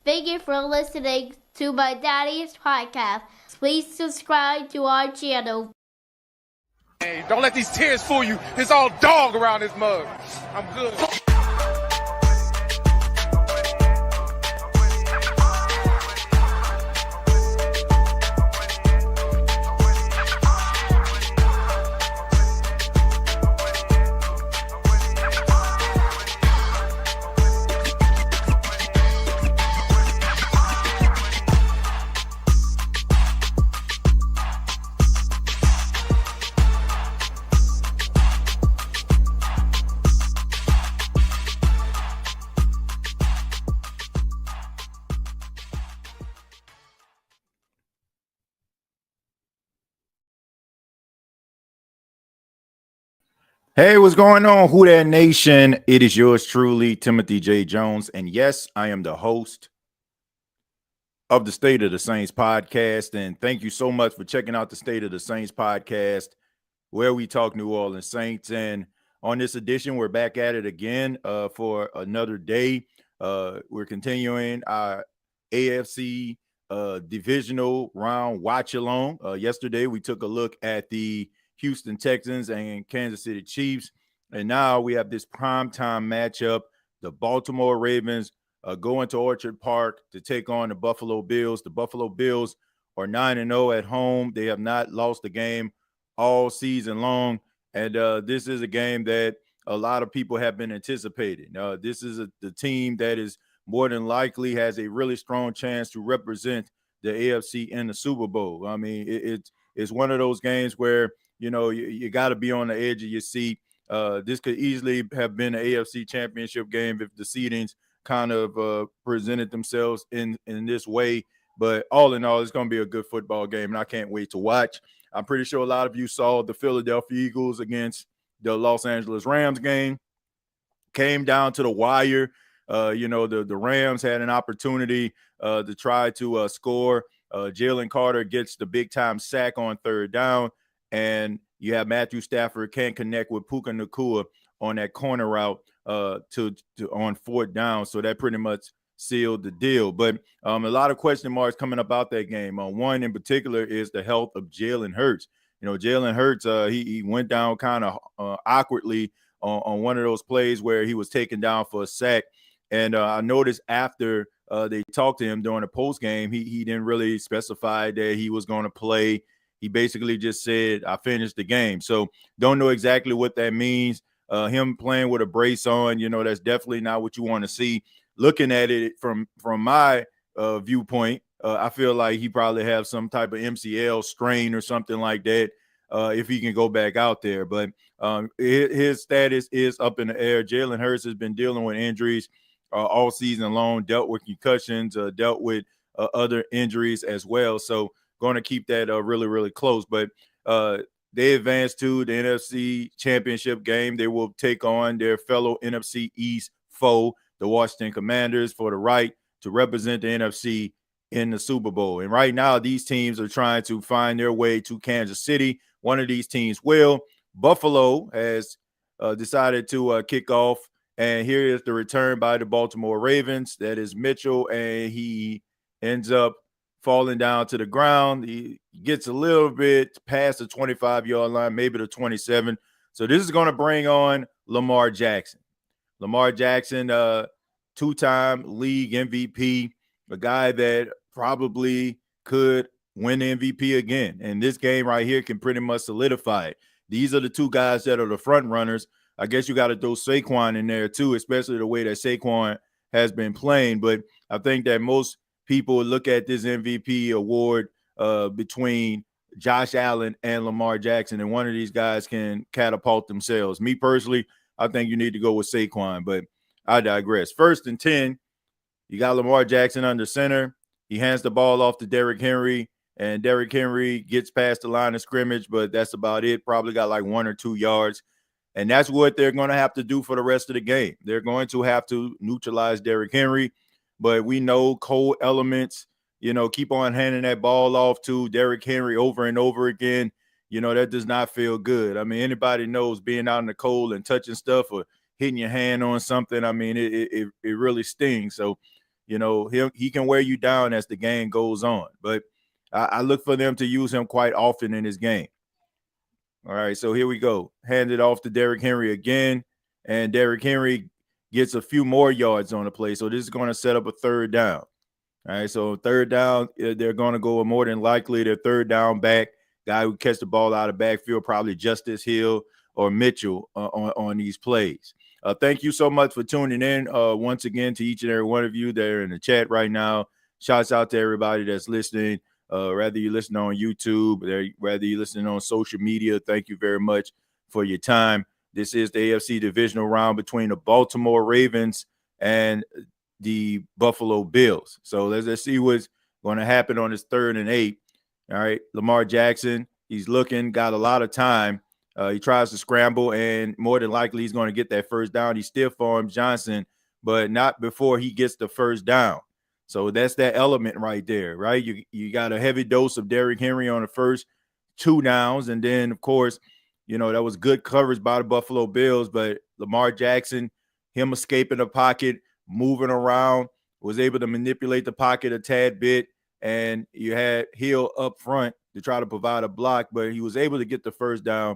Thank you for listening to my daddy's podcast. Please subscribe to our channel. Hey, don't let these tears fool you. It's all dog around this mug. I'm good. Hey, what's going on, Who Dat Nation? It is yours truly, Timothy J. Jones. And yes, I am the host of the State of the Saints podcast. And thank you so much for checking out the State of the Saints podcast, where we talk New Orleans Saints. And on this edition, we're back at it again for another day. We're continuing our AFC Divisional Round watch along. Yesterday, we took a look at the Houston Texans and Kansas City Chiefs. And now we have this primetime matchup. The Baltimore Ravens going to Orchard Park to take on the Buffalo Bills. The Buffalo Bills are 9-0 at home. They have not lost a game all season long. And this is a game that a lot of people have been anticipating. This is the team that is more than likely has a really strong chance to represent the AFC in the Super Bowl. I mean, it's one of those games where you got to be on the edge of your seat. This could easily have been an AFC championship game if the seedings kind of presented themselves in this way. But all in all, it's going to be a good football game, and I can't wait to watch. I'm pretty sure a lot of you saw the Philadelphia Eagles against the Los Angeles Rams game. Came down to the wire. The Rams had an opportunity to try to score. Jalen Carter gets the big-time sack on third down. And you have Matthew Stafford can't connect with Puka Nacua on that corner route to on fourth down. So that pretty much sealed the deal. But a lot of question marks coming about that game. One in particular is the health of Jalen Hurts. Jalen Hurts, he went down kind of awkwardly on one of those plays where he was taken down for a sack. And I noticed after they talked to him during the post game, he didn't really specify that he was going to play. He basically just said, I finished the game. So don't know exactly what that means. Him playing with a brace on, that's definitely not what you want to see. Looking at it from my viewpoint, I feel like he probably have some type of MCL strain or something like that if he can go back out there. But his status is up in the air. Jalen Hurts has been dealing with injuries all season long, dealt with concussions, dealt with other injuries as well. So going to keep that really, really close. But they advanced to the NFC Championship game. They will take on their fellow NFC East foe, the Washington Commanders, for the right to represent the NFC in the Super Bowl. And right now, these teams are trying to find their way to Kansas City. One of these teams will. Buffalo has decided to kick off. And here is the return by the Baltimore Ravens. That is Mitchell, and he ends up falling down to the ground. He gets a little bit past the 25-yard line, maybe the 27. So this is going to bring on Lamar Jackson. Lamar Jackson, two-time league MVP, a guy that probably could win the MVP again. And this game right here can pretty much solidify it. These are the two guys that are the front runners. I guess you got to throw Saquon in there too, especially the way that Saquon has been playing. But I think that most people look at this MVP award between Josh Allen and Lamar Jackson, and one of these guys can catapult themselves. Me personally, I think you need to go with Saquon, but I digress. 1st and 10, you got Lamar Jackson under center. He hands the ball off to Derrick Henry, and Derrick Henry gets past the line of scrimmage, but that's about it. Probably got like 1 or 2 yards. And that's what they're going to have to do for the rest of the game. They're going to have to neutralize Derrick Henry, but we know cold elements, keep on handing that ball off to Derrick Henry over and over again. That does not feel good. I mean, anybody knows being out in the cold and touching stuff or hitting your hand on something. I mean, it really stings. So, he can wear you down as the game goes on. But I look for them to use him quite often in this game. All right, so here we go. Hand it off to Derrick Henry again, and Derrick Henry gets a few more yards on the play. So this is going to set up a 3rd down. All right, so 3rd down, they're going to go more than likely their 3rd down back, guy who catch the ball out of backfield, probably Justice Hill or Mitchell on these plays. Thank you so much for tuning in once again to each and every one of you that are in the chat right now. Shouts out to everybody that's listening. Whether you listen on YouTube, whether you listen on social media, thank you very much for your time. This is the AFC Divisional Round between the Baltimore Ravens and the Buffalo Bills. So let's see what's going to happen on this 3rd and 8. All right, Lamar Jackson, he's looking, got a lot of time. He tries to scramble, and more than likely he's going to get that 1st down. He stiff arms Johnson, but not before he gets the 1st down. So that's that element right there, right? You got a heavy dose of Derrick Henry on the first 2 downs. And then, of course, that was good coverage by the Buffalo Bills. But Lamar Jackson, him escaping the pocket, moving around, was able to manipulate the pocket a tad bit. And you had Hill up front to try to provide a block, but he was able to get the 1st down.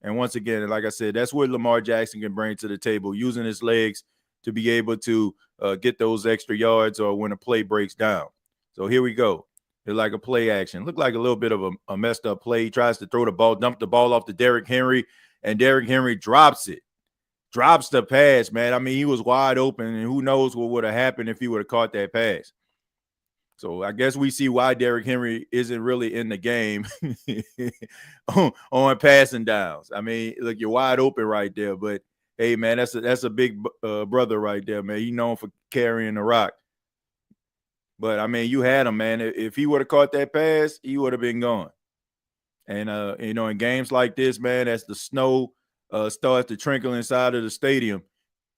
And once again, like I said, that's what Lamar Jackson can bring to the table, using his legs to be able to get those extra yards or when a play breaks down. So here we go. It's like a play action. Looked like a little bit of a messed up play. He tries to throw the ball, dump the ball off to Derrick Henry, and Derrick Henry drops it. Drops the pass, man. I mean, he was wide open, and who knows what would have happened if he would have caught that pass. So I guess we see why Derrick Henry isn't really in the game on passing downs. I mean, look, you're wide open right there, but hey, man, that's a big brother right there, man. He's known for carrying the rock. But, I mean, you had him, man. If he would have caught that pass, he would have been gone. And, in games like this, man, as the snow starts to trickle inside of the stadium,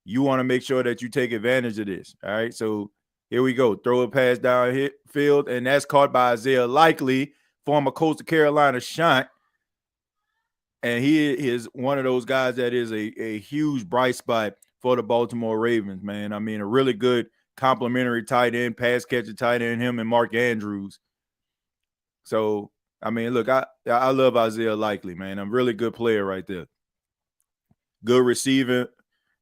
you want to make sure that you take advantage of this, all right? So here we go. Throw a pass downfield, and that's caught by Isaiah Likely, former Coastal Carolina Shunt. And he is one of those guys that is a huge bright spot for the Baltimore Ravens, man. I mean, a really good complimentary tight end, pass catching tight end, him and Mark Andrews. So, I mean, look, I love Isaiah Likely, man. I'm a really good player right there. Good receiver.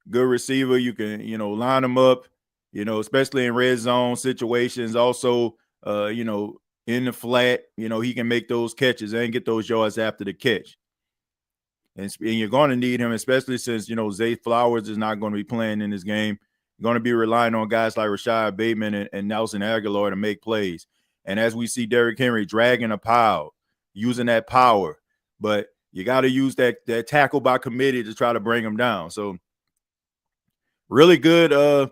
You can, line him up, especially in red zone situations. Also, in the flat, he can make those catches and get those yards after the catch. And you're going to need him, especially since, Zay Flowers is not going to be playing in this game. You're going to be relying on guys like Rashad Bateman and Nelson Aguilar to make plays. And as we see Derrick Henry dragging a pile, using that power, but you got to use that tackle by committee to try to bring him down. So really good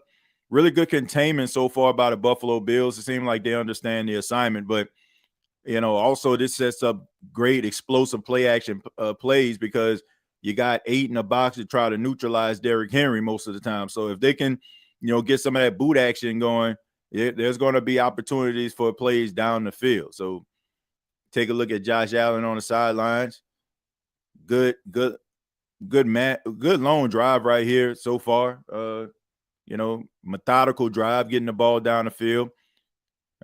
containment so far by the Buffalo Bills. It seems like they understand the assignment, but also this sets up great explosive play action plays because you got 8 in the box to try to neutralize Derrick Henry most of the time. So if they can, get some of that boot action going, there's going to be opportunities for plays down the field. So take a look at Josh Allen on the sidelines. Good long drive right here so far. Methodical drive, getting the ball down the field.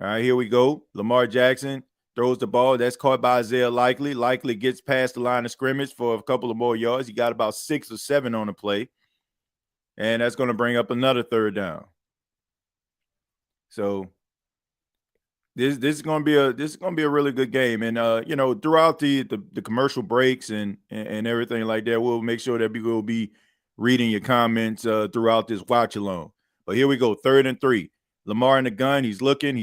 All right, here we go. Lamar Jackson throws the ball. That's caught by Isaiah Likely. Likely gets past the line of scrimmage for a couple of more yards. He got about 6 or 7 on the play. And that's going to bring up another 3rd down. So this is going to be a really good game. And throughout the commercial breaks and everything like that, we'll make sure that we will be reading your comments throughout this watch along. But here we go, 3rd and 3. Lamar in the gun. He's looking.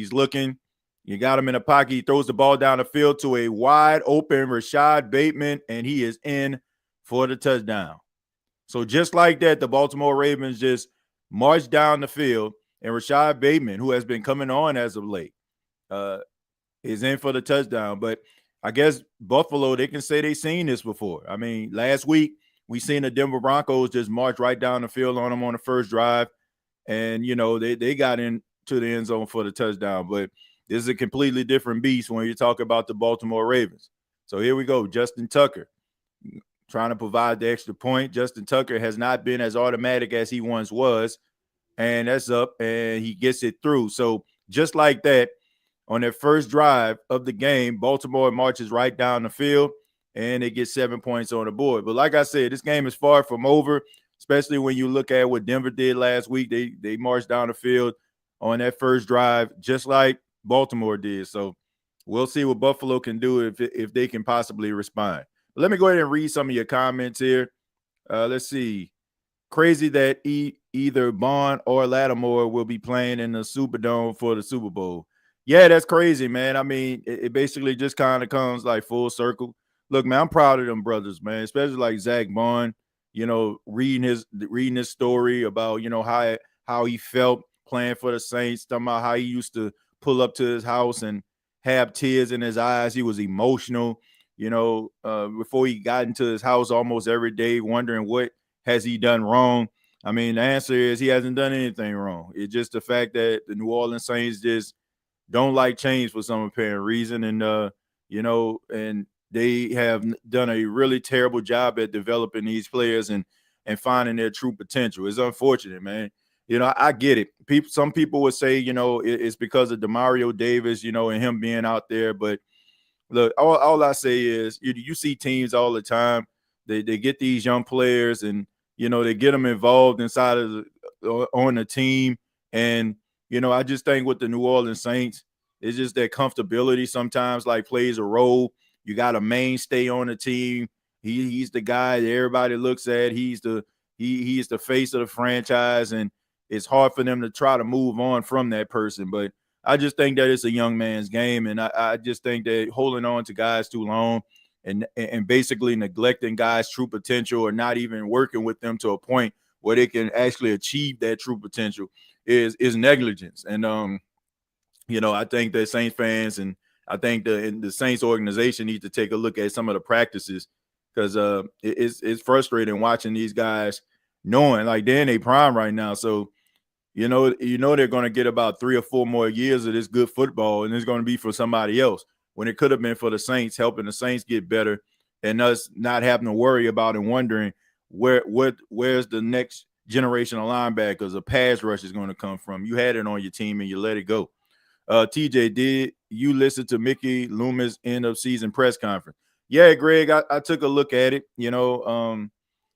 You got him in the pocket. He throws the ball down the field to a wide open Rashad Bateman, and he is in for the touchdown. So just like that, the Baltimore Ravens just marched down the field, and Rashad Bateman, who has been coming on as of late, is in for the touchdown. But I guess Buffalo, they can say they've seen this before. I mean, last week we seen the Denver Broncos just march right down the field on them on the first drive, and they got into the end zone for the touchdown. But this is a completely different beast when you talk about the Baltimore Ravens. So here we go, Justin Tucker trying to provide the extra point. Justin Tucker has not been as automatic as he once was, and that's up, and he gets it through. So just like that, on their first drive of the game, Baltimore marches right down the field, and they get 7 points on the board. But like I said, this game is far from over, especially when you look at what Denver did last week. They marched down the field on that first drive, just like Baltimore did. So we'll see what Buffalo can do if they can possibly respond. But let me go ahead and read some of your comments here. Let's see. Crazy that either Bond or Lattimore will be playing in the Superdome for the Super Bowl. Yeah, that's crazy, man. I mean, it basically just kind of comes like full circle. Look, man, I'm proud of them brothers, man, especially like Zach Bond, reading his story about, how he felt playing for the Saints, talking about how he used to pull up to his house and have tears in his eyes. He was emotional, before he got into his house almost every day, wondering what has he done wrong. I mean, the answer is he hasn't done anything wrong. It's just the fact that the New Orleans Saints just don't like change for some apparent reason. And, and they have done a really terrible job at developing these players and finding their true potential. It's unfortunate, man. I get it. Some people would say, it's because of Demario Davis, and him being out there. But look, all I say is you see teams all the time. They get these young players and, they get them involved inside of on the team. And, I just think with the New Orleans Saints, it's just that comfortability sometimes like plays a role. You got a mainstay on the team. He's the guy that everybody looks at. He's the face of the franchise, and it's hard for them to try to move on from that person. But I just think that it's a young man's game, and I just think that holding on to guys too long and basically neglecting guys' true potential or not even working with them to a point where they can actually achieve that true potential is negligence. And I think that Saints fans and I think the Saints organization need to take a look at some of the practices because it's frustrating watching these guys knowing like they're in a prime right now. So they're going to get about 3 or 4 more years of this good football, and it's going to be for somebody else when it could have been for the Saints, helping the Saints get better and us not having to worry about and wondering where's the next generation of linebackers, a pass rush is going to come from. You had it on your team and you let it go. TJ, did you listen to Mickey Loomis' end of season press conference? Yeah, Greg, I took a look at it. Didn't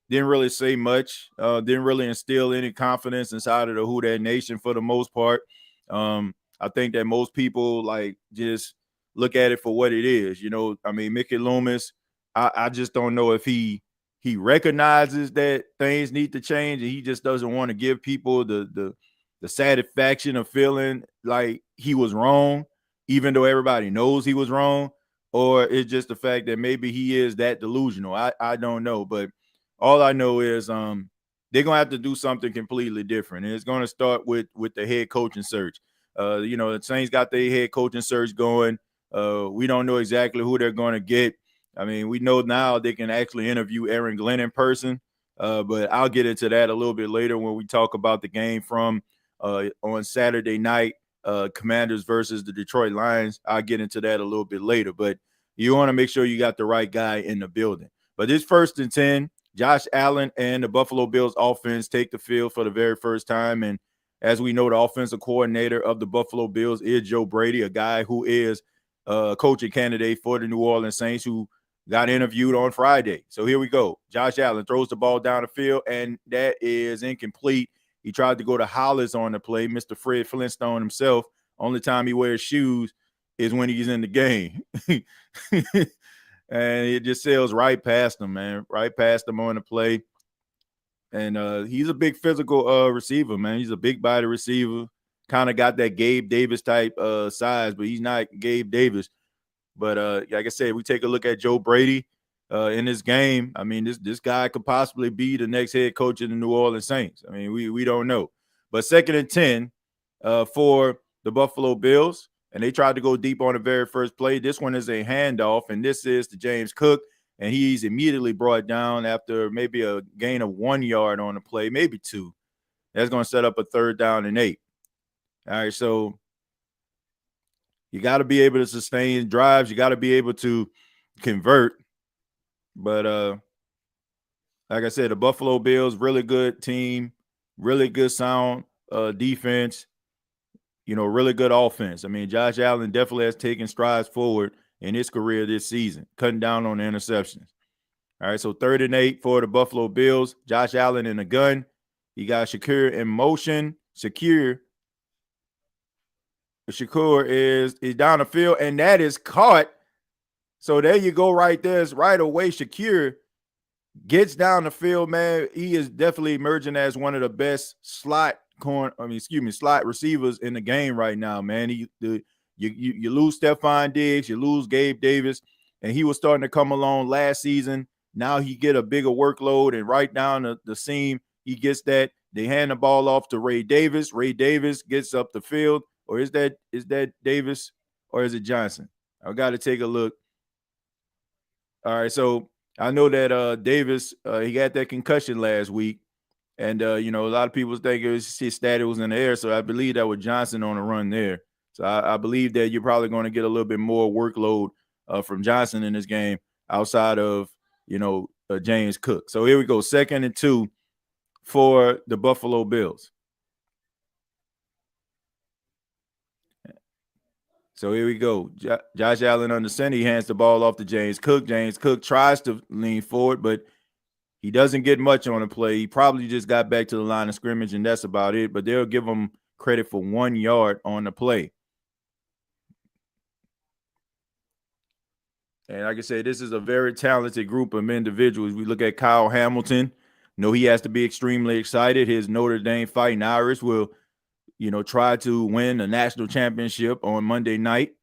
really say much. Didn't really instill any confidence inside of the Who Dat Nation for the most part. I think that most people like just look at it for what it is. I mean, Mickey Loomis, I just don't know if he recognizes that things need to change and he just doesn't want to give people the satisfaction of feeling like he was wrong, even though everybody knows he was wrong, or it's just the fact that maybe he is that delusional. I don't know, but all I know is they're gonna have to do something completely different, and it's gonna start with the head coaching search. The Saints got their head coaching search going. We don't know exactly who they're gonna get. I mean, we know now they can actually interview Aaron Glenn in person, but I'll get into that a little bit later when we talk about the game from on Saturday night, Commanders versus the Detroit Lions. I'll get into that a little bit later, but you want to make sure you got the right guy in the building. But this 1st and 10, Josh Allen and the Buffalo Bills offense take the field for the very first time. And as we know, the offensive coordinator of the Buffalo Bills is Joe Brady, a guy who is a coaching candidate for the New Orleans Saints who got interviewed on Friday. So here we go. Josh Allen throws the ball down the field, and that is incomplete. He tried to go to Hollis on the play, Mr. Fred Flintstone himself. Only time he wears shoes is when he's in the game. And it just sails right past him, man. Right past him on the play. And he's a big physical receiver, man. He's a big body receiver. Kind of got that Gabe Davis type size, but he's not Gabe Davis. But like I said, we take a look at Joe Brady. in this game. I mean, this guy could possibly be the next head coach of the New Orleans Saints. I mean, we don't know. But 2nd and 10 for the Buffalo Bills, and they tried to go deep on the very first play. This one is a handoff, and this is to James Cook, and he's immediately brought down after maybe a gain of 1 yard on the play, maybe 2. That's going to set up a 3rd down and 8. All right, so you got to be able to sustain drives. You got to be able to convert. But like I said, the Buffalo Bills, really good team, really good sound defense, really good offense. I mean, Josh Allen definitely has taken strides forward in his career this season, cutting down on the interceptions. All right, so 3rd and 8 for the Buffalo Bills. Josh Allen in the gun. He got Shakur in motion. Shakur is down the field, and that is caught. So there you go right there. It's right away. Shakur gets down the field, man. He is definitely emerging as one of the best slot receivers in the game right now, man. You lose Stephon Diggs, you lose Gabe Davis, and he was starting to come along last season. Now he get a bigger workload, and right down the seam, he gets that. They hand the ball off to Ray Davis. Ray Davis gets up the field, or is that Davis, or is it Johnson? I got to take a look. All right, so I know that Davis, he got that concussion last week, and a lot of people think his status was in the air, so I believe that was Johnson on the run there. So I believe that you're probably going to get a little bit more workload from Johnson in this game outside of James Cook. So here we go, 2nd and 2 for the Buffalo Bills. So here we go. Josh Allen under center. He hands the ball off to James Cook. James Cook tries to lean forward, but he doesn't get much on the play. He probably just got back to the line of scrimmage, and that's about it. But they'll give him credit for 1 yard on the play. And like I said, this is a very talented group of individuals. We look at Kyle Hamilton. He has to be extremely excited. His Notre Dame Fighting Irish will try to win a national championship on Monday night.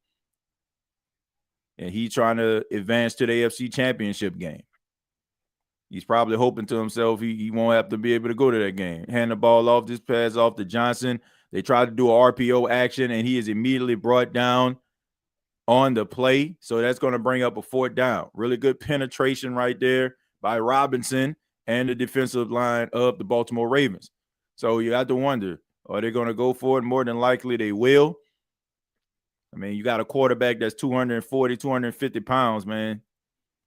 And he's trying to advance to the AFC championship game. He's probably hoping to himself he won't have to be able to go to that game. Hand the ball off, this pass off to Johnson. They tried to do an RPO action, and he is immediately brought down on the play. So that's going to bring up a 4th down. Really good penetration right there by Robinson and the defensive line of the Baltimore Ravens. So you have to wonder, are they going to go for it? More than likely they will. I mean, you got a quarterback that's 240, 250 pounds, man.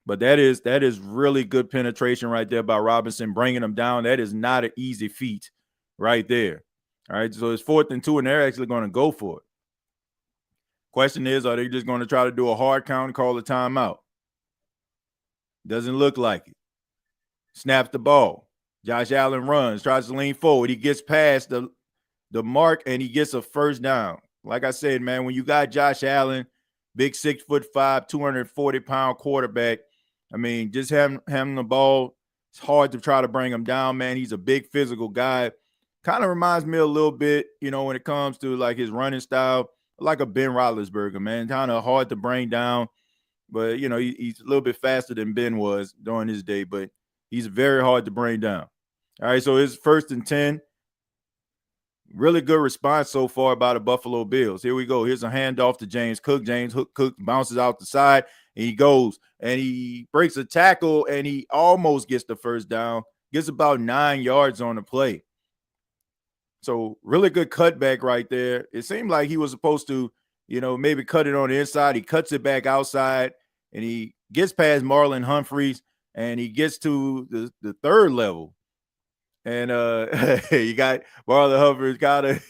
But that is really good penetration right there by Robinson, bringing him down. That is not an easy feat right there. All right, so it's 4th and 2, and they're actually going to go for it. Question is, are they just going to try to do a hard count and call a timeout? Doesn't look like it. Snaps the ball. Josh Allen runs, tries to lean forward. He gets past the mark, and he gets a 1st down. Like I said, man, when you got Josh Allen, big 6'5", 240-pound quarterback, I mean, just having the ball, it's hard to try to bring him down, man. He's a big physical guy. Kind of reminds me a little bit, when it comes to like his running style, like a Ben Roethlisberger, man. Kind of hard to bring down, but he's a little bit faster than Ben was during his day, but he's very hard to bring down. All right, so it's 1st and 10. Really good response so far by the Buffalo Bills. Here we go. Here's a handoff to James Cook. James Cook bounces out the side, and he goes, and he breaks a tackle, and he almost gets the 1st down. Gets about 9 yards on the play. So really good cutback right there. It seemed like he was supposed to, maybe cut it on the inside. He cuts it back outside, and he gets past Marlon Humphreys, and he gets to the 3rd level. And you got Marlon Humphreys kind of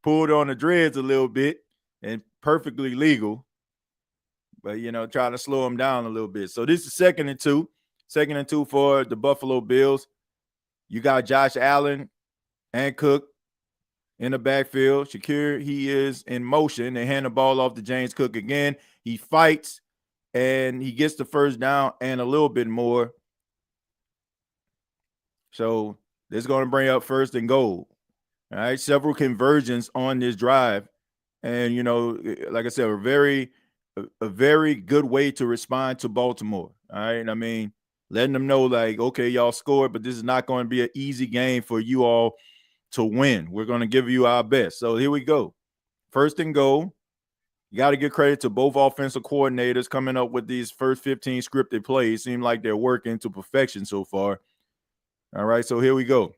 pulled on the dreads a little bit, and perfectly legal. But, trying to slow him down a little bit. So this is 2nd and 2. 2nd and 2 for the Buffalo Bills. You got Josh Allen and Cook in the backfield. Shakur, he is in motion. They hand the ball off to James Cook again. He fights, and he gets the 1st down and a little bit more. So this is going to bring up 1st and goal. All right, several conversions on this drive. And, like I said, a very a very good way to respond to Baltimore. All right. I mean, letting them know, like, okay, y'all scored, but this is not going to be an easy game for you all to win. We're going to give you our best. So here we go. First and goal. You got to give credit to both offensive coordinators coming up with these first 15 scripted plays. Seem like they're working to perfection so far. All right, so here we go.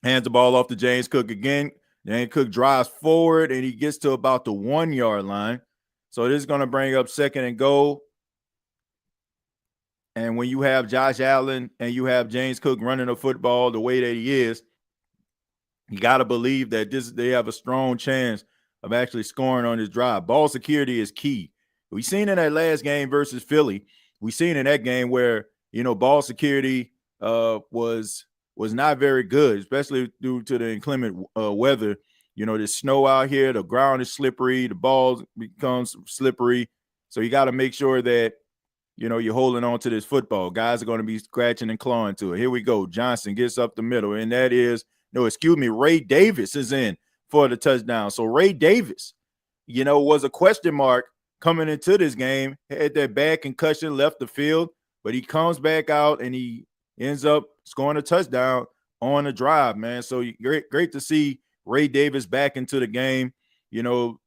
Hands the ball off to James Cook again. James Cook drives forward, and he gets to about the 1 yard line. So this is going to bring up second and goal. And when you have Josh Allen and you have James Cook running the football the way that he is, you got to believe that they have a strong chance of actually scoring on this drive. Ball security is key. We seen in that last game versus Philly. We seen in that game where, ball security was not very good, especially due to the inclement weather. There's snow out here. The ground is slippery. The ball becomes slippery. So you got to make sure that, you're holding on to this football. Guys are going to be scratching and clawing to it. Here we go. Johnson gets up the middle, and that is, Ray Davis is in for the touchdown. So Ray Davis, was a question mark coming into this game, had that bad concussion, left the field, but he comes back out and he ends up scoring a touchdown on the drive, man. So great to see Ray Davis back into the game.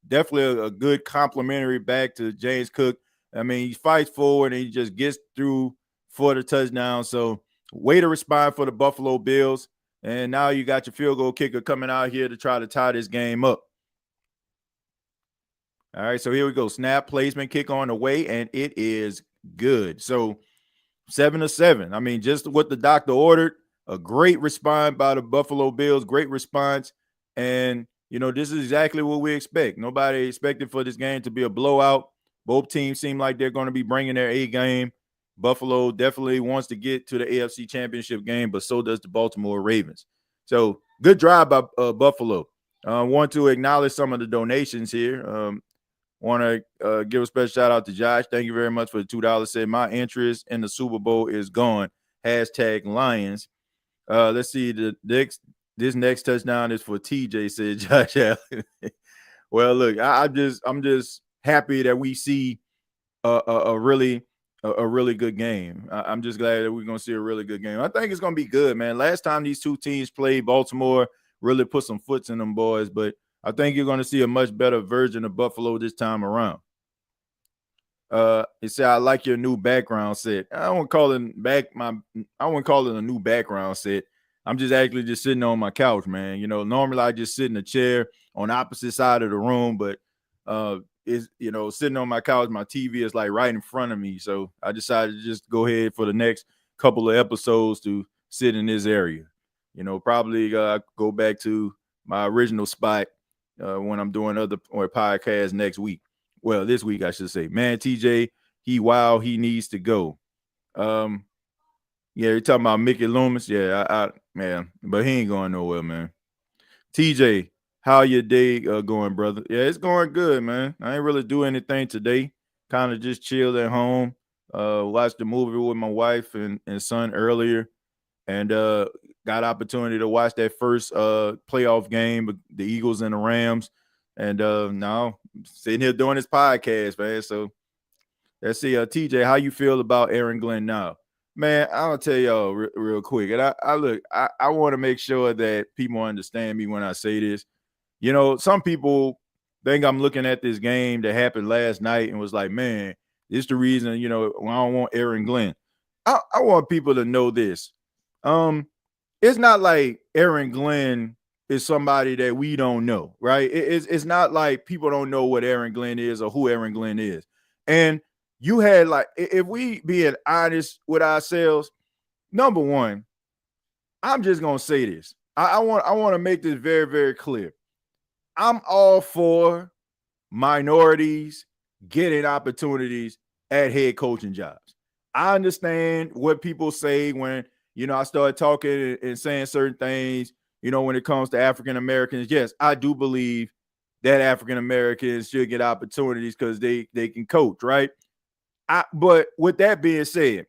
Definitely a good complimentary back to James Cook. I mean, he fights forward and he just gets through for the touchdown. So way to respond for the Buffalo Bills. And now you got your field goal kicker coming out here to try to tie this game up. All right, so here we go. Snap, placement, kick on the way, and it is good. So 7-7. I mean, just what the doctor ordered. A great response by the Buffalo Bills. Great response. And, this is exactly what we expect. Nobody expected for this game to be a blowout. Both teams seem like they're going to be bringing their A game. Buffalo definitely wants to get to the AFC Championship game, but so does the Baltimore Ravens. So good drive by Buffalo. Want to acknowledge some of the donations here. Want to give a special shout out to Josh. Thank you very much for the $2. Said my interest in the Super Bowl is gone. #Lions. Let's see. This next touchdown is for TJ. Said Josh Allen. Well, look, I'm just happy that we see a really good game. I'm just glad that we're going to see a really good game. I think it's going to be good, man. Last time these two teams played, Baltimore really put some foots in them boys, but I think you're going to see a much better version of Buffalo this time around. He said, I like your new background set. I wouldn't call it a new background set. I'm just actually just sitting on my couch, man. Normally I just sit in a chair on the opposite side of the room, but sitting on my couch, my TV is like right in front of me. So I decided to just go ahead for the next couple of episodes to sit in this area. Probably go back to my original spot when I'm doing other podcasts next week. Well, this week, I should say. Man, TJ, he needs to go. Yeah, you're talking about Mickey Loomis. Yeah, man, but he ain't going nowhere, man. TJ, how your day going, brother? Yeah, it's going good, man. I ain't really do anything today. Kind of just chilled at home. Watched the movie with my wife and son earlier, and got opportunity to watch that first playoff game, the Eagles and the Rams. And now sitting here doing this podcast, man. So let's see, TJ, how you feel about Aaron Glenn now? Man, I'll tell y'all real quick. And I want to make sure that people understand me when I say this. Some people think I'm looking at this game that happened last night and was like, man, this is the reason, I don't want Aaron Glenn. I want people to know this. It's not like Aaron Glenn is somebody that we don't know, right? It's not like people don't know what Aaron Glenn is or who Aaron Glenn is. And you had, like, if we being honest with ourselves, number one, I'm just gonna say this. I want to make this very, very clear. I'm all for minorities getting opportunities at head coaching jobs. I understand what people say when, I start talking and saying certain things, when it comes to African Americans. Yes, I do believe that African Americans should get opportunities because they can coach, right? But with that being said,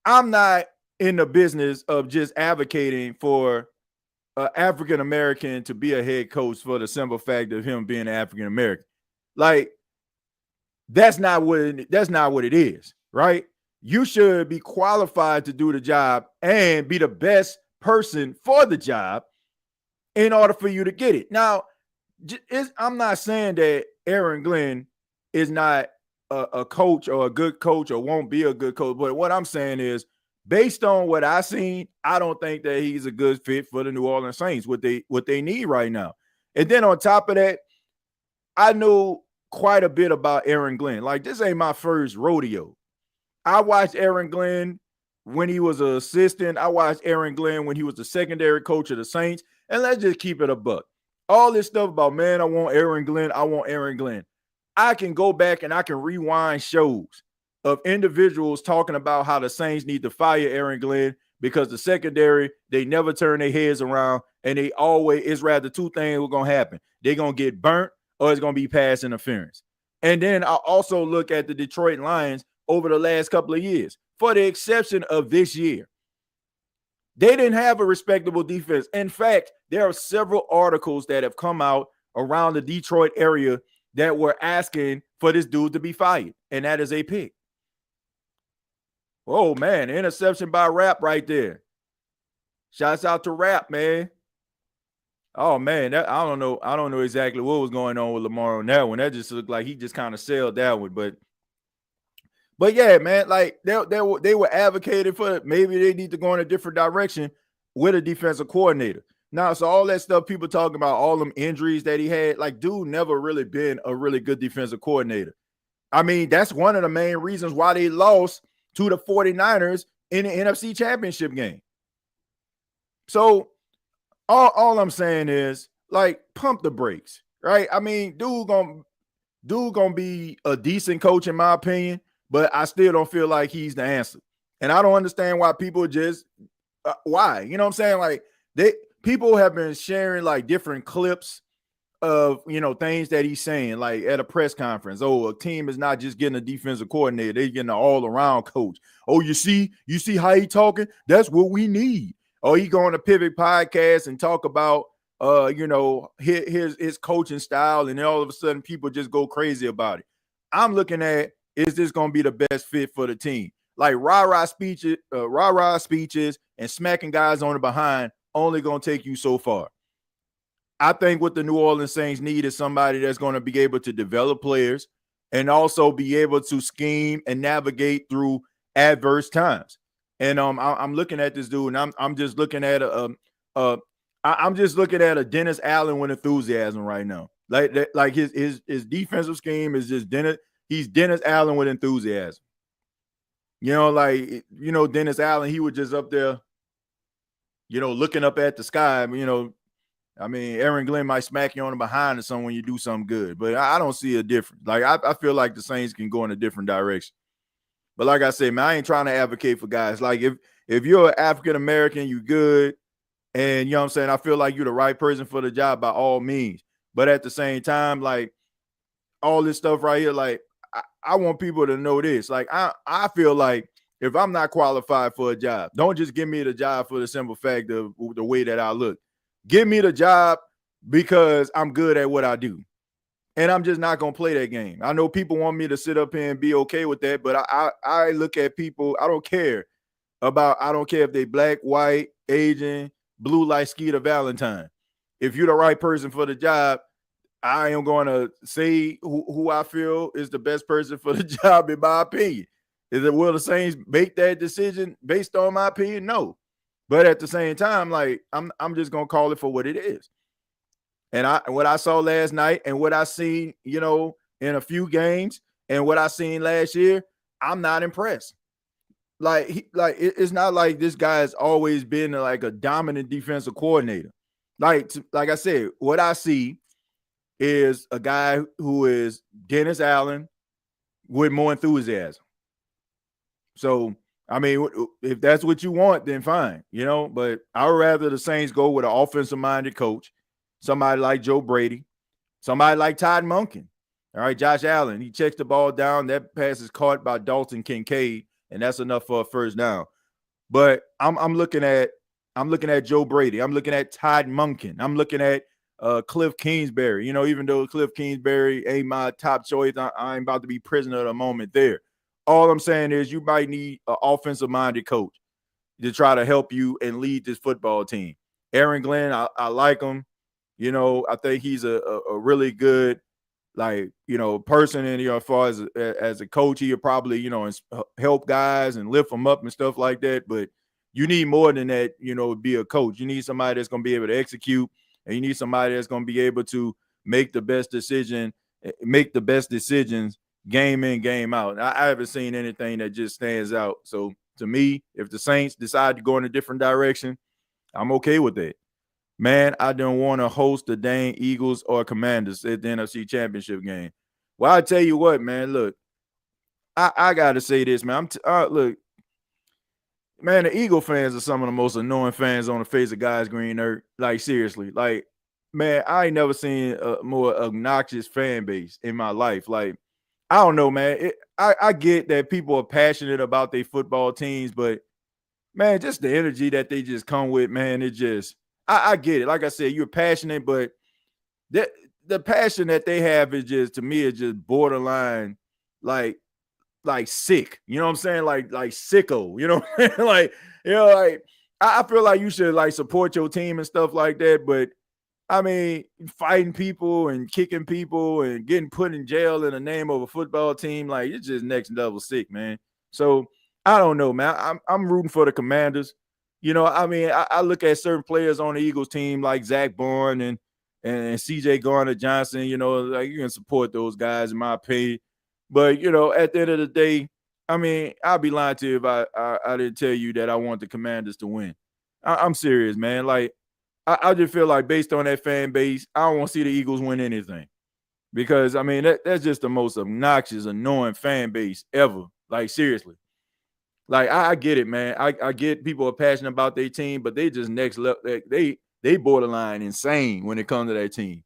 I'm not in the business of just advocating for African American to be a head coach for the simple fact of him being African American. Like, That's not what it is, right? You should be qualified to do the job and be the best person for the job in order for you to get it. Now, I'm not saying that Aaron Glenn is not a coach or a good coach or won't be a good coach, but what I'm saying is, based on what I've seen, I don't think that he's a good fit for the New Orleans Saints, what they need right now. And then on top of that, I know quite a bit about Aaron Glenn. Like, this ain't my first rodeo. I watched Aaron Glenn when he was an assistant. I watched Aaron Glenn when he was the secondary coach of the Saints. And let's just keep it a buck. All this stuff about, man, I want Aaron Glenn. I want Aaron Glenn. I can go back and I can rewind shows of individuals talking about how the Saints need to fire Aaron Glenn because the secondary, they never turn their heads around, and they always, it's rather two things were going to happen. They're going to get burnt or it's going to be pass interference. And then I also look at the Detroit Lions over the last couple of years, for the exception of this year. They didn't have a respectable defense. In fact, there are several articles that have come out around the Detroit area that were asking for this dude to be fired, and that is a pick. Oh, man, interception by Rapp right there. Shouts out to Rapp, man. Oh, man, I don't know exactly what was going on with Lamar on that one. That just looked like he just kind of sailed that one. But yeah, man, like they were advocating for it. Maybe they need to go in a different direction with a defensive coordinator. Now, so all that stuff people talking about, all them injuries that he had, like, dude never really been a really good defensive coordinator. I mean, that's one of the main reasons why they lost to the 49ers in the NFC Championship game. So all I'm saying is, like, pump the brakes, right? I mean, dude gonna be a decent coach in my opinion, but I still don't feel like he's the answer. And I don't understand why people just why, you know what I'm saying? Like, people have been sharing like different clips of, you know, things that he's saying, like at a press conference. Oh, a team is not just getting a defensive coordinator, they're getting an all-around coach. Oh, you see how he talking? That's what we need. Oh, he go on a Pivot podcast and talk about you know, his coaching style, and then all of a sudden people just go crazy about it. I'm looking at, is this going to be the best fit for the team? Like rah-rah speeches and smacking guys on the behind only going to take you so far. I think what the New Orleans Saints need is somebody that's going to be able to develop players and also be able to scheme and navigate through adverse times. And I'm looking at this dude, and I'm just looking at I'm just looking at a Dennis Allen with enthusiasm right now. Like his defensive scheme is just he's Dennis Allen with enthusiasm. You know, like, you know, Dennis Allen, he was just up there, you know, looking up at the sky. You know, I mean, Aaron Glenn might smack you on the behind or something when you do something good, but I don't see a difference. Like, I feel like the Saints can go in a different direction. But like I said, man, I ain't trying to advocate for guys. Like, if you're an African-American, you good. And, you know what I'm saying, I feel like you're the right person for the job by all means. But at the same time, like, all this stuff right here, like, I want people to know this. Like, I feel like if I'm not qualified for a job, don't just give me the job for the simple fact of the way that I look. Give me the job because I'm good at what I do. And I'm just not going to play that game. I know people want me to sit up here and be okay with that, but I look at people, I don't care if they black, white, Asian, blue like Skeeter Valentine. If you're the right person for the job, I am going to say who I feel is the best person for the job, in my opinion. Will the Saints make that decision based on my opinion? No. But at the same time, like, I'm just going to call it for what it is. And what I saw last night and what I seen, you know, in a few games and what I seen last year, I'm not impressed. It's not like this guy has always been like a dominant defensive coordinator. Like I said, what I see is a guy who is Dennis Allen with more enthusiasm. So, I mean, if that's what you want, then fine, you know, but I would rather the Saints go with an offensive-minded coach, somebody like Joe Brady, somebody like Todd Monken. All right, Josh Allen, he checks the ball down. That pass is caught by Dalton Kincaid, and that's enough for a first down. But I'm looking at Joe Brady. I'm looking at Todd Monken. I'm looking at Cliff Kingsbury. You know, even though Cliff Kingsbury ain't my top choice, I ain't about to be prisoner of the moment there. All I'm saying is you might need an offensive-minded coach to try to help you and lead this football team. Aaron Glenn, I like him. You know, I think he's a really good, like, you know, person. And, you know, as far as a coach, he'll probably, you know, help guys and lift them up and stuff like that. But you need more than that, you know, to be a coach. You need somebody that's going to be able to execute, and you need somebody that's going to be able to make the best decisions game in, game out. I haven't seen anything that just stands out. So to me, if the Saints decide to go in a different direction, I'm okay with that. Man, I don't want to host the dang Eagles or Commanders at the NFC Championship game. Well, I tell you what, man, look, I got to say this, man. Look, man, the Eagle fans are some of the most annoying fans on the face of God's green earth. Like, seriously. Like, man, I ain't never seen a more obnoxious fan base in my life. Like, I don't know, man. I get that people are passionate about their football teams, but, man, just the energy that they just come with, man, it just – I get it. Like I said, you're passionate, but the passion that they have is just, to me, it's just borderline like sick. You know what I'm saying? Like sicko. You know what I'm saying? Like, you know, like I feel like you should like support your team and stuff like that. But I mean, fighting people and kicking people and getting put in jail in the name of a football team, like it's just next level sick, man. So I don't know, man. I'm rooting for the Commanders. You know, I mean, I look at certain players on the Eagles team like Zach Bourne and CJ Garner-Johnson. You know, like you can support those guys, in my opinion. But, you know, at the end of the day, I mean, I'd be lying to you if I didn't tell you that I want the Commanders to win. I'm serious, man. Like, I just feel like based on that fan base, I don't want to see the Eagles win anything. Because, I mean, that's just the most obnoxious, annoying fan base ever. Like, seriously. Like, I get it, man. I get people are passionate about their team, but they just next level. They borderline insane when it comes to that team.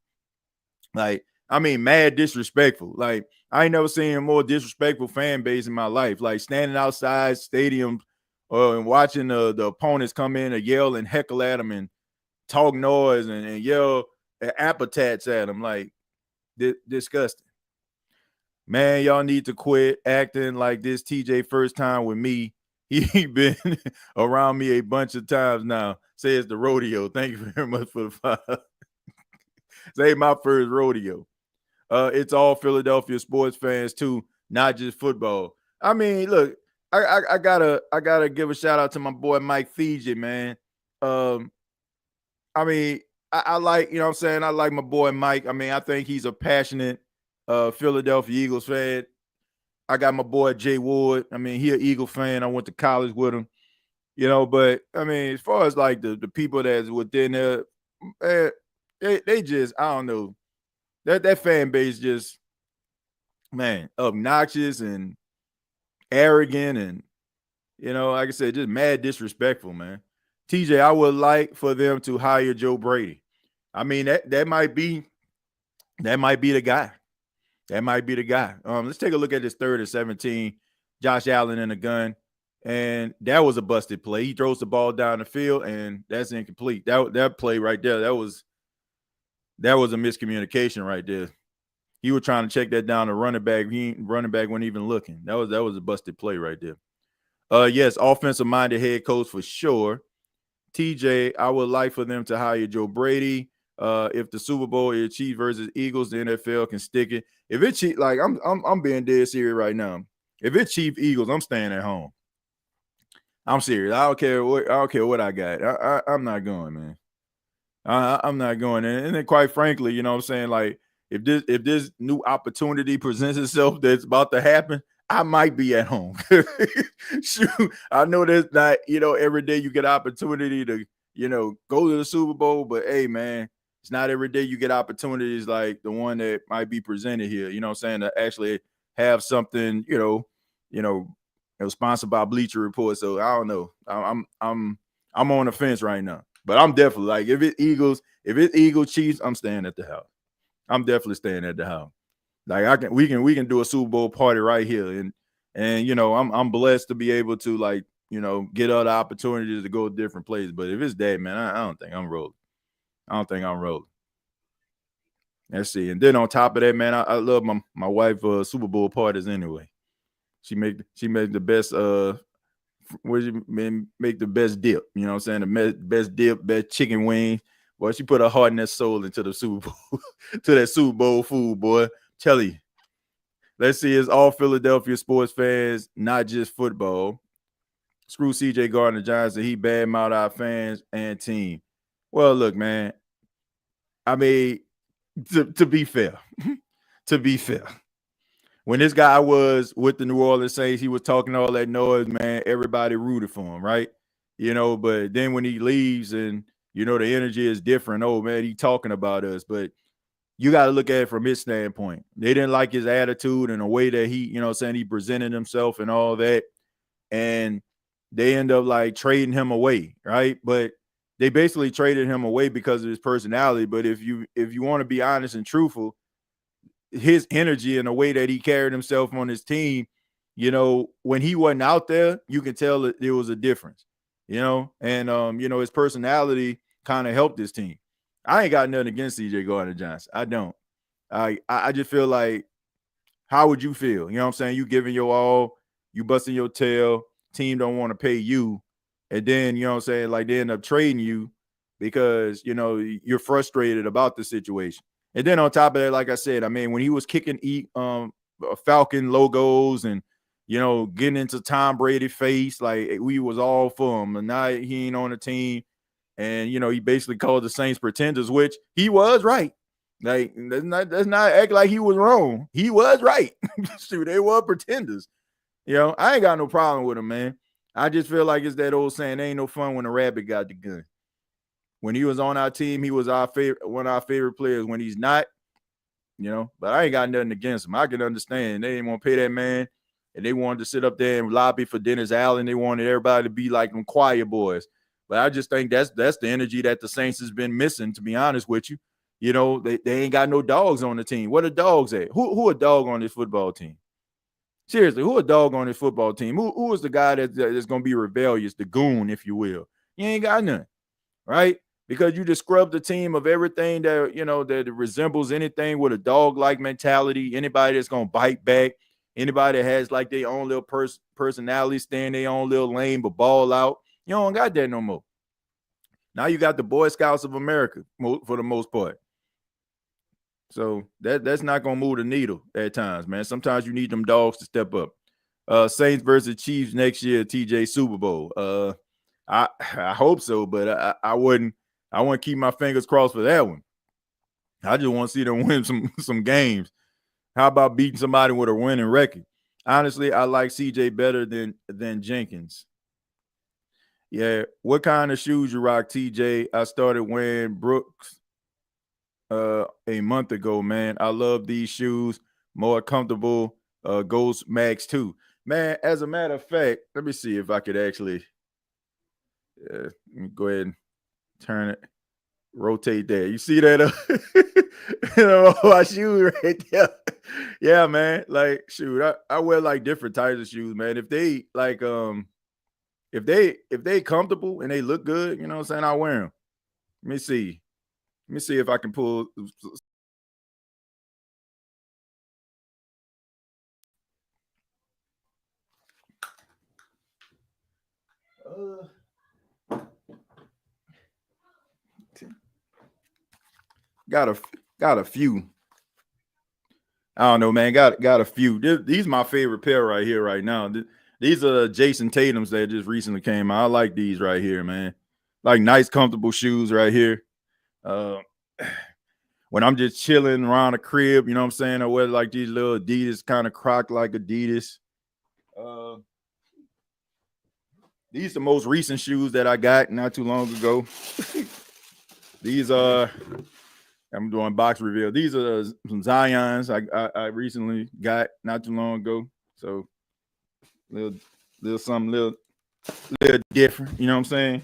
Like, I mean, mad disrespectful. Like, I ain't never seen a more disrespectful fan base in my life. Like, standing outside stadiums and watching the opponents come in and yell and heckle at them and talk noise and yell epithets at them. Like, disgusting. Man, y'all need to quit acting like this TJ first time with me. He been around me a bunch of times now. Says the rodeo. Thank you very much for the 5. Say my first rodeo. It's all Philadelphia sports fans too, not just football. I mean, look, I gotta give a shout out to my boy Mike Fiji, man. I mean, I like, you know what I'm saying? I like my boy Mike. I mean, I think he's a passionate Philadelphia Eagles fan. I got my boy Jay Ward. I mean, he an Eagle fan. I went to college with him, you know, but I mean, as far as like the people that's within there, they just, I don't know. That fan base just, man, obnoxious and arrogant and, you know, like I said, just mad disrespectful, man. TJ, I would like for them to hire Joe Brady. I mean, that might be the guy. That might be the guy. Let's take a look at this 3rd and 17. Josh Allen in the gun. And that was a busted play. He throws the ball down the field, and that's incomplete. That play right there, that was a miscommunication right there. He was trying to check that down to running back. Running back wasn't even looking. That was a busted play right there. Yes, offensive-minded head coach for sure. TJ, I would like for them to hire Joe Brady. If the Super Bowl is Chiefs versus Eagles, the NFL can stick it. If it's Chiefs, like I'm being dead serious right now. If it's Chiefs Eagles, I'm staying at home. I'm serious. I don't care what I got. I'm not going, man. I'm not going. And then quite frankly, you know what I'm saying? Like, if this new opportunity presents itself that's about to happen, I might be at home. Shoot, I know there's not, you know, every day you get opportunity to, you know, go to the Super Bowl, but hey, man, it's not every day you get opportunities like the one that might be presented here. You know what I'm saying? To actually have something, you know, sponsored by Bleacher Report. So I don't know. I'm on the fence right now. But I'm definitely like, if it's Eagles Chiefs, I'm staying at the house. I'm definitely staying at the house. Like we can do a Super Bowl party right here, and you know I'm blessed to be able to, like, you know, get other opportunities to go to different places. But if it's that, man, I don't think I'm rolling. Let's see. And then on top of that, man, I love my wife Super Bowl parties anyway. She make the best make the best dip. You know what I'm saying? The best dip, best chicken wing. Boy, she put her heart and her soul into the Super Bowl, to that Super Bowl food, boy. Tell you. Let's see, it's all Philadelphia sports fans, not just football. Screw CJ Gardner-Johnson. He badmouthed our fans and team. Well, look, man. I mean, to be fair, when this guy was with the New Orleans Saints, he was talking all that noise, man. Everybody rooted for him, right? You know, but then when he leaves and, you know, the energy is different. Oh, man, he talking about us. But you got to look at it from his standpoint. They didn't like his attitude and the way that he, you know, saying he presented himself and all that. And they end up like trading him away, right? But they basically traded him away because of his personality. But if you want to be honest and truthful, his energy and the way that he carried himself on his team, you know, when he wasn't out there, you can tell that there was a difference, you know, and you know, his personality kind of helped his team. I ain't got nothing against CJ Gardner-Johnson. I don't. I just feel like, how would you feel? You know what I'm saying? You giving your all, you busting your tail, team don't want to pay you, and then, you know what I'm saying, like they end up trading you because, you know, you're frustrated about the situation. And then on top of that, like I said, I mean, when he was kicking Falcon logos and, you know, getting into Tom Brady face, like we was all for him. And now he ain't on the team. And, you know, he basically called the Saints pretenders, which he was right. Like, let's not act like he was wrong. He was right. Shoot, they were pretenders. You know, I ain't got no problem with him, man. I just feel like it's that old saying, ain't no fun when a rabbit got the gun. When he was on our team, he was one of our favorite players. When he's not, you know, but I ain't got nothing against him. I can understand. They didn't want to pay that man, and they wanted to sit up there and lobby for Dennis Allen. They wanted everybody to be like them quiet boys. But I just think that's the energy that the Saints has been missing, to be honest with you. You know, they ain't got no dogs on the team. Where the dogs at? Who a dog on this football team? Seriously, who a dog on this football team? Who is the guy that's going to be rebellious, the goon, if you will? You ain't got none, right? Because you just scrub the team of everything that, you know, that resembles anything with a dog-like mentality, anybody that's going to bite back, anybody that has like their own little personality, stay in their own little lane, but ball out. You don't got that no more. Now you got the Boy Scouts of America for the most part. So that's not going to move the needle at times, man. Sometimes you need them dogs to step up. Saints versus Chiefs next year, TJ Super Bowl. I hope so, but I wouldn't. I want to keep my fingers crossed for that one. I just want to see them win some games. How about beating somebody with a winning record? Honestly, I like CJ better than Jenkins. Yeah, what kind of shoes you rock, TJ? I started wearing Brooks a month ago, man. I love these shoes. More comfortable. Ghost Max too. Man, as a matter of fact, let me see if I could actually let me go ahead and turn it, rotate that. You see that? You know, my shoes right there. Yeah, man. Like, shoot, I wear like different types of shoes, man. If they like, if they comfortable and they look good, you know what I'm saying, I wear them. Let me see if I can pull. Got a few. I don't know, man. Got a few. These are my favorite pair right here, right now. These are Jason Tatum's that just recently came out. I like these right here, man. Like nice, comfortable shoes right here. When I'm just chilling around the crib, you know what I'm saying? I wear like these little Adidas, kind of croc like Adidas. These are the most recent shoes that I got not too long ago. These are, I'm doing box reveal. These are some Zions I recently got not too long ago. So little something little different, you know what I'm saying?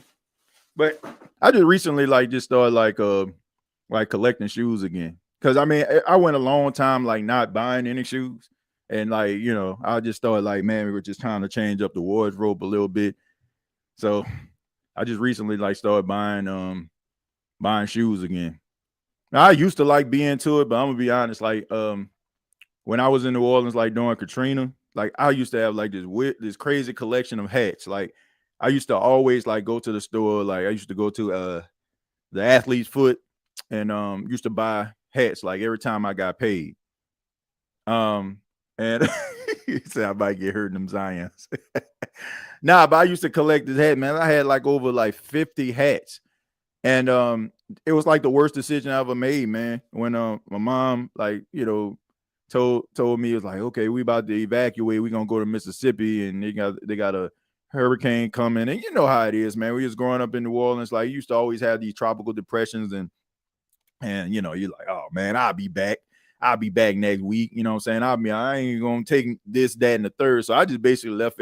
But I just recently just started like collecting shoes again. Cause I mean, I went a long time like not buying any shoes. And like, you know, I just started like, man, we were just trying to change up the wardrobe a little bit. So I just recently like started buying shoes again. Now, I used to like being into it, but I'm gonna be honest. Like, when I was in New Orleans, like during Katrina, like I used to have like this crazy collection of hats. Like, I used to always like go to the store. Like, I used to go to the Athlete's Foot and used to buy hats like every time I got paid. And you say I might get hurt in them Zions. Nah, but I used to collect this hat, man. I had like over like 50 hats. And it was like the worst decision I ever made, man. When my mom, like, told me, it was like, okay, we about to evacuate, we gonna go to Mississippi, and they got a hurricane coming. And you know how it is, man. We was growing up in New Orleans, like, you used to always have these tropical depressions, and you're like, oh man, I'll be back. I'll be back next week. You know what I'm saying? I ain't gonna take this, that, and the third. So I just basically left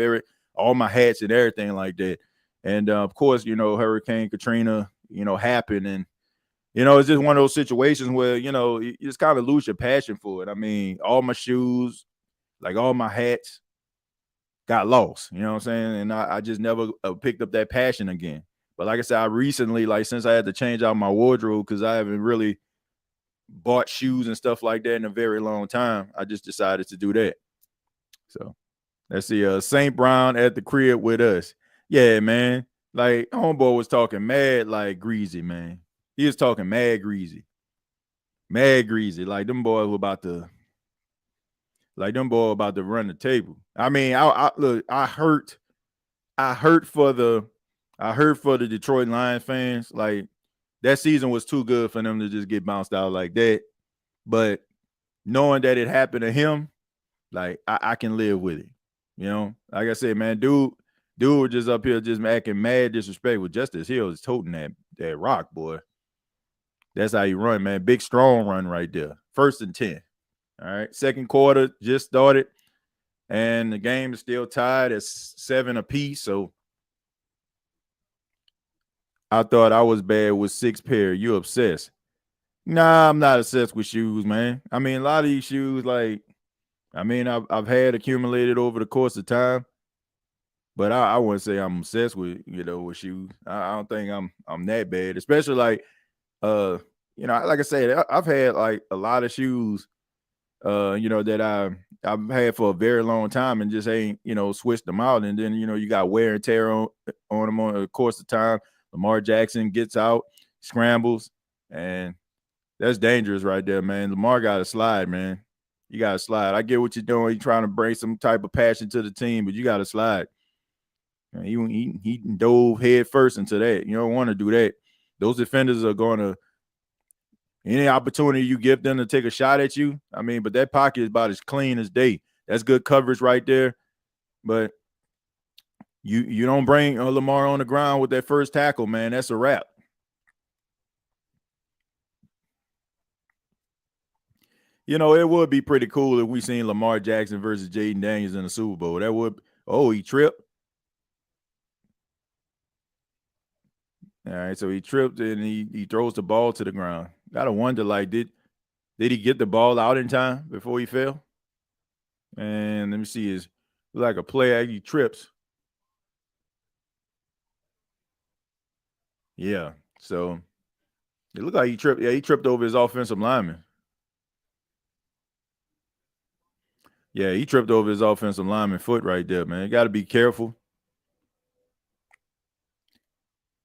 all my hats and everything like that. And of course, Hurricane Katrina, happened. And it's just one of those situations where, you just kind of lose your passion for it. I mean, all my shoes, like all my hats got lost, you know what I'm saying? And I just never picked up that passion again. But like I said, I recently, like, since I had to change out my wardrobe, because I haven't really bought shoes and stuff like that in a very long time, I just decided to do that. So let's see, St. Brown at the crib with us. Yeah, man. Like, homeboy was talking mad, like, greasy, man. He was talking mad greasy. Mad greasy. Like, them boys were about to run the table. I mean, I hurt for the Detroit Lions fans. Like, that season was too good for them to just get bounced out like that. But knowing that it happened to him, like, I can live with it. Like I said, man, dude was just up here just acting mad disrespectful. Justice Hill is toting that rock, boy. That's how you run, man. Big, strong run right there. 1st and 10. All right. Second quarter just started, and the game is still tied at 7 apiece. So I thought I was bad with 6 pair. You obsessed? Nah, I'm not obsessed with shoes, man. I mean, a lot of these shoes, like, I've had accumulated over the course of time, but I wouldn't say I'm obsessed with with shoes. I don't think I'm that bad, especially like like I said, I've had like a lot of shoes, that I've had for a very long time and just ain't switched them out, and then you got wear and tear on them on the course of time. Lamar Jackson gets out, scrambles, and that's dangerous right there, man. Lamar got to slide, man. You got to slide. I get what you're doing. You're trying to bring some type of passion to the team, but you got to slide. He dove head first into that. You don't want to do that. Those defenders are going to, any opportunity you give them to take a shot at you, but that pocket is about as clean as day. That's good coverage right there. But you don't bring Lamar on the ground with that first tackle, man. That's a wrap. It would be pretty cool if we seen Lamar Jackson versus Jaden Daniels in the Super Bowl. That would. Oh, he tripped. All right, so he tripped and he throws the ball to the ground. Gotta wonder, like, did he get the ball out in time before he fell? And let me see, is like a play, he trips. Yeah, so it looked like he tripped. Yeah, he tripped over his offensive lineman. Yeah, he tripped over his offensive lineman foot right there, man. You got to be careful.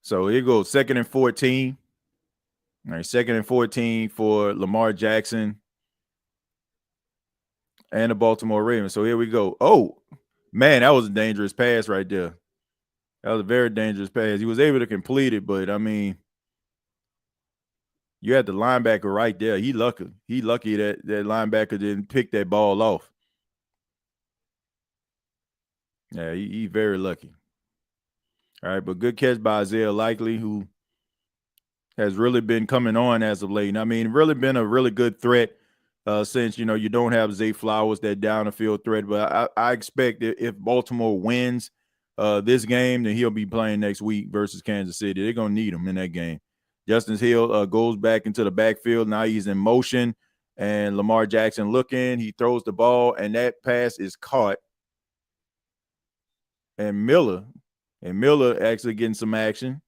So here goes 2nd and 14. All right, 2nd and 14 for Lamar Jackson and the Baltimore Ravens. So here we go. Oh, man, that was a dangerous pass right there. That was a very dangerous pass. He was able to complete it, but you had the linebacker right there. He lucky that linebacker didn't pick that ball off. Yeah, he very lucky. All right, but good catch by Isaiah Likely, who has really been coming on as of late. Really been a really good threat since, you don't have Zay Flowers, that down the field threat. But I expect that if Baltimore wins this game, then he'll be playing next week versus Kansas City. They're going to need him in that game. Justice Hill goes back into the backfield. Now he's in motion, and Lamar Jackson looking. He throws the ball, and that pass is caught. And Miller actually getting some action.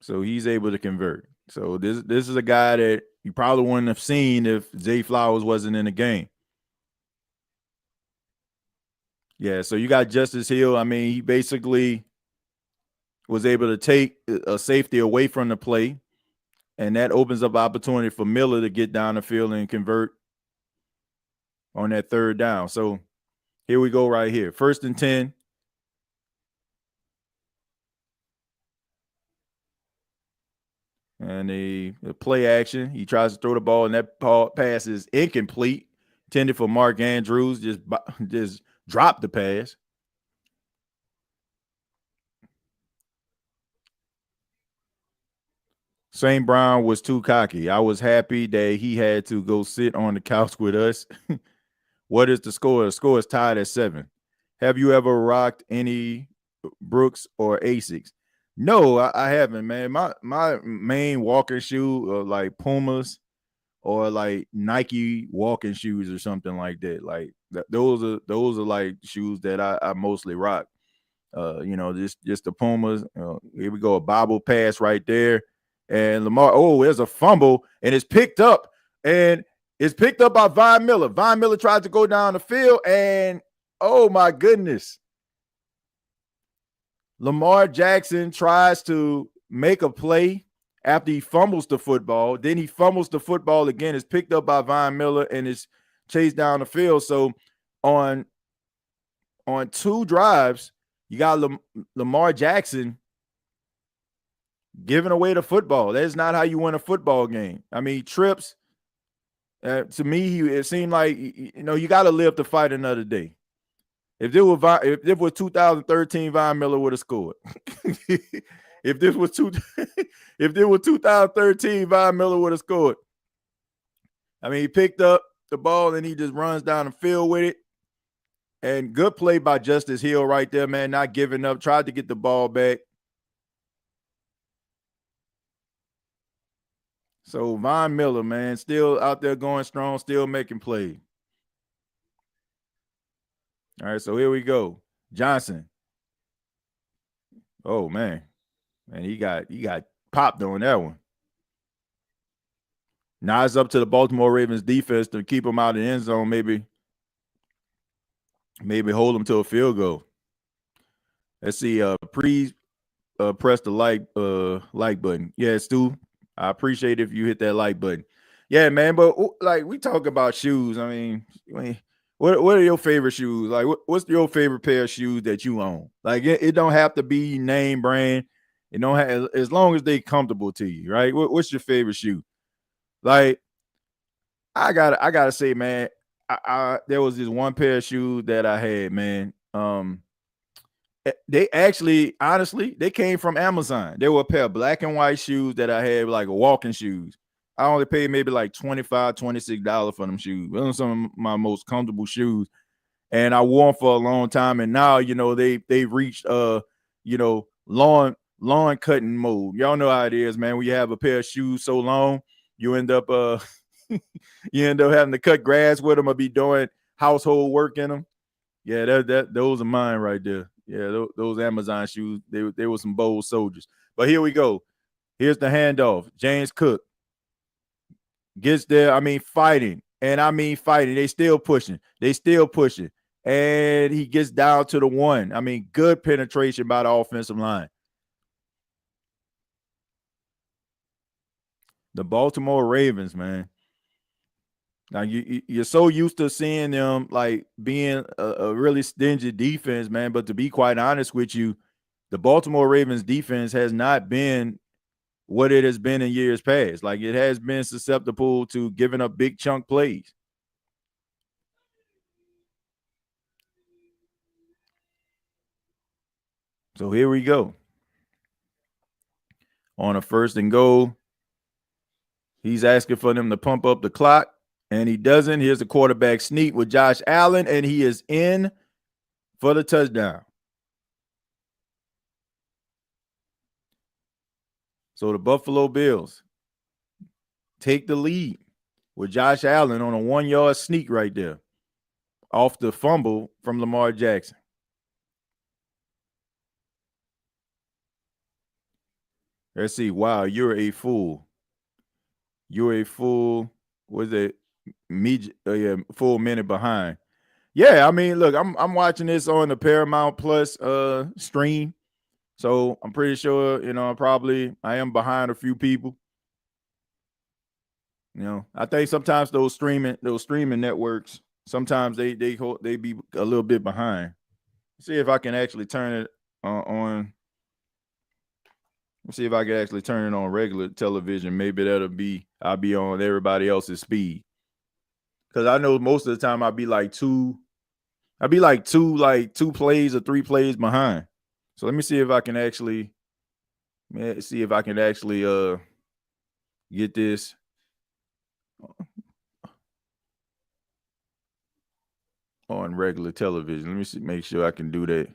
So he's able to convert. So this is a guy that you probably wouldn't have seen if Zay Flowers wasn't in the game. Yeah, so you got Justice Hill. I mean, he basically was able to take a safety away from the play, and that opens up opportunity for Miller to get down the field and convert on that third down. So here we go right here. 1st and 10. And the play action. He tries to throw the ball, and that pass is incomplete. Intended for Mark Andrews. Just dropped the pass. St. Brown was too cocky. I was happy that he had to go sit on the couch with us. What is the score? The score is tied at 7. Have you ever rocked any Brooks or Asics? No, I haven't, man. My main walking shoe are like Pumas or like Nike walking shoes or something like that. Like those are like shoes that I mostly rock. Just the Pumas. Here we go, a bobble pass right there. And Lamar, there's a fumble, and it's picked up. And it's picked up by Von Miller. Von Miller tried to go down the field, and oh my goodness. Lamar Jackson tries to make a play after he fumbles the football. Then he fumbles the football again. It's picked up by Von Miller and is chased down the field. So on 2 drives, you got Lamar Jackson giving away the football. That's not how you win a football game. I mean, trips. To me, it seemed like you got to live to fight another day. If this was 2013, Von Miller would have scored. If this was 2013, Von Miller would have scored. I mean, he picked up the ball and he just runs down the field with it. And good play by Justice Hill right there, man. Not giving up. Tried to get the ball back. So Von Miller, man, still out there going strong, still making plays. All right, so here we go. Johnson. Oh man, he got popped on that one. Now it's up to the Baltimore Ravens defense to keep him out of the end zone. Maybe hold him to a field goal. Let's see. Press the like button. Yeah, Stu. I appreciate if you hit that like button. Yeah, man. But like we talk about shoes. I mean, what are your favorite shoes? Like, what's your favorite pair of shoes that you own? Like, it don't have to be name brand. It don't have, as long as they comfortable to you, right? What's your favorite shoe? Like, I gotta say, man, there was this one pair of shoes that I had, man. They actually, honestly, they came from Amazon. They were a pair of black and white shoes that I had, like walking shoes. I only paid maybe like $25, $26 for them shoes. Those are some of my most comfortable shoes. And I wore them for a long time. And now, they've reached lawn cutting mode. Y'all know how it is, man. When you have a pair of shoes so long, you end up having to cut grass with them or be doing household work in them. Yeah, those are mine right there. Yeah, those Amazon shoes, they were some bold soldiers. But here we go. Here's the handoff. James Cook gets there. I mean, fighting. They still pushing. And he gets down to the 1. I mean, good penetration by the offensive line. The Baltimore Ravens, man. Now, you're so used to seeing them like being a really stingy defense, man. But to be quite honest with you, the Baltimore Ravens defense has not been what it has been in years past. Like, it has been susceptible to giving up big chunk plays. So here we go. On a 1st and goal, he's asking for them to pump up the clock, and he doesn't. Here's the quarterback sneak with Josh Allen, and he is in for the touchdown. So the Buffalo Bills take the lead with Josh Allen on a 1-yard sneak right there off the fumble from Lamar Jackson. Let's see. Wow, you're a fool. You're a fool. Was it me? Yeah, full minute behind. Yeah, I mean, look, I'm watching this on the Paramount Plus stream, so I'm pretty sure I am behind a few people. I think sometimes those streaming networks sometimes they be a little bit behind. See if I can actually turn it on. Let's see if I can actually turn it on regular television. Maybe I'll be on everybody else's speed. Because I know most of the time I'd be like two plays or 3 plays behind. So let me see if I can actually get this on regular television. Let me make sure I can do that.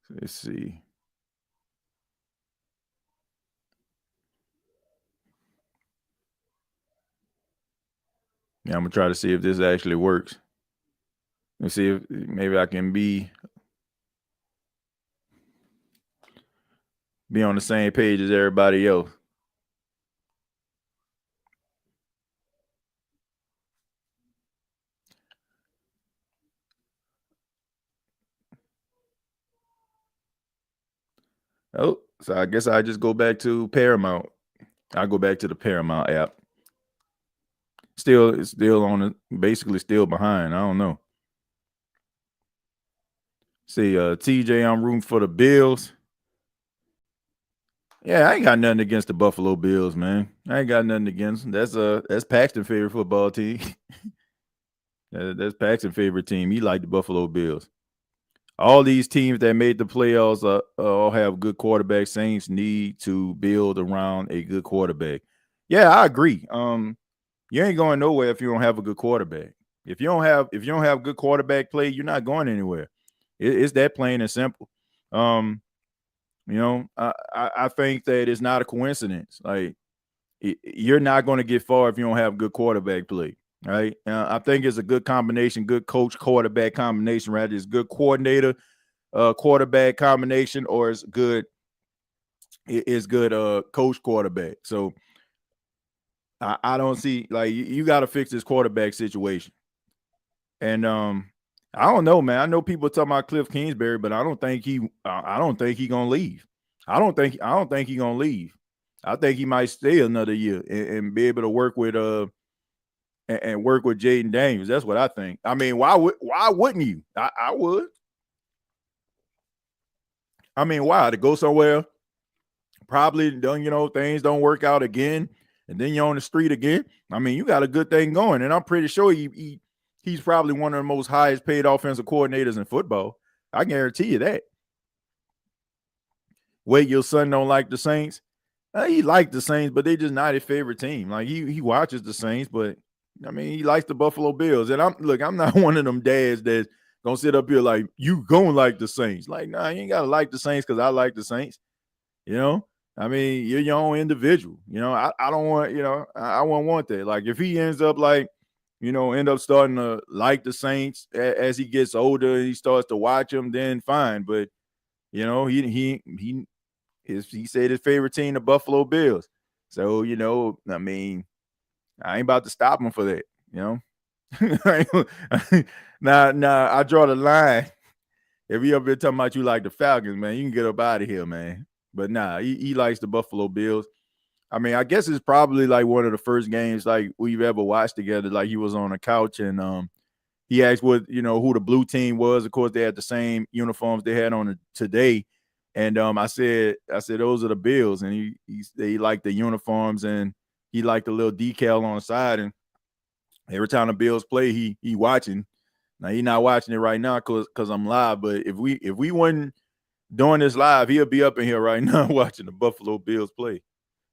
Let's see. Yeah, I'm gonna try to see if this actually works. Let's see if maybe I can be on the same page as everybody else. Oh, so I guess I just go back to Paramount. I go back to the Paramount app. It's still on basically still behind. I don't know. See, TJ, I'm rooting for the Bills. Yeah, I ain't got nothing against the Buffalo Bills, man. I ain't got nothing against them. That's Paxton's favorite football team. That's Paxton's favorite team. He liked the Buffalo Bills. All these teams that made the playoffs all have good quarterbacks. Saints need to build around a good quarterback. Yeah, I agree. You ain't going nowhere if you don't have a good quarterback. If you don't have good quarterback play, you're not going anywhere. It's that plain and simple. I think that it's not a coincidence. Like you're not going to get far if you don't have good quarterback play. Right? I think it's a good combination, good coach quarterback combination. Right? It's good coordinator quarterback combination, or it's good coach quarterback. So I don't see like you got to fix this quarterback situation. And I don't know, man. I know people talking about Cliff Kingsbury, but I don't think he gonna leave. I don't think he gonna leave. I think he might stay another year and be able to work with and work with Jaden Daniels. That's what I think. I mean, why wouldn't you? I would. I mean, why? To go somewhere, probably don't, things don't work out again, and then you're on the street again. I mean, you got a good thing going, and I'm pretty sure he's probably one of the most highest paid offensive coordinators in football. I guarantee you that. Wait, your son don't like the Saints? He likes the Saints, but they just not his favorite team. Like he watches the Saints, but I mean he likes the Buffalo Bills. And I'm not one of them dads that's gonna sit up here like you gonna like the Saints. Like, nah, you ain't gotta like the Saints because I like the Saints. I mean, you're your own individual. I don't want, I won't want that. Like if he ends up like, end up starting to like the Saints as he gets older and he starts to watch them, then fine. But he said his favorite team, the Buffalo Bills. So, I mean, I ain't about to stop him for that, Now, I draw the line. If you ever been talking about you like the Falcons, man, you can get up out of here, man. But nah, he likes the Buffalo Bills. I mean, I guess it's probably like one of the first games like we've ever watched together. Like he was on a couch and he asked who the blue team was. Of course, they had the same uniforms they had on today. And I said those are the Bills, and he liked the uniforms and he liked the little decal on the side. And every time the Bills play, he watching. Now he's not watching it right now because I'm live. But if we weren't doing this live, he'll be up in here right now watching the Buffalo Bills play.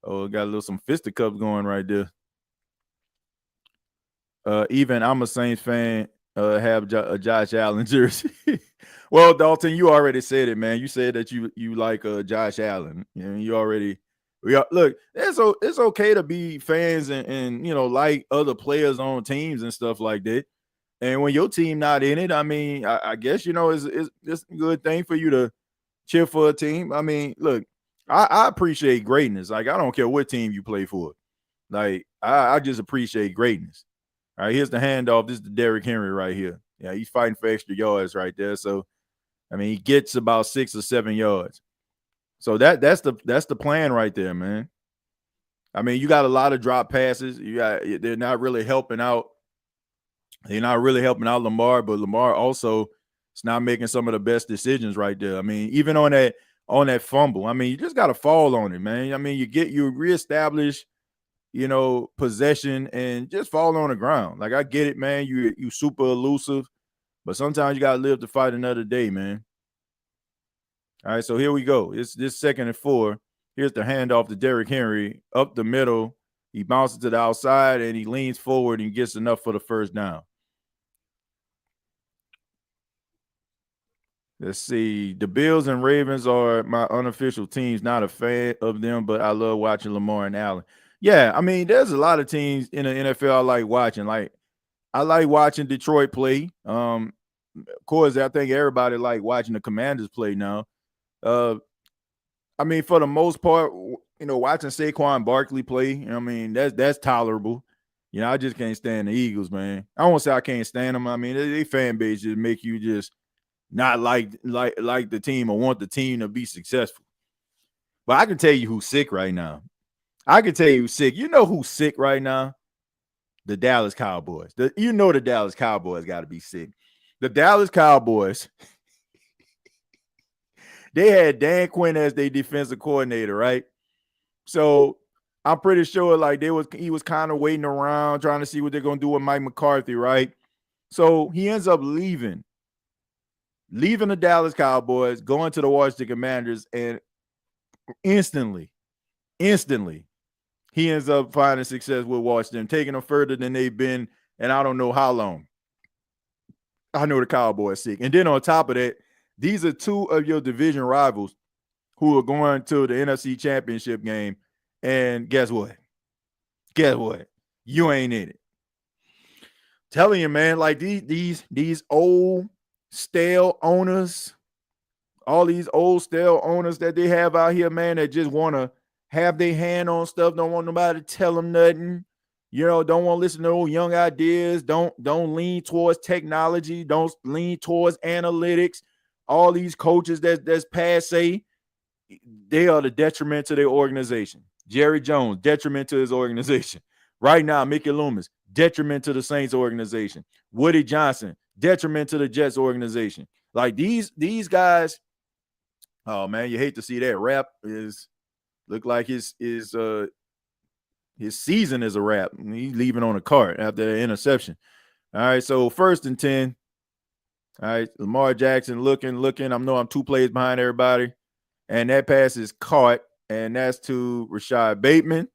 Oh, got a little some fisticuffs going right there. Even I'm a Saints fan. Have a Josh Allen jersey. Well, Dalton, you already said it, man. You said that you like Josh Allen. Look. It's okay to be fans and like other players on teams and stuff like that. And when your team not in it, I mean, I guess it's a good thing for you to cheer for a team. I mean, look, I appreciate greatness. Like, I don't care what team you play for. Like, I just appreciate greatness. All right, here's the handoff. This is the Derrick Henry right here. Yeah, he's fighting for extra yards right there. So, I mean, he gets about 6 or 7 yards. So that's the plan right there, man. I mean, you got a lot of drop passes. They're not really helping out. They're not really helping out Lamar, but Lamar also is not making some of the best decisions right there. I mean, even on that fumble, I mean, you just got to fall on it, man. I mean, you reestablish, possession and just fall on the ground. Like, I get it, man. You super elusive, but sometimes you got to live to fight another day, man. All right, so here we go. It's this 2nd and 4. Here's the handoff to Derrick Henry up the middle. He bounces to the outside and he leans forward and gets enough for the first down. Let's see. The Bills and Ravens are my unofficial teams. Not a fan of them, but I love watching Lamar and Allen. Yeah, I mean, there's a lot of teams in the NFL I like watching. Like, I like watching Detroit play. Of course, I think everybody like watching the Commanders play now. I mean, for the most part, watching Saquon Barkley play, I mean, that's tolerable. I just can't stand the Eagles, man. I won't say I can't stand them. I mean, they fan base just make you just not like the team or want the team to be successful. But I can tell you who's sick right now. I can tell you who's sick. You know who's sick right now? The Dallas Cowboys. The Dallas Cowboys got to be sick. The Dallas Cowboys, they had Dan Quinn as their defensive coordinator, right? So I'm pretty sure like he was kind of waiting around trying to see what they're going to do with Mike McCarthy, right? So he ends up leaving the Dallas Cowboys, going to the Washington Commanders, and instantly, he ends up finding success with Washington, taking them further than they've been, and I don't know how long. I know the Cowboys sick. And then on top of that, these are two of your division rivals who are going to the NFC Championship game, and guess what? You ain't in it. Telling you, man, like these old stale owners, all these old stale owners that they have out here, man, that just want to have their hand on stuff, don't want nobody to tell them nothing, don't want to listen to old young ideas, don't lean towards technology, don't lean towards analytics. All these coaches that's passe, they are the detriment to their organization. Jerry Jones, detriment to his organization. Right now, Mickey Loomis, detriment to the Saints organization. Woody Johnson, detriment to the Jets organization. Like these guys, oh man, you hate to see that. Rap look like his season is a wrap. He's leaving on a cart after the interception. All right, so 1st and 10. All right, Lamar Jackson looking. I know I'm 2 plays behind everybody. And that pass is caught, and that's to Rashad Bateman.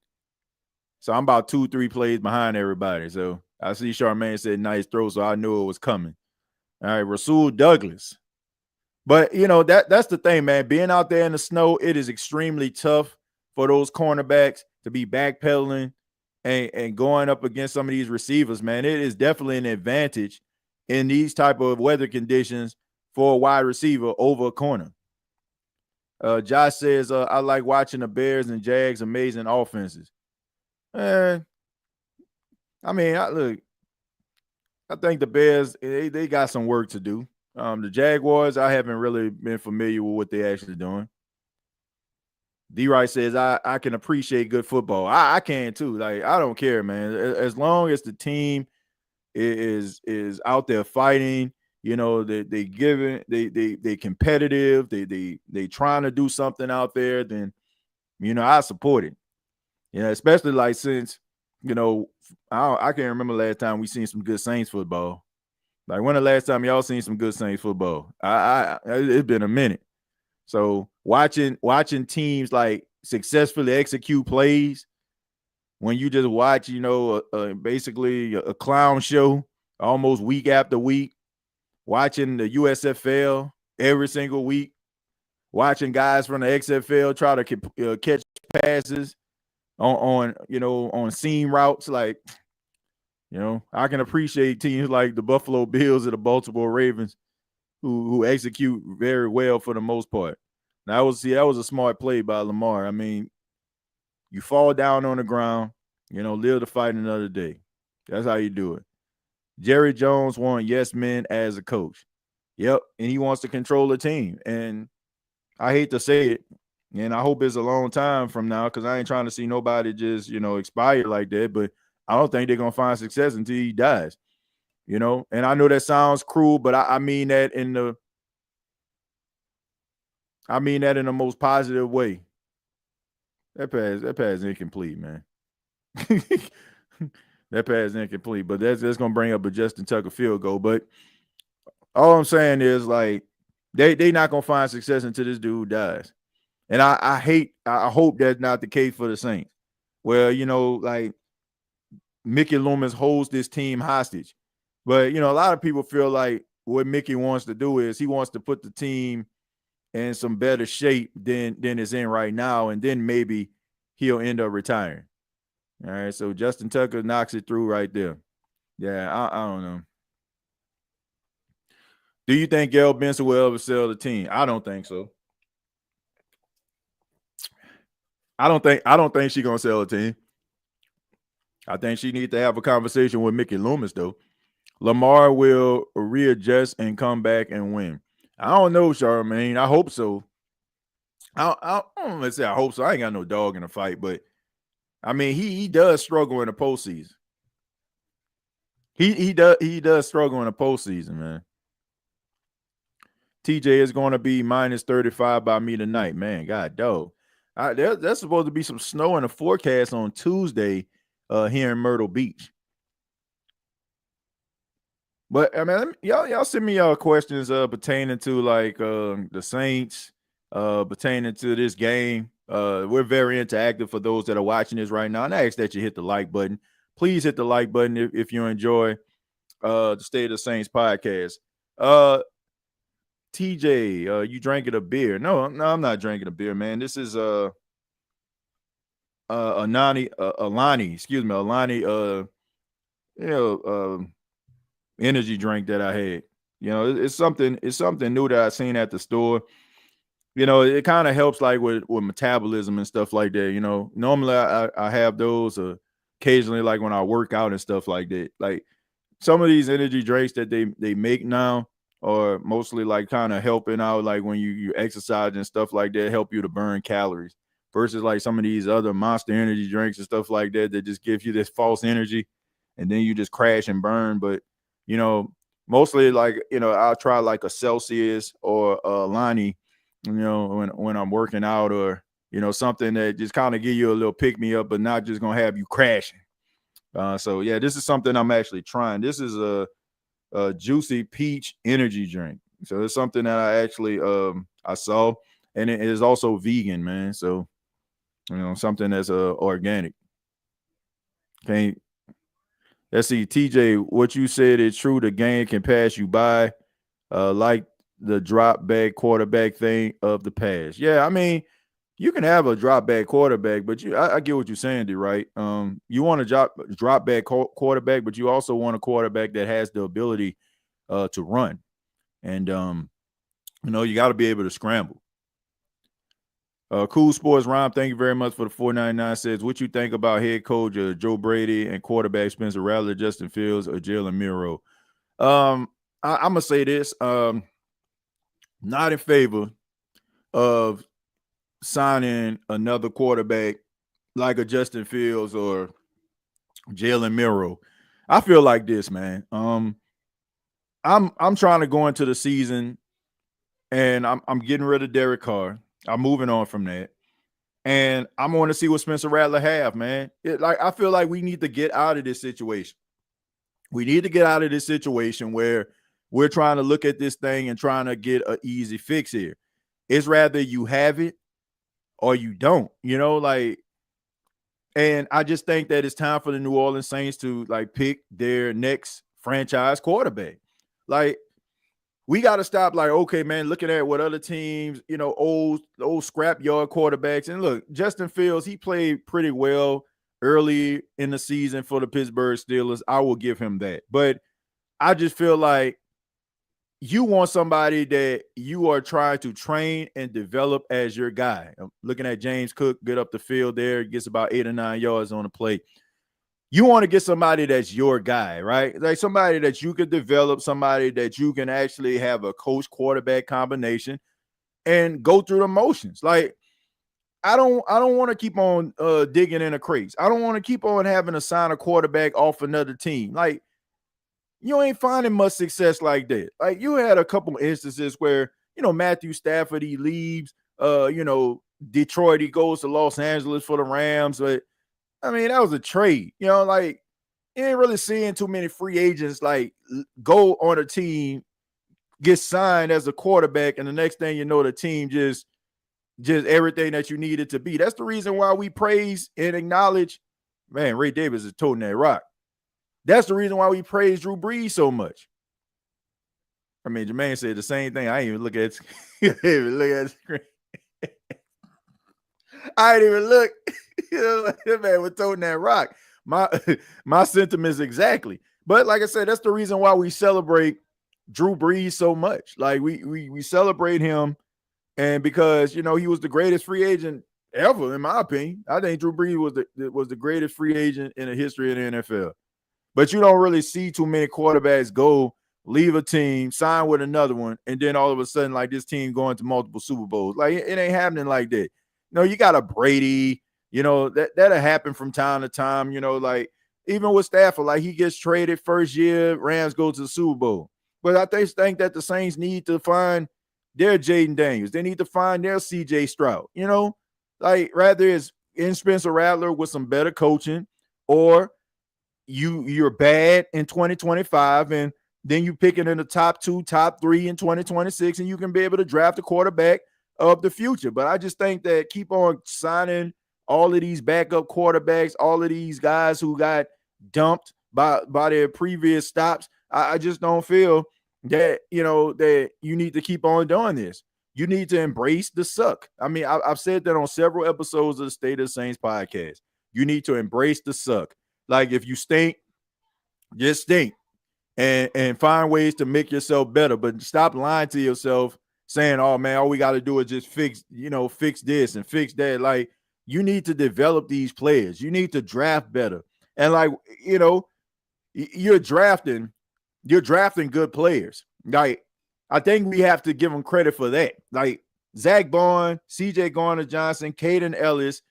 So I'm about 2-3 plays behind everybody. So I see Charmaine said nice throw, so I knew it was coming. All right, Rasul Douglas. But, that's the thing, man. Being out there in the snow, it is extremely tough for those cornerbacks to be backpedaling and going up against some of these receivers, man. It is definitely an advantage in these type of weather conditions for a wide receiver over a corner. Josh says, I like watching the Bears and Jags amazing offenses. I mean, I think the Bears, they got some work to do. The Jaguars, I haven't really been familiar with what they're actually doing. D-Wright says, I can appreciate good football. I can too. Like, I don't care, man. As long as the team is out there fighting, they giving, they competitive, they trying to do something out there, then I support it. Especially like since I can't remember last time we seen some good Saints football. Like, when the last time y'all seen some good Saints football? It's been a minute. So watching teams like successfully execute plays, when you just watch, basically a clown show almost week after week, watching the USFL every single week, watching guys from the XFL try to catch passes on seam routes, like, I can appreciate teams like the Buffalo Bills and the Baltimore Ravens who execute very well for the most part. That was a smart play by Lamar. I mean, you fall down on the ground, live to fight another day. That's how you do it. Jerry Jones won yes men as a coach. Yep, and he wants to control the team. And I hate to say it, and I hope it's a long time from now because I ain't trying to see nobody just, expire like that. But I don't think they're gonna find success until he dies. And I know that sounds cruel, but I mean that in the most positive way. That pass is incomplete, man. That pass is incomplete, but that's gonna bring up a Justin Tucker field goal. But all I'm saying is like they not gonna find success until this dude dies. And I hope that's not the case for the Saints. Where, like Mickey Loomis holds this team hostage. But, a lot of people feel like what Mickey wants to do is he wants to put the team in some better shape than it's in right now. And then maybe he'll end up retiring. All right. So Justin Tucker knocks it through right there. Yeah, I don't know. Do you think Gail Benson will ever sell the team? I don't think so. I don't think she's gonna sell a team. I think she needs to have a conversation with Mickey Loomis, though. Lamar will readjust and come back and win. I don't know, Charmaine. I hope so. Let's say I hope so. I ain't got no dog in the fight, but I mean he does struggle in the postseason. He does struggle in the postseason, man. TJ is going to be minus 35 by me tonight, man. God, dog. There's supposed to be some snow in the forecast on Tuesday here in Myrtle Beach. But I mean, y'all send me y'all questions pertaining to like the Saints, pertaining to this game. We're very interactive for those that are watching this right now. And I ask that you hit the like button. Please hit the like button if you enjoy the State of the Saints podcast. TJ, you drinking a beer? No, I'm not drinking a beer, man. This is Alani, energy drink that I had. It's something new that I seen at the store. It kind of helps like with metabolism and stuff like that. Normally I have those occasionally like when I work out and stuff like that. Like some of these energy drinks that they make now are mostly like kind of helping out like when you exercise and stuff like that, help you to burn calories versus like some of these other Monster energy drinks and stuff like that just give you this false energy and then you just crash and burn. But mostly like I'll try like a Celsius or a Lonnie, when I'm working out or something that just kind of give you a little pick me up, but not just gonna have you crashing. So yeah, this is something I'm actually trying. This is a juicy peach energy drink. So it's something that I actually I saw, and it is also vegan, man. So something that's organic. Okay. Let's see, TJ, what you said is true. The game can pass you by, like the drop back quarterback thing of the past. Yeah, I mean, you can have a drop back quarterback, but I get what you're saying, D, right? You want a drop back quarterback, but you also want a quarterback that has the ability to run. And you got to be able to scramble. Cool Sports Rhyme, thank you very much for the $4.99. Says, what you think about head coach Joe Brady and quarterback Spencer Rattler, Justin Fields, or Jalen Miro? I'm gonna say this: not in favor of signing another quarterback like a Justin Fields or Jalen Miro. I feel like this, man. I'm trying to go into the season, and I'm getting rid of Derek Carr. I'm moving on from that. And I'm going to see what Spencer Rattler have, man. I feel like we need to get out of this situation. We need to get out of this situation where we're trying to look at this thing and trying to get an easy fix here. It's rather you have it or you don't, and I just think that it's time for the New Orleans Saints to like pick their next franchise quarterback. Like, we got to stop like, okay, man, looking at what other teams, old scrapyard quarterbacks. And look, Justin Fields, he played pretty well early in the season for the Pittsburgh Steelers. I will give him that. But I just feel like you want somebody that you are trying to train and develop as your guy. I'm looking at James Cook get up the field there, gets about 8 or 9 yards on the play. You want to get somebody that's your guy, right? Like somebody that you could develop, somebody that you can actually have a coach quarterback combination and go through the motions. Like I don't want to keep on digging in the crates. I don't want to keep on having to sign a quarterback off another team. Like you ain't finding much success like that. Like you had a couple instances where, Matthew Stafford, he leaves, Detroit, he goes to Los Angeles for the Rams. But I mean, that was a trade, like you ain't really seeing too many free agents like go on a team, get signed as a quarterback, and the next thing you know, the team just everything that you needed to be. That's the reason why we praise and acknowledge, man, Ray Davis is toting that rock. That's the reason why we praise Drew Brees so much. I mean, Jermaine said the same thing. I ain't even look at the screen. I ain't even look. That man was toting that rock. My sentiments exactly. But like I said, that's the reason why we celebrate Drew Brees so much. Like we celebrate him, and because he was the greatest free agent ever, in my opinion. I think Drew Brees was the greatest free agent in the history of the NFL. But you don't really see too many quarterbacks go leave a team, sign with another one, and then all of a sudden, like this team going to multiple Super Bowls. Like it ain't happening like that. You got a Brady, that'll happen from time to time, like even with Stafford, like he gets traded first year, Rams go to the Super Bowl. But I think that the Saints need to find their Jaden Daniels. They need to find their CJ Stroud, like rather it's in Spencer Rattler with some better coaching, or you're bad in 2025 and then you pick it in the top 2, top 3 in 2026, and you can be able to draft a quarterback of the future. But I just think that keep on signing all of these backup quarterbacks, all of these guys who got dumped by their previous stops. I just don't feel that, that you need to keep on doing this. You need to embrace the suck. I mean, I've said that on several episodes of the State of the Saints podcast. You need to embrace the suck. Like if you stink, just stink and find ways to make yourself better. But stop lying to yourself saying, oh man, all we got to do is just fix this and fix that. Like you need to develop these players. You need to draft better. And like, you're drafting good players. Like I think we have to give them credit for that. Like Zach Bond, CJ Garner-Johnson, Caden Ellis,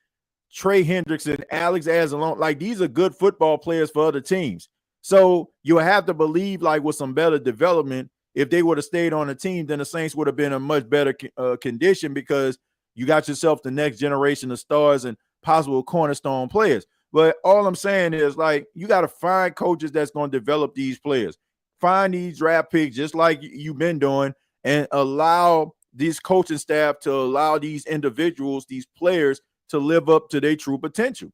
Trey Hendrickson, Alex Anzalone, like these are good football players for other teams. So you have to believe, like with some better development, if they would have stayed on the team, then the Saints would have been in much better condition because you got yourself the next generation of stars and possible cornerstone players. But all I'm saying is, like, you got to find coaches that's going to develop these players. Find these draft picks just like you've been doing and allow these coaching staff to allow these individuals, these players, to live up to their true potential.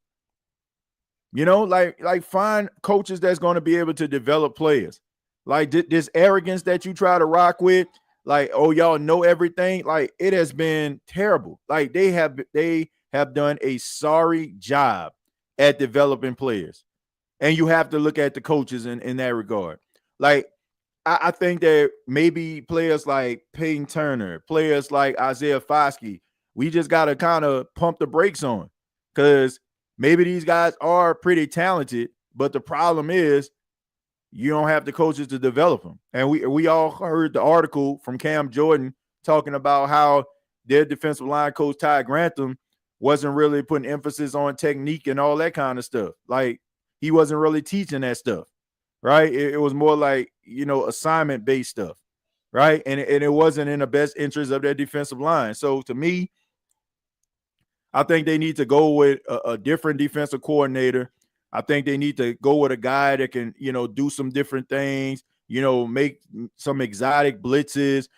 Like find coaches that's going to be able to develop players. Like this arrogance that you try to rock with, like, oh, y'all know everything. Like it has been terrible. Like they have done a sorry job at developing players. And you have to look at the coaches in that regard. Like I think that maybe players like Peyton Turner, players like Isaiah Foskey, we just got to kind of pump the brakes on because maybe these guys are pretty talented, but the problem is you don't have the coaches to develop them. And we all heard the article from Cam Jordan talking about how their defensive line coach, Ty Grantham, wasn't really putting emphasis on technique and all that kind of stuff. Like he wasn't really teaching that stuff, right? It was more like, assignment-based stuff, right? And it wasn't in the best interest of their defensive line. So to me, I think they need to go with a different defensive coordinator. I think they need to go with a guy that can, do some different things, make some exotic blitzes,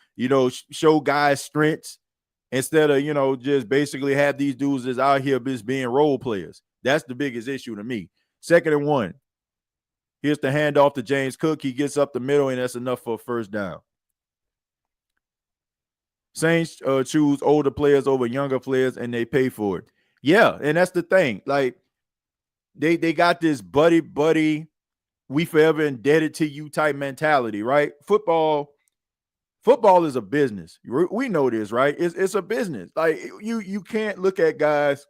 show guys strengths instead of, just basically have these dudes that's out here just being role players. That's the biggest issue to me. 2nd and 1. Here's the handoff to James Cook. He gets up the middle, and that's enough for a first down. Saints choose older players over younger players, and they pay for it. Yeah, and that's the thing. Like, they got this buddy, we forever indebted to you type mentality, right? Football football is a business. We know this, right? It's a business. Like you can't look at guys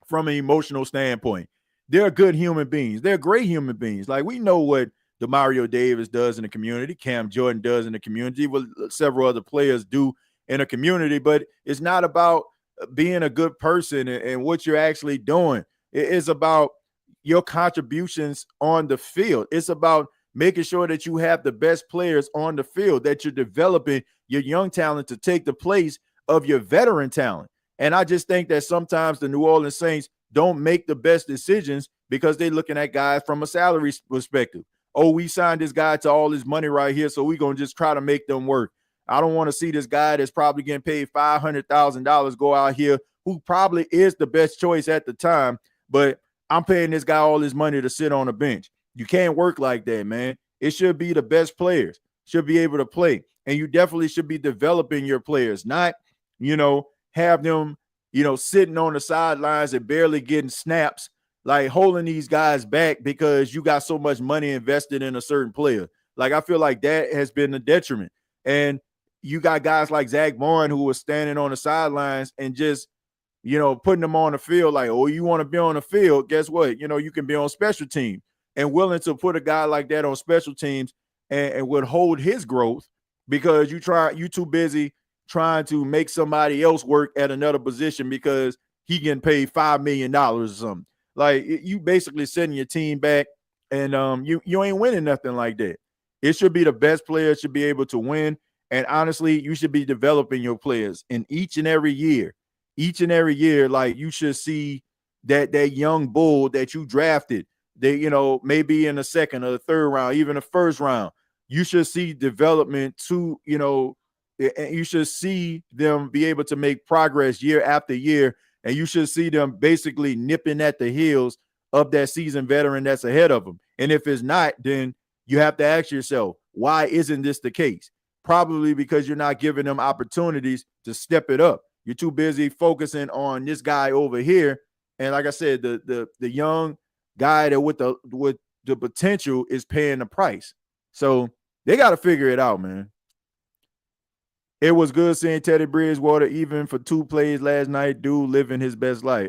from an emotional standpoint. They're good human beings. They're great human beings. Like we know what Demario Davis does in the community, Cam Jordan does in the community, what several other players do in a community, but it's not about being a good person and what you're actually doing. It's about your contributions on the field. It's about making sure that you have the best players on the field, that you're developing your young talent to take the place of your veteran talent. And I just think that sometimes the New Orleans Saints don't make the best decisions because they're looking at guys from a salary perspective. Oh, we signed this guy to all this money right here, so we're going to just try to make them work. I don't want to see this guy that's probably getting paid $500,000 go out here, who probably is the best choice at the time, but I'm paying this guy all this money to sit on a bench. You can't work like that, man. It should be the best players should be able to play, and you definitely should be developing your players, not, have them, sitting on the sidelines and barely getting snaps, like holding these guys back because you got so much money invested in a certain player. Like, I feel like that has been a detriment. And you got guys like Zach Bourne who was standing on the sidelines and just, putting them on the field like, oh, you want to be on the field? Guess what? You can be on special teams, and willing to put a guy like that on special teams and would hold his growth because you too busy trying to make somebody else work at another position because he getting paid $5 million or something. Like, you basically setting your team back, and you ain't winning nothing like that. It should be the best players should be able to win. And honestly, you should be developing your players in each and every year. Like, you should see that young bull that you drafted, that, maybe in the second or the third round, even the first round, you should see development to, and you should see them be able to make progress year after year. And you should see them basically nipping at the heels of that seasoned veteran that's ahead of them. And if it's not, then you have to ask yourself, why isn't this the case? Probably because you're not giving them opportunities to step it up. You're too busy focusing on this guy over here. And like I said, the young guy that with the potential is paying the price. So they got to figure it out, man. It was good seeing Teddy Bridgewater, even for 2 plays last night, dude living his best life.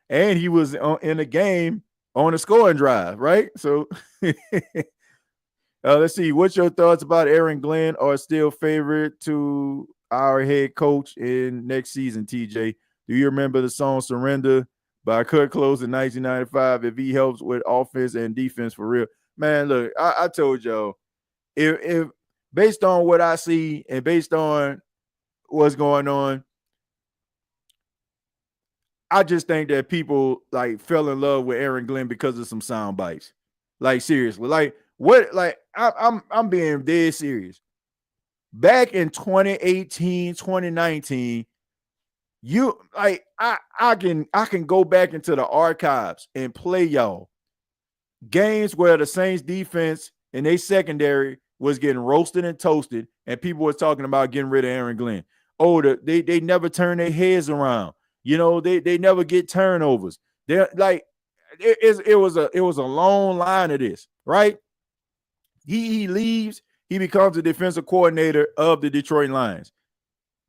And he was in the game on a scoring drive, right? So let's see. What's your thoughts about Aaron Glenn, or still favorite to our head coach in next season, TJ? Do you remember the song Surrender by Cut Close in 1995? If he helps with offense and defense for real. Man, look, I told y'all, if based on what I see and based on what's going on, I just think that people like fell in love with Aaron Glenn because of some sound bites. Like, seriously, like what? Like, I'm being dead serious. Back in 2018, 2019, you like I can go back into the archives and play y'all games where the Saints defense and they secondary was getting roasted and toasted, and people were talking about getting rid of Aaron Glenn. Oh, they never turn their heads around. They never get turnovers. They're like, it was a long line of this, right? He leaves, he becomes the defensive coordinator of the Detroit Lions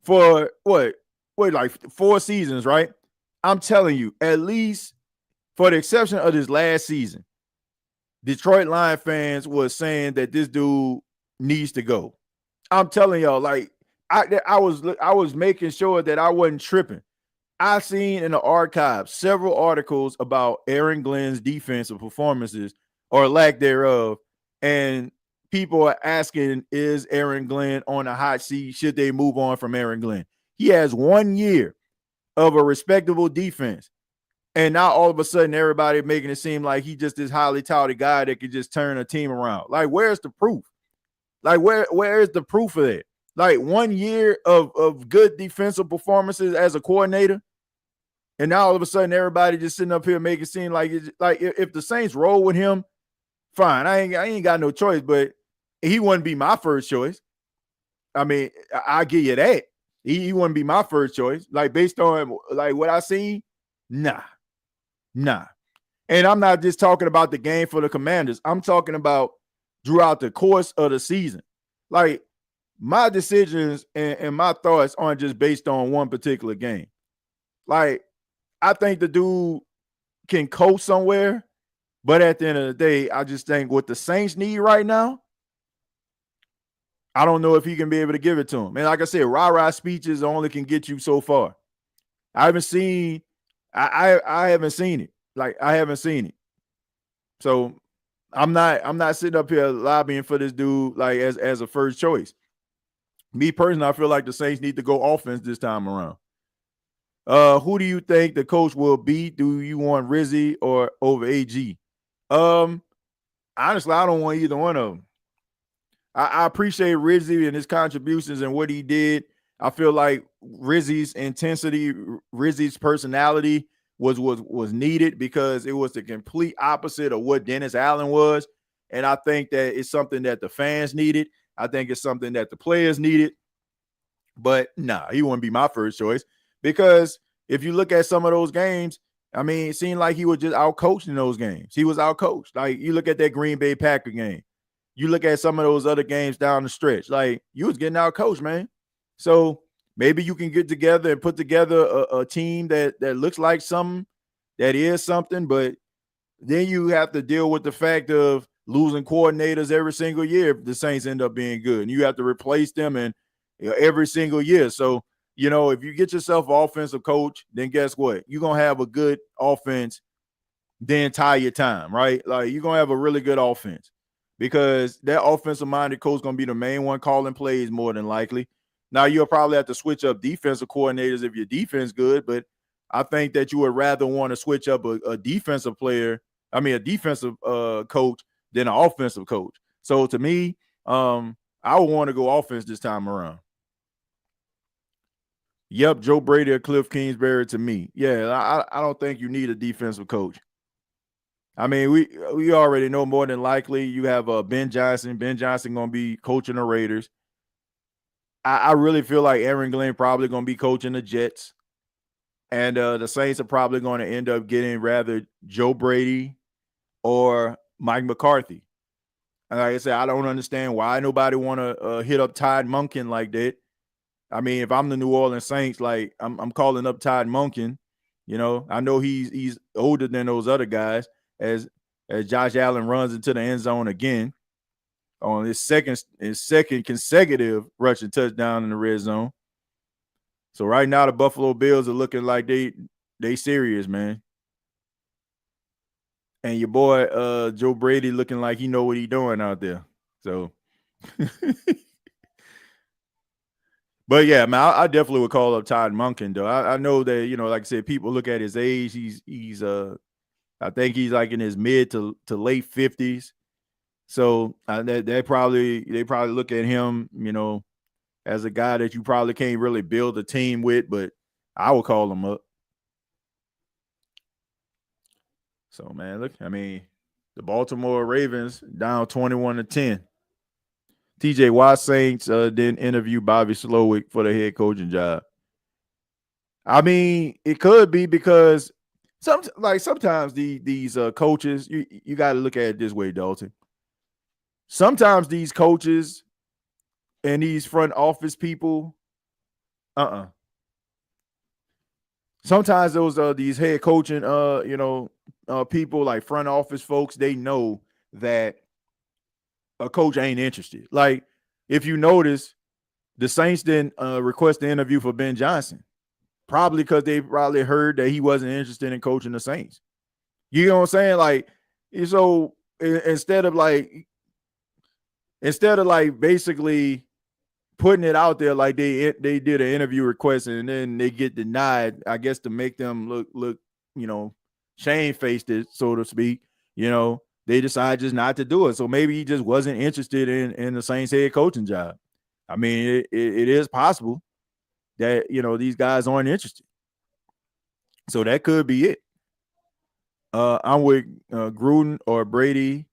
for like 4 seasons, right? I'm telling you, at least for the exception of this last season, Detroit Lion fans was saying that this dude needs to go. I'm telling y'all, like, I was making sure that I wasn't tripping. I seen in the archives several articles about Aaron Glenn's defensive performances or lack thereof, and people are asking, is Aaron Glenn on a hot seat? Should they move on from Aaron Glenn? He has 1 year of a respectable defense. And now all of a sudden, everybody making it seem like he just this highly touted guy that could just turn a team around. Like, where's the proof? Like, where is the proof of that? Like, 1 year of good defensive performances as a coordinator, and now all of a sudden, everybody just sitting up here making it seem like if the Saints roll with him, fine. I ain't got no choice, but he wouldn't be my first choice. I mean, I give you that. He wouldn't be my first choice. Like, based on like what I seen, nah. And I'm not just talking about the game for the Commanders. I'm talking about throughout the course of the season. Like, my decisions and my thoughts aren't just based on one particular game. Like, I think the dude can coach somewhere, but at the end of the day, I just think what the Saints need right now, I don't know if he can be able to give it to him. And like I said, rah-rah speeches only can get you so far. I haven't seen it. Like, I haven't seen it. So I'm not sitting up here lobbying for this dude like as a first choice. Me personally, I feel like the Saints need to go offense this time around. Who do you think the coach will be? Do you want Rizzy or over AG? Honestly, I don't want either one of them. I appreciate Rizzy and his contributions and what he did. I feel like Rizzy's intensity, Rizzy's personality was needed because it was the complete opposite of what Dennis Allen was. And I think that it's something that the fans needed. I think it's something that the players needed. But nah, he wouldn't be my first choice because if you look at some of those games, I mean, it seemed like he was just out-coached in those games. He was out-coached. Like, you look at that Green Bay Packer game. You look at some of those other games down the stretch. Like, you was getting out-coached, man. So maybe you can get together and put together a team that looks like something, that is something, but then you have to deal with the fact of losing coordinators every single year if the Saints end up being good. And you have to replace them and every single year. So, if you get yourself an offensive coach, then guess what? You're going to have a good offense the entire time, right? Like, you're going to have a really good offense because that offensive-minded coach is going to be the main one calling plays more than likely. Now, you'll probably have to switch up defensive coordinators if your defense is good, but I think that you would rather want to switch up a defensive coach than an offensive coach. So, to me, I would want to go offense this time around. Yep, Joe Brady or Cliff Kingsbury to me. Yeah, I don't think you need a defensive coach. I mean, we already know more than likely you have Ben Johnson. Ben Johnson going to be coaching the Raiders. I really feel like Aaron Glenn probably going to be coaching the Jets. And the Saints are probably going to end up getting rather Joe Brady or Mike McCarthy. And like I said, I don't understand why nobody want to hit up Todd Monken like that. I mean, if I'm the New Orleans Saints, like I'm calling up Todd Monken. I know he's older than those other guys. As Josh Allen runs into the end zone again on his second consecutive rushing touchdown in the red zone. So right now the Buffalo Bills are looking like they serious, man. And your boy Joe Brady looking like he know what he doing out there. So but yeah, man, I definitely would call up Todd Monken though. I know that, like I said, people look at his age. He's I think he's like in his mid to late 50s. So they probably look at him, as a guy that you probably can't really build a team with, but I would call him up. So, man, look, I mean, the Baltimore Ravens down 21-10. TJ Watt Saints didn't interview Bobby Slowick for the head coaching job. I mean, it could be because sometimes these coaches, you got to look at it this way, Dalton. Sometimes these coaches and these front office people, sometimes those these head coaching people like front office folks, they know that a coach ain't interested. Like, if you notice, the Saints didn't request the interview for Ben Johnson, probably because they probably heard that he wasn't interested in coaching the Saints. You know what I'm saying? Like, so instead of basically putting it out there like they did an interview request and then they get denied, I guess to make them look shamefaced, so to speak, they decide just not to do it. So maybe he just wasn't interested in the Saints head coaching job. I mean, it is possible that, these guys aren't interested. So that could be it. I'm with Gruden or Brady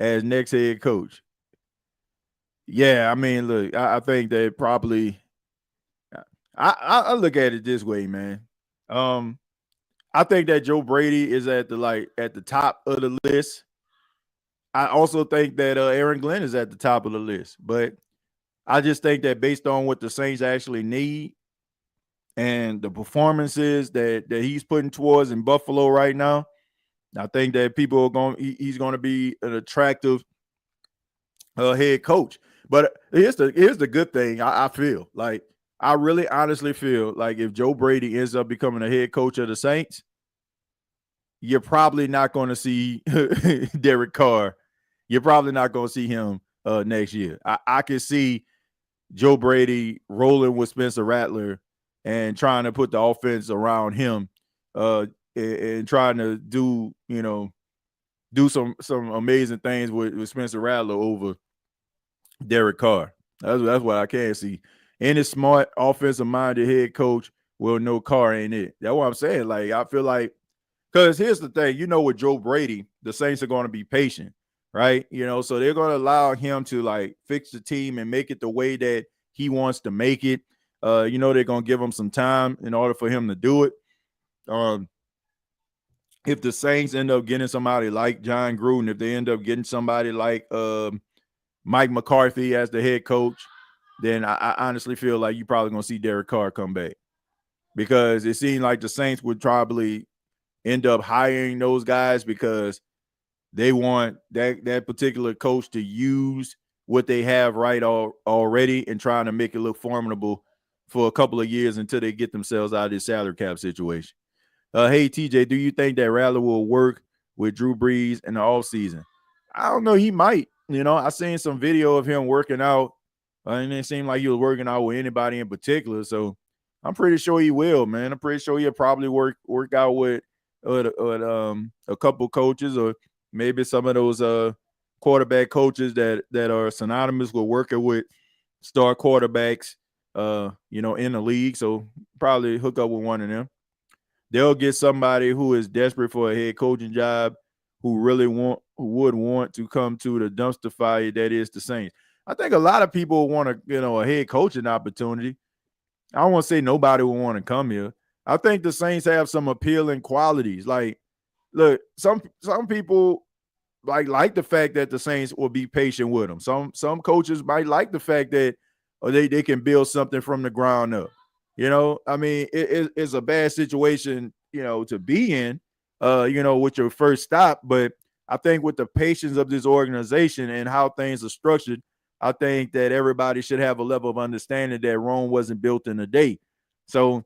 as next head coach. Yeah, I mean, look, I think that probably I look at it this way, man. I think that Joe Brady is at the top of the list. I also think that Aaron Glenn is at the top of the list, but I just think that based on what the Saints actually need and the performances that he's putting towards in Buffalo right now, I think that people are he's going to be an attractive head coach. But here's the good thing. I feel like I really honestly feel like if Joe Brady ends up becoming a head coach of the Saints, you're probably not going to see Derek Carr. You're probably not going to see him next year. I can see Joe Brady rolling with Spencer Rattler and trying to put the offense around him and trying to do some amazing things with Spencer Rattler over Derek Carr. That's what I can see. Any smart offensive-minded head coach will know Carr ain't it. That's what I'm saying. Like, I feel like, because here's the thing, with Joe Brady, the Saints are going to be patient, right? So they're going to allow him to like fix the team and make it the way that he wants to make it. They're going to give him some time in order for him to do it. If the Saints end up getting somebody like John Gruden, if they end up getting somebody like Mike McCarthy as the head coach, then I honestly feel like you're probably going to see Derek Carr come back, because it seemed like the Saints would probably end up hiring those guys because they want that particular coach to use what they have already and trying to make it look formidable for a couple of years until they get themselves out of this salary cap situation. Hey, TJ, do you think that Rattler will work with Drew Brees in the offseason? I don't know. He might. I seen some video of him working out, and it seemed like he was working out with anybody in particular. So I'm pretty sure he will, man. I'm pretty sure he'll probably work out with a couple coaches, or maybe some of those quarterback coaches that are synonymous with working with star quarterbacks, in the league. So probably hook up with one of them. They'll get somebody who is desperate for a head coaching job, who would want to come to the dumpster fire that is the Saints. I think a lot of people want a head coaching opportunity. I don't want to say nobody will want to come here. I think the Saints have some appealing qualities. Like, look, some people like the fact that the Saints will be patient with them. Some coaches might like the fact that they can build something from the ground up. I mean, it's a bad situation, to be in, with your first stop. But I think with the patience of this organization and how things are structured, I think that everybody should have a level of understanding that Rome wasn't built in a day. So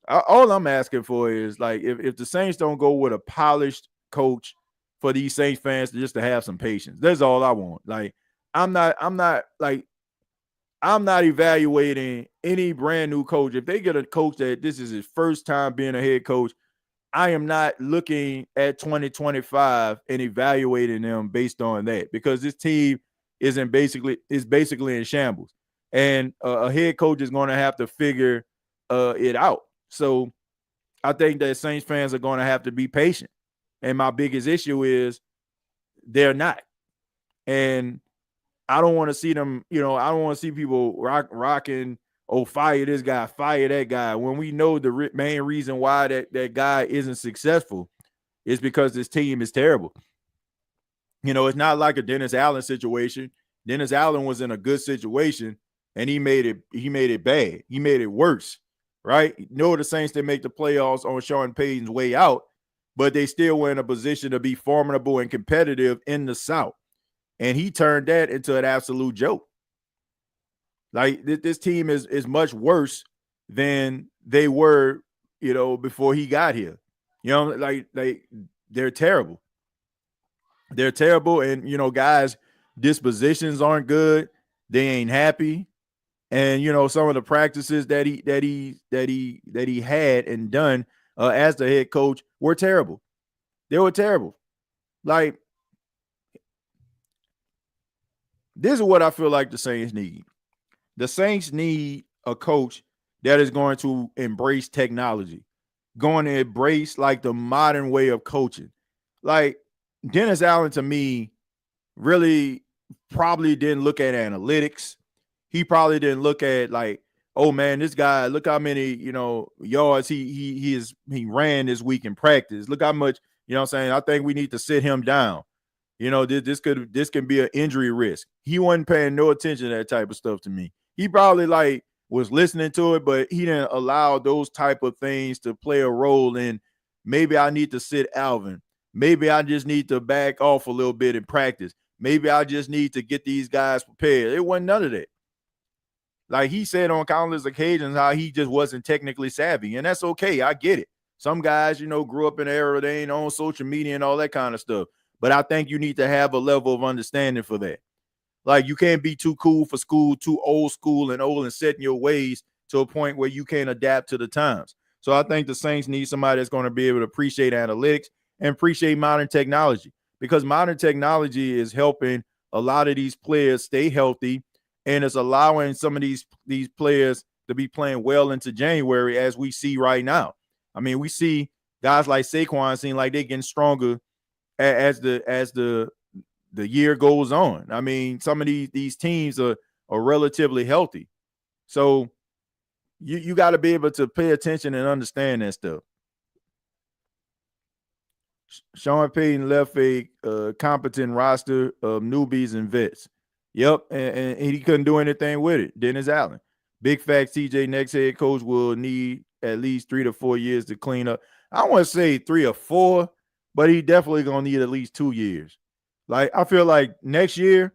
all I'm asking for is, like, if the Saints don't go with a polished coach, for these Saints fans just to have some patience. That's all I want. Like, I'm not evaluating any brand new coach. If they get a coach that this is his first time being a head coach, I am not looking at 2025 and evaluating them based on that, because this team is basically in shambles, and a head coach is going to have to figure it out. So I think that Saints fans are going to have to be patient. And my biggest issue is they're not. And I don't want to see them, I don't want to see people rocking, fire this guy, fire that guy, when we know the main reason why that guy isn't successful is because this team is terrible. It's not like a Dennis Allen situation. Dennis Allen was in a good situation, and he made it bad. He made it worse, right? The Saints, they make the playoffs on Sean Payton's way out, but they still were in a position to be formidable and competitive in the South. And he turned that into an absolute joke. Like, this team is much worse than they were, before he got here. Like they're terrible. They're terrible. And, guys, dispositions aren't good. They ain't happy. And, some of the practices that he had and done as the head coach were terrible. They were terrible. Like, this is what I feel like the Saints need. The Saints need a coach that is going to embrace technology, going to embrace like the modern way of coaching. Like, Dennis Allen, to me, really probably didn't look at analytics. He probably didn't look at, like, oh man, this guy, look how many, yards he ran this week in practice. Look how much, I think we need to sit him down. You know, this can be an injury risk. He wasn't paying no attention to that type of stuff to me. He probably like was listening to it, but he didn't allow those type of things to play a role in maybe I need to sit Alvin. Maybe I just need to back off a little bit in practice. Maybe I just need to get these guys prepared. It wasn't none of that. Like he said on countless occasions how he just wasn't technically savvy, and that's okay. I get it. Some guys, you know, grew up in an era they ain't on social media and all that kind of stuff. But I think you need to have a level of understanding for that. Like you can't be too cool for school, too old school and set in your ways to a point where you can't adapt to the times. So I think the Saints need somebody that's going to be able to appreciate analytics and appreciate modern technology, because modern technology is helping a lot of these players stay healthy, and it's allowing some of these players to be playing well into January, as we see right now. I mean, we see guys like Saquon seem like they're getting stronger as the year goes on. I mean, some of these teams are relatively healthy. So you got to be able to pay attention and understand that stuff. Sean Payton left a competent roster of newbies and vets. Yep, and he couldn't do anything with it. Dennis Allen. Big facts, TJ, next head coach will need at least 3 to 4 years to clean up. I don't want to say 3 or 4, but he definitely going to need at least 2 years. Like, I feel like next year,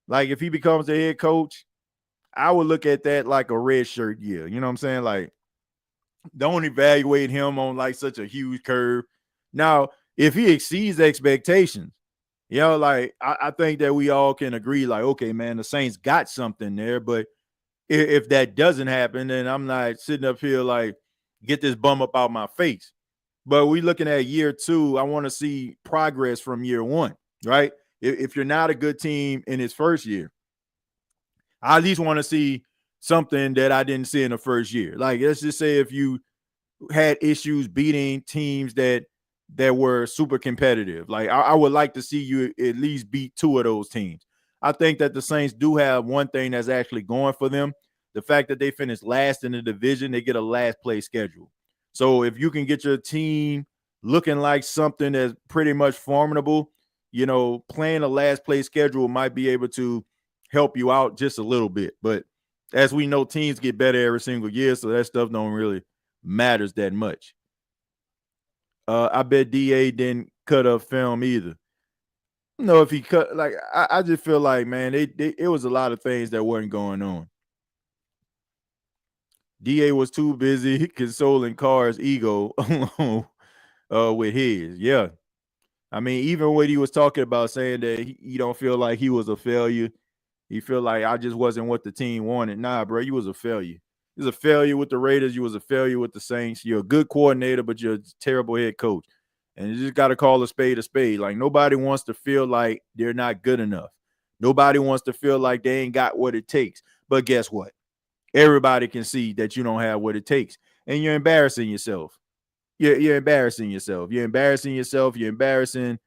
like if he becomes the head coach, I would look at that like a red shirt year. You know what I'm saying? Like, don't evaluate him on like such a huge curve. Now, if he exceeds expectations, you know, like I think that we all can agree, like, okay, man, the Saints got something there. But if that doesn't happen, then I'm not sitting up here like, get this bum up out my face. But we looking at year 2. I want to see progress from year 1, right? If you're not a good team in his first year, I at least want to see something that I didn't see in the first year. Like, let's just say if you had issues beating teams that were super competitive, like I would like to see you at least beat 2 of those teams. I think that the Saints do have one thing that's actually going for them. The fact that they finished last in the division, they get a last place schedule. So if you can get your team looking like something that's pretty much formidable, you know, playing a last place schedule might be able to help you out just a little bit. But as we know, teams get better every single year, so that stuff don't really matters that much. I bet DA didn't cut up film either. No, if he cut, like I just feel like, man, it was a lot of things that weren't going on. DA was too busy consoling Carr's ego alone with his. Yeah. I mean, even when he was talking about saying that he don't feel like he was a failure, he feel like I just wasn't what the team wanted. Nah, bro, you was a failure. You was a failure with the Raiders. You was a failure with the Saints. You're a good coordinator, but you're a terrible head coach. And you just got to call a spade a spade. Like, nobody wants to feel like they're not good enough. Nobody wants to feel like they ain't got what it takes. But guess what? Everybody can see that you don't have what it takes. And you're embarrassing yourself. You're embarrassing yourself. You're embarrassing yourself. You're embarrassing,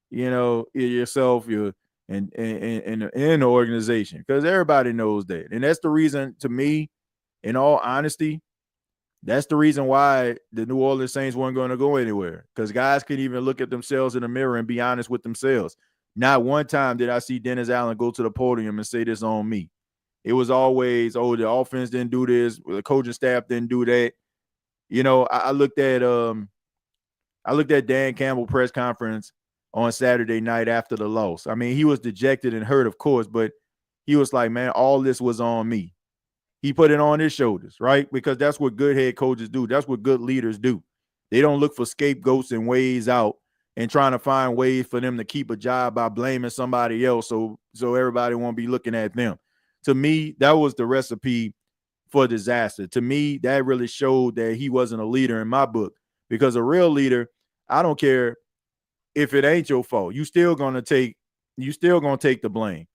you know, yourself, and the organization, because everybody knows that. And that's the reason, to me, in all honesty, that's the reason why the New Orleans Saints weren't going to go anywhere, because guys could even look at themselves in the mirror and be honest with themselves. Not one time did I see Dennis Allen go to the podium and say, this on me. It was always, oh, the offense didn't do this, the coaching staff didn't do that. You know, I looked at Dan Campbell press conference on Saturday night after the loss. I mean, he was dejected and hurt, of course, but he was like, man, all this was on me. He put it on his shoulders, right? Because that's what good head coaches do. That's what good leaders do. They don't look for scapegoats and ways out and trying to find ways for them to keep a job by blaming somebody else so everybody won't be looking at them. To me, that was the recipe for disaster. To me, that really showed that he wasn't a leader in my book, because a real leader, I don't care if it ain't your fault. You still gonna take the blame.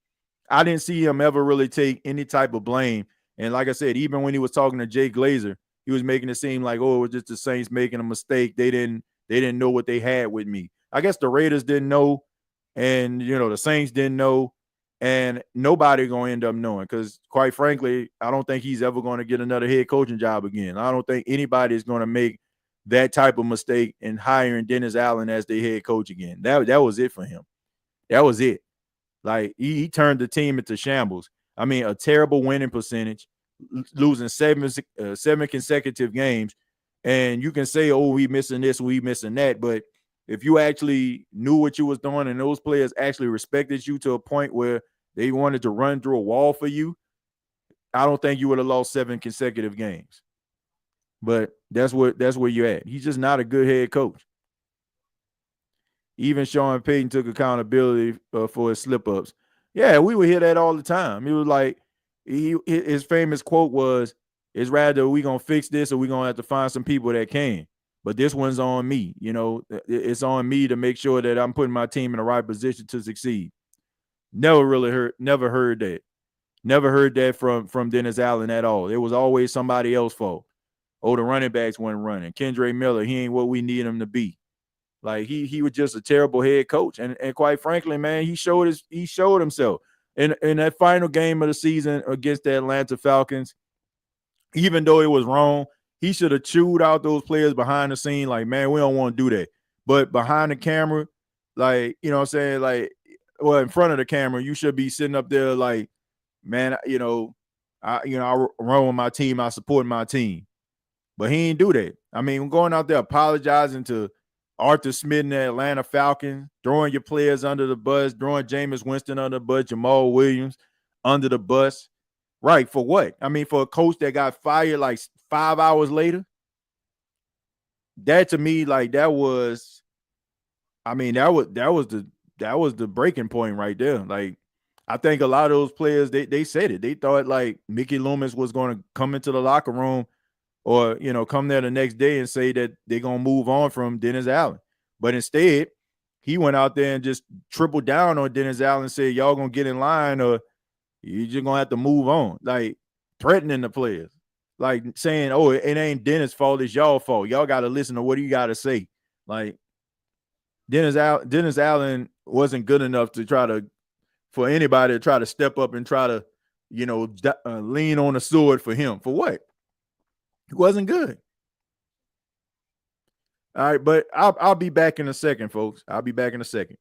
I didn't see him ever really take any type of blame. And like I said, even when he was talking to Jay Glazer, he was making it seem like, oh, it was just the Saints making a mistake. They didn't know what they had with me. I guess the Raiders didn't know, and the Saints didn't know, and nobody gonna end up knowing, because quite frankly, I don't think he's ever going to get another head coaching job again. I don't think anybody is going to make that type of mistake in hiring Dennis Allen as their head coach again. That was it for him. That was it. Like he turned the team into shambles. I mean, a terrible winning percentage, losing seven consecutive games. And you can say, oh, we missing this, we missing that. But if you actually knew what you was doing and those players actually respected you to a point where they wanted to run through a wall for you, I don't think you would have lost 7 consecutive games. But that's where you're at. He's just not a good head coach. Even Sean Payton took accountability for his slip-ups. Yeah, we would hear that all the time. He was like, his famous quote was, it's rather we going to fix this or we going to have to find some people that can. But this one's on me. You know, it's on me to make sure that I'm putting my team in the right position to succeed. Never heard that. Never heard that from Dennis Allen at all. It was always somebody else's fault. Oh, the running backs weren't running. Kendre Miller, he ain't what we need him to be. Like he was just a terrible head coach. And quite frankly, man, he showed himself. In that final game of the season against the Atlanta Falcons, even though it was wrong, he should have chewed out those players behind the scene. Like, man, we don't want to do that. But behind the camera, like, you know what I'm saying? Like, well, in front of the camera, you should be sitting up there like, man, I run with my team, I support my team. But he ain't do that. I mean, going out there apologizing to Arthur Smith and the Atlanta Falcons, throwing your players under the bus, throwing Jameis Winston under the bus, Jamal Williams under the bus. Right, for what? I mean, for a coach that got fired like 5 hours later? That to me, like that was the breaking point right there. Like, I think a lot of those players, they said it. They thought like Mickey Loomis was going to come into the locker room or, come there the next day and say that they're going to move on from Dennis Allen. But instead, he went out there and just tripled down on Dennis Allen and said, y'all going to get in line or you're just going to have to move on. Like, threatening the players. Like, saying, oh, it ain't Dennis' fault, it's y'all fault. Y'all got to listen to what he got to say. Like, Dennis Allen wasn't good enough for anybody to try to step up and try to, lean on a sword for him. For what? It wasn't good. All right, but I'll be back in a second, folks. I'll be back in a second.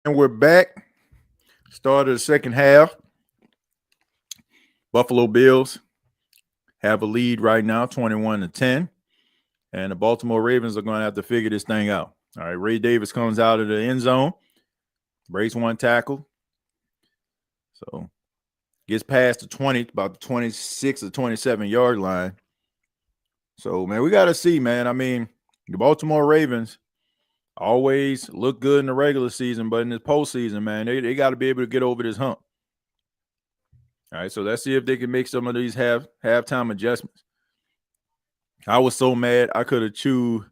And we're back. Start of the second half. Buffalo Bills have a lead right now, 21-10. And the Baltimore Ravens are going to have to figure this thing out. All right, Ray Davis comes out of the end zone, breaks one tackle. So gets past the 20, about the 26 or 27-yard line. So, man, we got to see, man. I mean, the Baltimore Ravens always look good in the regular season, but in this postseason, man, they got to be able to get over this hump. All right, so let's see if they can make some of these halftime adjustments. I was so mad I could have chewed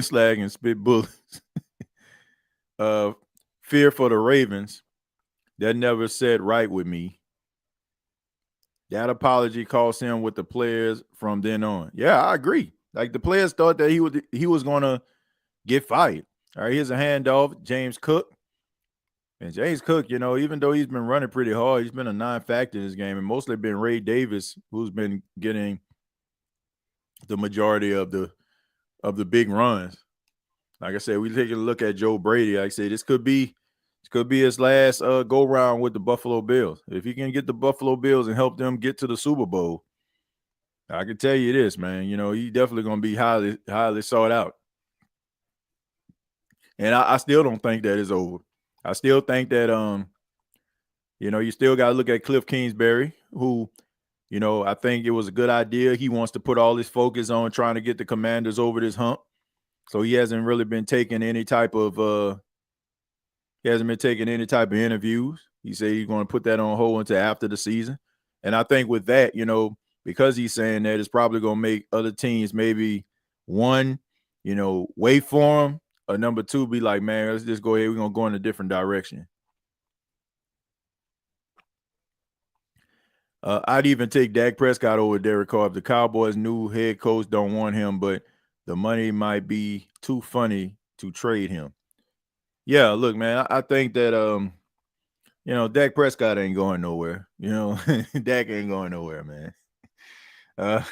slag and spit bullets. Fear for the Ravens. That never said right with me. That apology cost him with the players from then on. Yeah, I agree. Like the players thought that he was going to get fired. All right, here's a handoff, James Cook. And James Cook, even though he's been running pretty hard, he's been a non-factor in this game, and mostly been Ray Davis, who's been getting the majority of the big runs. Like I said, we take a look at Joe Brady. Like I said, this could be his last go round with the Buffalo Bills. If he can get the Buffalo Bills and help them get to the Super Bowl, I can tell you this, man. He definitely going to be highly sought out. And I still don't think that is over. I still think that you still got to look at Cliff Kingsbury, who, I think it was a good idea. He wants to put all his focus on trying to get the Commanders over this hump. So he hasn't really been taking any type of interviews. He said he's going to put that on hold until after the season. And I think with that, because he's saying that, it's probably going to make other teams maybe one, wait for him, or number two, be like, man, let's just go ahead. We're going to go in a different direction. I'd even take Dak Prescott over Derek Carr if the Cowboys' new head coach don't want him, but the money might be too funny to trade him. Yeah, look, man, I think that Dak Prescott ain't going nowhere. Dak ain't going nowhere, man. All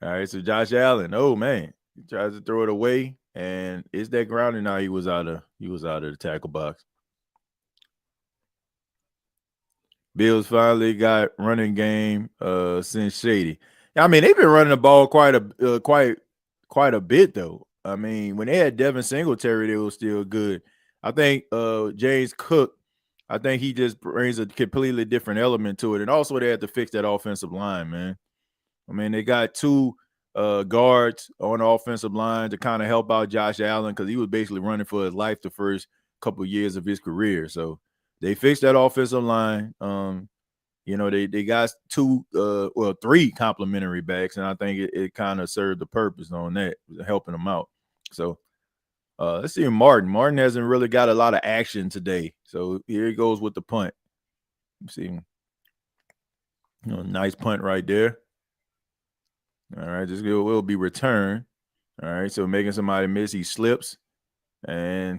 right, so Josh Allen, oh man, he tries to throw it away, and is that grounded? Now he was out of the tackle box. Bills finally got running game since Shady. I mean, they've been running the ball quite a bit though. I mean, when they had Devin Singletary, they were still good. I think James Cook, I think he just brings a completely different element to it. And also they had to fix that offensive line, man. I mean, they got two guards on the offensive line to kind of help out Josh Allen because he was basically running for his life the first couple of years of his career. So they fixed that offensive line. They got three complimentary backs, and I think it kind of served the purpose on that, helping them out. So let's see Martin. Martin hasn't really got a lot of action today. So here he goes with the punt. Let's see. Nice punt right there. All right, this will be returned. All right, so making somebody miss, he slips, and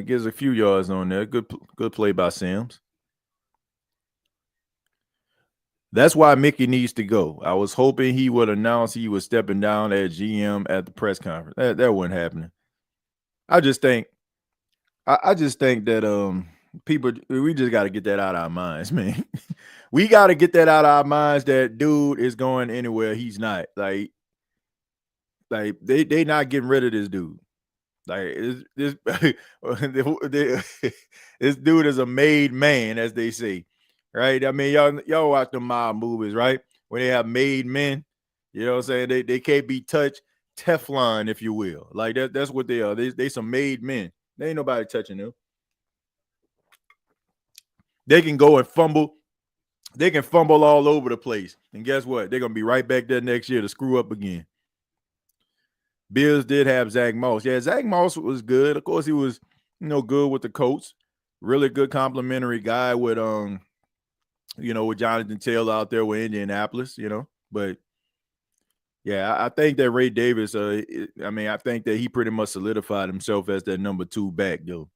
gives a few yards on there. Good play by Sims. That's why Mickey needs to go. I was hoping he would announce he was stepping down as GM at the press conference. That wasn't happening. I just think that people, we just got to get that out of our minds, man. We got to get that out of our minds that dude is going anywhere he's not. Like they not getting rid of this dude. Like this this dude is a made man, as they say. Right? I mean, y'all watch the mob movies, right? When they have made men, you know what I'm saying? They can't be touched. Teflon, if you will. Like that's what they are. They some made men. There ain't nobody touching them. They can go and fumble. They can fumble all over the place. And guess what? They're gonna be right back there next year to screw up again. Bills did have Zach Moss. Yeah, Zach Moss was good. Of course, he was, good with the Colts. Really good complimentary guy with with Jonathan Taylor out there with Indianapolis, But yeah, I think that Ray Davis, I think that he pretty much solidified himself as that number 2 back, though.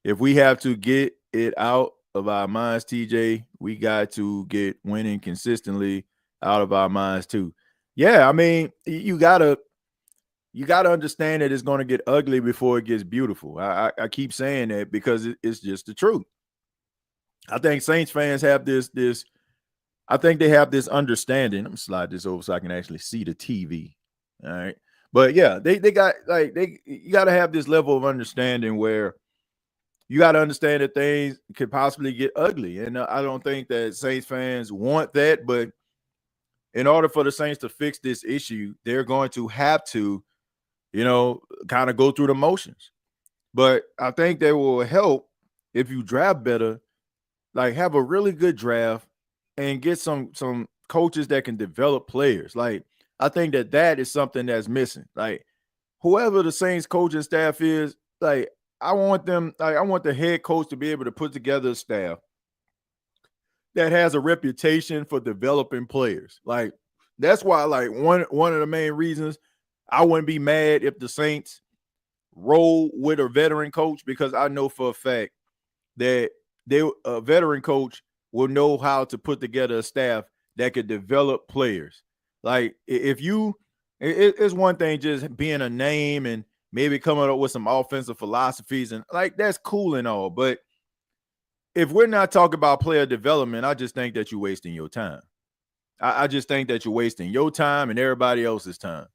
If we have to get it out of our minds, TJ, we got to get winning consistently out of our minds too. Yeah, I mean, you gotta understand that it's going to get ugly before it gets beautiful. I keep saying that because it's just the truth. I think Saints fans have this. I think they have this understanding. Let me slide this over so I can actually see the TV. All right. But yeah, they got you got to have this level of understanding where, you got to understand that things could possibly get ugly. And I don't think that Saints fans want that. But in order for the Saints to fix this issue, they're going to have to, kind of go through the motions. But I think that will help if you draft better, like have a really good draft and get some coaches that can develop players. Like I think that is something that's missing. Like whoever the Saints coaching staff is, like I want the head coach to be able to put together a staff that has a reputation for developing players. Like that's why, like one of the main reasons I wouldn't be mad if the Saints roll with a veteran coach, because I know for a fact that a veteran coach will know how to put together a staff that could develop players. Like if it's one thing just being a name and maybe coming up with some offensive philosophies, and like that's cool and all, but if we're not talking about player development, I just think that you're wasting your time. I just think that you're wasting your time and everybody else's time.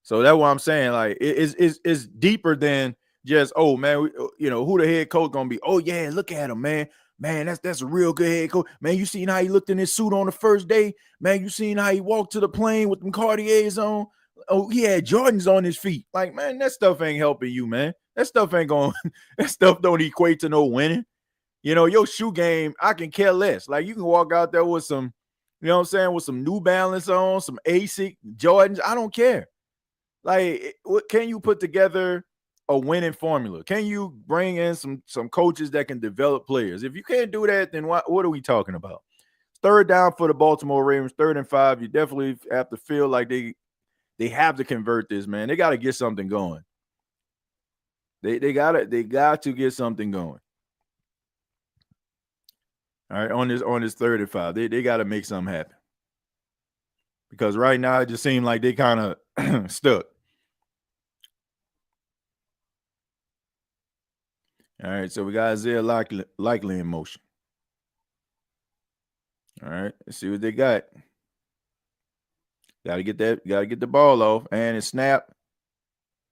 So that's what I'm saying. Like it's deeper than just, oh man, who the head coach gonna be? Oh yeah, look at him, man. Man, that's a real good head coach. Man, you seen how he looked in his suit on the first day? Man, you seen how he walked to the plane with them Cartiers on? Oh, he had Jordans on his feet. Like, man, that stuff ain't helping you, man. That stuff ain't going. That stuff don't equate to no winning. Your shoe game, I can care less. Like you can walk out there with some, with some New Balance on, some ASIC Jordans. I don't care. Like, can you put together a winning formula? Can you bring in some coaches that can develop players? If you can't do that, then what are we talking about? Third down for the Baltimore Ravens, 3rd and 5. You definitely have to feel like they have to convert this, man. They got to get something going. They got to get something going. All right, on this 3rd and 5, they got to make something happen, because right now it just seems like they kind of stuck. All right, so we got Isaiah Likely in motion. All right, let's see what they got. Got to get the ball off, and it snap,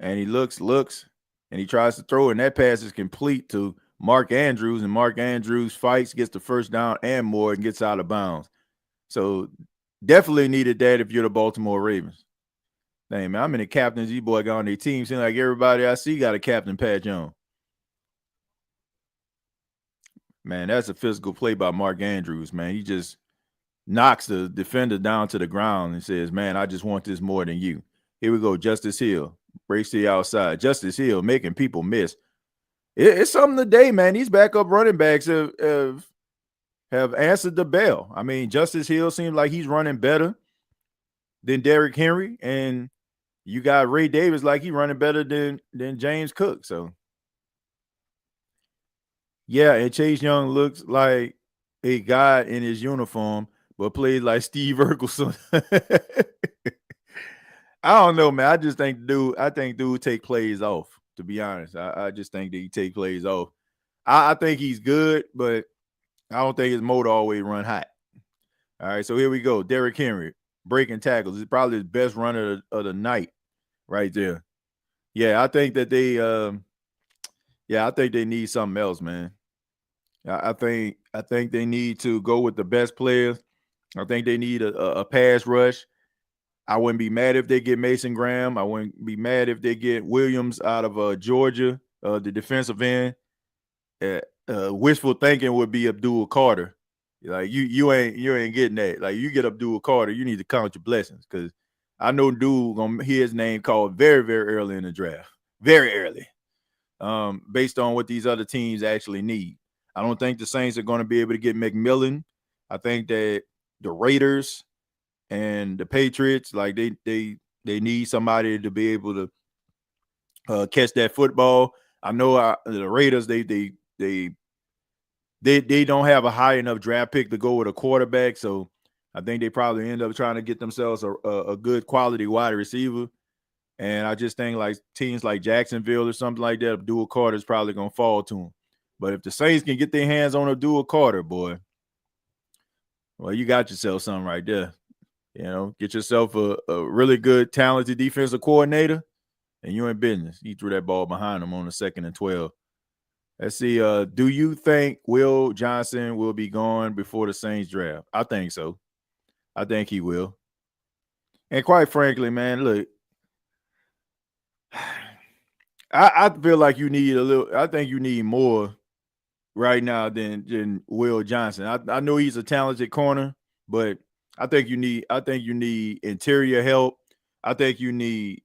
and he looks, and he tries to throw it, and that pass is complete to Mark Andrews, and Mark Andrews fights, gets the first down and more, and gets out of bounds. So definitely needed that if you're the Baltimore Ravens. Dang, man, I'm in the captain's boy got on their team. Seems like everybody I see got a captain patch on. Man, that's a physical play by Mark Andrews, man. He just knocks the defender down to the ground and says, man, I just want this more than you. Here we go, Justice Hill. Breaks to the outside. Justice Hill making people miss. It's something today, man. These backup running backs have answered the bell. I mean, Justice Hill seems like he's running better than Derrick Henry, and you got Ray Davis like he's running better than James Cook. So, yeah, and Chase Young looks like a guy in his uniform, but plays like Steve Urkelson. I don't know, man. I just think dude take plays off. To be honest, I just think that he take plays off. I think he's good, but I don't think his motor always run hot. All right, so here we go. Derrick Henry breaking tackles. It's probably his best runner of the night, right there. Yeah, I think that I think they need something else, man. I think they need to go with the best players. I think they need a pass rush. I wouldn't be mad if they get Mason Graham. I wouldn't be mad if they get Williams out of Georgia, the defensive end. Wishful thinking would be Abdul Carter. Like you ain't getting that. Like you get Abdul Carter, you need to count your blessings, because I know dude gonna hear his name called very, very early in the draft, very early, based on what these other teams actually need. I don't think the Saints are going to be able to get McMillan. I think that the Raiders and the Patriots, like they need somebody to be able to catch that football. I know the Raiders they don't have a high enough draft pick to go with a quarterback, so I think they probably end up trying to get themselves a good quality wide receiver. And I just think like teams like Jacksonville or something like that, Abdul Carter is probably going to fall to him. But if the Saints can get their hands on Abdul Carter, boy, well, you got yourself something right there. Get yourself a really good, talented defensive coordinator, and you're in business. He threw that ball behind him on the 2nd and 12. Let's see. Do you think Will Johnson will be gone before the Saints draft? I think so. I think he will. And quite frankly, man, look, I feel like you need a little. I think you need more right now than Will Johnson. I know he's a talented corner, but I think you need interior help. I think you need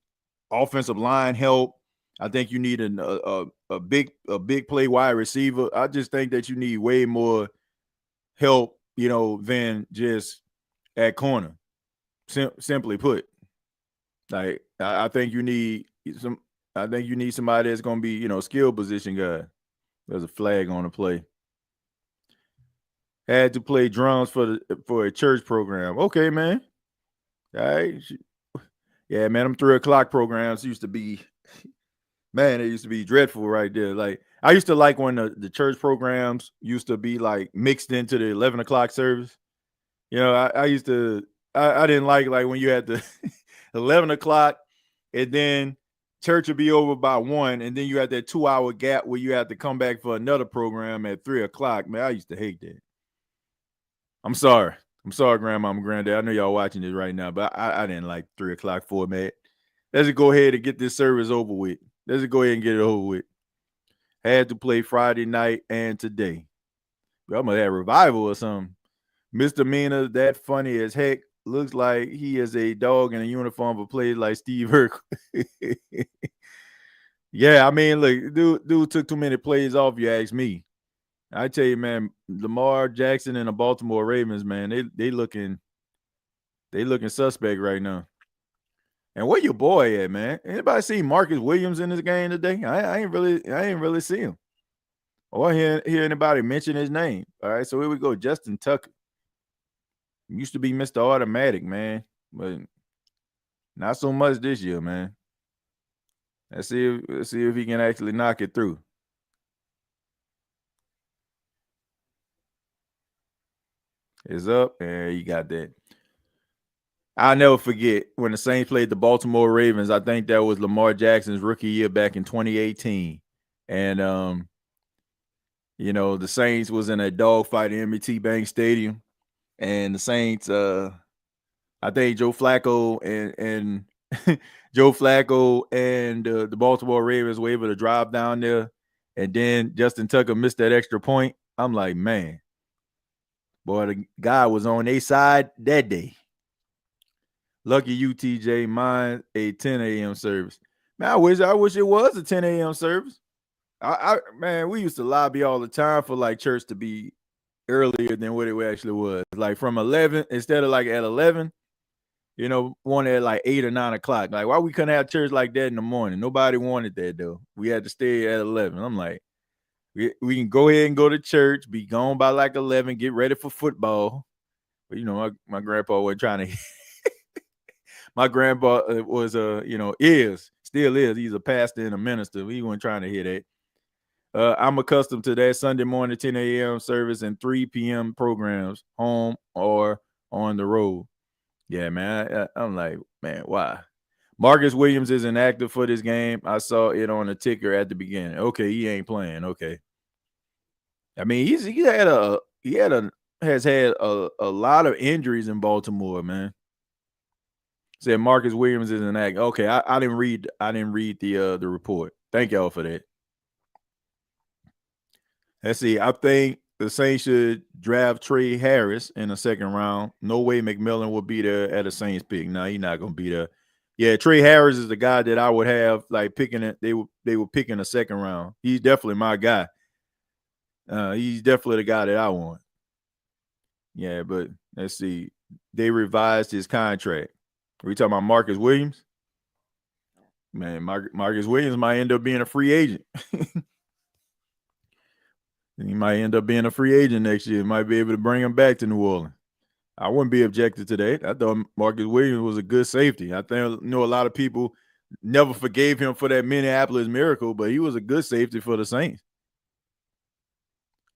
offensive line help. I think you need a big play wide receiver. I just think that you need way more help, than just at corner. Simply put, like I think you need some. I think you need somebody that's going to be, skill position guy. There's a flag on the play. Had to play drums for a church program. Okay, man. All right. Yeah, man. Them 3:00 programs used to be, man. It used to be dreadful right there. Like I used to like when the church programs used to be like mixed into the 11:00 service. I used to. I didn't like when you had the 11:00 and then church would be over by 1, and then you had that 2-hour gap where you had to come back for another program at 3:00. Man, I used to hate that. I'm sorry, Grandma and Granddad. I know y'all watching this right now, but I didn't like 3:00 format. Let's just go ahead and get this service over with. Let's just go ahead and get it over with. Had to play Friday night and today. I'm gonna have revival or something. Misdemeanor, that funny as heck. Looks like he is a dog in a uniform but plays like Steve Urkel. Yeah, I mean, look, dude took too many plays off, you ask me. I tell you, man, Lamar Jackson and the Baltimore Ravens, man, they looking suspect right now. And where your boy at, man? Anybody see Marcus Williams in this game today? I ain't really see him. Or hear anybody mention his name. All right, so here we go. Justin Tucker. Used to be Mr. Automatic, man, but not so much this year, man. Let's see if he can actually knock it through. It's up, and you got that. I'll never forget when the Saints played the Baltimore Ravens. I think that was Lamar Jackson's rookie year back in 2018. And the Saints was in a dogfight at M&T Bank Stadium. And the Saints, I think Joe Flacco and Joe Flacco and the Baltimore Ravens were able to drive down there. And then Justin Tucker missed that extra point. I'm like, man, boy, the guy was on their side that day. Lucky you, TJ. Mine a 10 a.m. service. Man, I wish it was a 10 a.m. service. Man, we used to lobby all the time for like church to be earlier than what it actually was. Like from 11 instead of like at 11. One at like 8 or 9 o'clock. Like, why we couldn't have church like that in the morning? Nobody wanted that though. We had to stay at 11. I'm like, we can go ahead and go to church, be gone by like 11, get ready for football. But my grandpa wasn't trying to. My grandpa was still is. He's a pastor and a minister. He wasn't trying to hear that. I'm accustomed to that Sunday morning 10 a.m. service and 3 p.m. programs, home or on the road. Yeah, man. I'm like, man, why? Marcus Williams isn't active for this game. I saw it on the ticker at the beginning. Okay, he ain't playing. Okay. I mean, he has had a lot of injuries in Baltimore, man. Said Marcus Williams isn't active. Okay, I didn't read the report. Thank y'all for that. Let's see. I think the Saints should draft Trey Harris in the second round. No way McMillan will be there at a Saints pick. No, he's not gonna be there. Yeah, Trey Harris is the guy that I would have like picking it. They were picking a second round. He's definitely my guy. He's definitely the guy that I want. Yeah, but let's see. They revised his contract. Are we talking about Marcus Williams? Man, Marcus Williams might end up being a free agent. He might end up being a free agent next year. Might be able to bring him back to New Orleans. I wouldn't be objected to that. I thought Marcus Williams was a good safety. I think a lot of people never forgave him for that Minneapolis miracle, but he was a good safety for the Saints.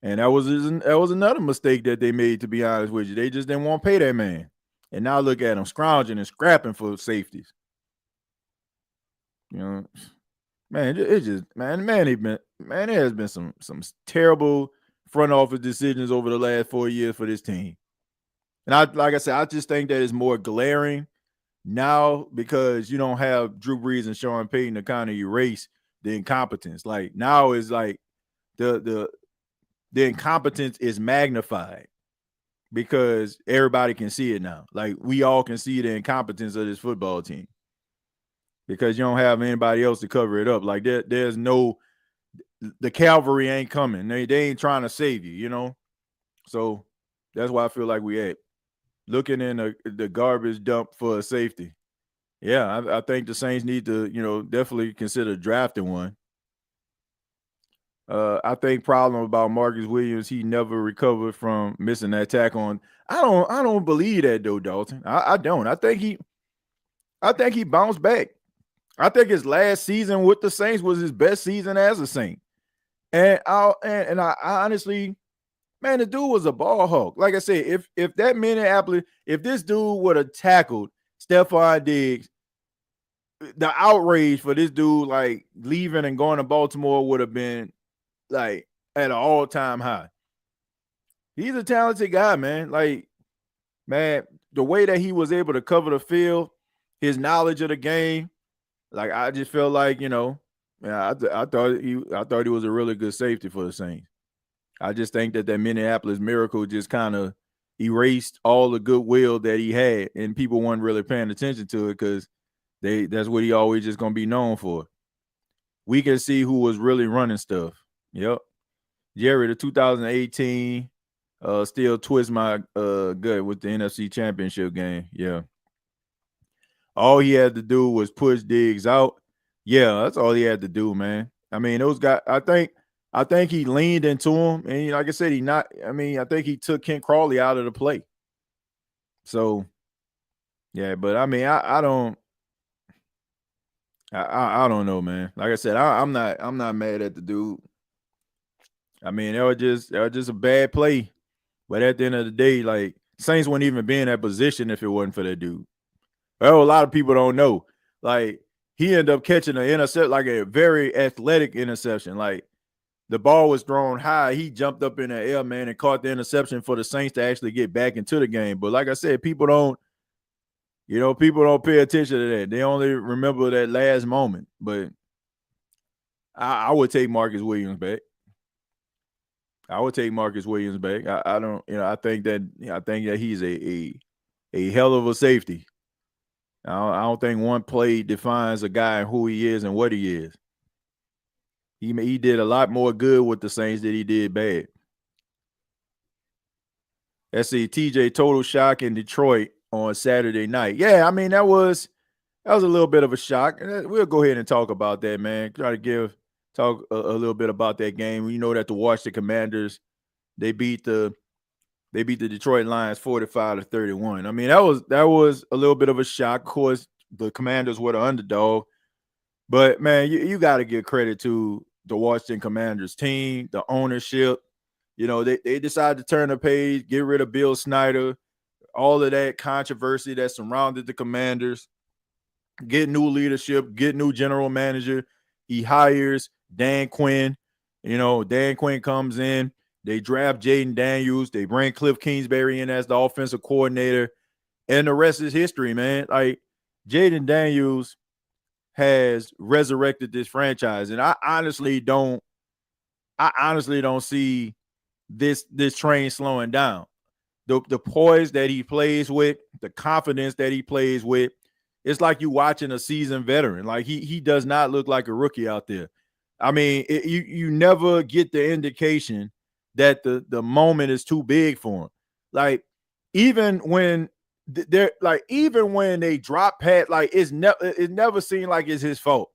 And that was another mistake that they made, to be honest with you. They just didn't want to pay that man. And now look at him scrounging and scrapping for safeties. Man, it just there has been some terrible front office decisions over the last 4 years for this team. And like I said, I just think that it's more glaring now because you don't have Drew Brees and Sean Payton to kind of erase the incompetence. Like now is like the incompetence is magnified because everybody can see it now. Like we all can see the incompetence of this football team because you don't have anybody else to cover it up. Like there's no, the cavalry ain't coming. They ain't trying to save you, you know? So that's why I feel like we at looking in the garbage dump for a safety. Yeah, I think the Saints need to, definitely consider drafting one. I think problem about Marcus Williams, he never recovered from missing that tackle on. I don't believe that though, Dalton. I don't. I think he bounced back. I think his last season with the Saints was his best season as a Saint. And I honestly, man, the dude was a ball hawk. Like I said, if that Minneapolis, if this dude would have tackled Stephon Diggs, the outrage for this dude like leaving and going to Baltimore would have been like at an all-time high. He's a talented guy, man. Like, man, the way that he was able to cover the field, his knowledge of the game, like I just felt like, I thought he was a really good safety for the Saints. I just think that Minneapolis Miracle just kind of erased all the goodwill that he had, and people weren't really paying attention to it because that's what he always just gonna be known for. We can see who was really running stuff. Yep. Jerry, the 2018 still twist my gut with the NFC Championship game. Yeah. All he had to do was push Diggs out. Yeah, that's all he had to do, man. I mean, those guys, I think he leaned into him. And like I said, I think he took Kent Crawley out of the play. So, yeah, but I mean, I don't know, man. Like I said, I'm not mad at the dude. I mean, that was just a bad play. But at the end of the day, like Saints wouldn't even be in that position if it wasn't for that dude. Well, a lot of people don't know. Like he ended up catching an intercept, like a very athletic interception. Like the ball was thrown high. He jumped up in the air, man, and caught the interception for the Saints to actually get back into the game. But like I said, people don't pay attention to that. They only remember that last moment. But I would take Marcus Williams back. I would take Marcus Williams back. I don't, I think that he's a hell of a safety. I don't think one play defines a guy and who he is and what he is. He did a lot more good with the Saints than he did bad. Let's see, TJ total shock in Detroit on Saturday night. Yeah, I mean that was a little bit of a shock. We'll go ahead and talk about that, man. Try to talk a little bit about that game. You know that the Washington Commanders, they beat the Detroit Lions 45-31. I mean, that was a little bit of a shock. Of course, the Commanders were the underdog. But man, you got to give credit to the Washington Commanders team, the ownership. They decided to turn the page, get rid of Bill Snyder, all of that controversy that surrounded the Commanders, get new leadership, get new general manager. He hires Dan Quinn. Dan Quinn comes in. They draft Jaden Daniels. They bring Cliff Kingsbury in as the offensive coordinator. And the rest is history, man. Like Jaden Daniels has resurrected this franchise. And I honestly don't see this train slowing down. The poise that he plays with, the confidence that he plays with, it's like you watching a seasoned veteran. Like he does not look like a rookie out there. I mean, you never get the indication that the moment is too big for him. Like even when they drop pat, like it never seemed like it's his fault.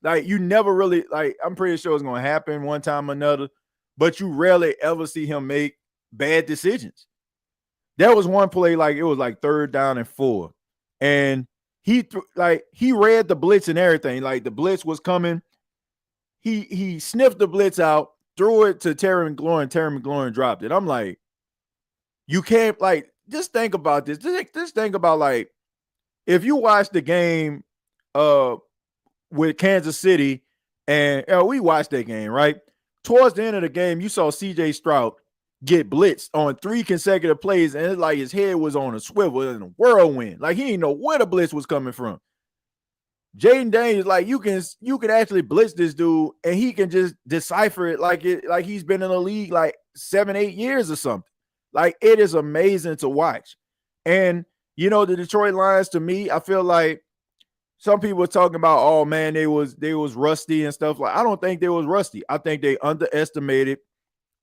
Like you never really, like I'm pretty sure it's gonna happen one time or another, but you rarely ever see him make bad decisions. There was one play, like it was like 3rd down and 4, and he read the blitz and everything. Like the blitz was coming, he sniffed the blitz out, threw it to Terry McLaurin. And Terry McLaurin dropped it. I'm like, you can't, like, just think about this. Just think about, like, if you watch the game with Kansas City And we watched that game, right? Towards the end of the game, you saw CJ Stroud get blitzed on 3 consecutive plays, and it's like his head was on a swivel in a whirlwind. Like he didn't know where the blitz was coming from. Jaden Daniels, like you can actually blitz this dude, and he can just decipher it like he's been in the league like 7-8 years or something. Like it is amazing to watch. And the Detroit Lions, to me, I feel like some people were talking about, oh man, they was rusty and stuff. Like I don't think they was rusty. I think they underestimated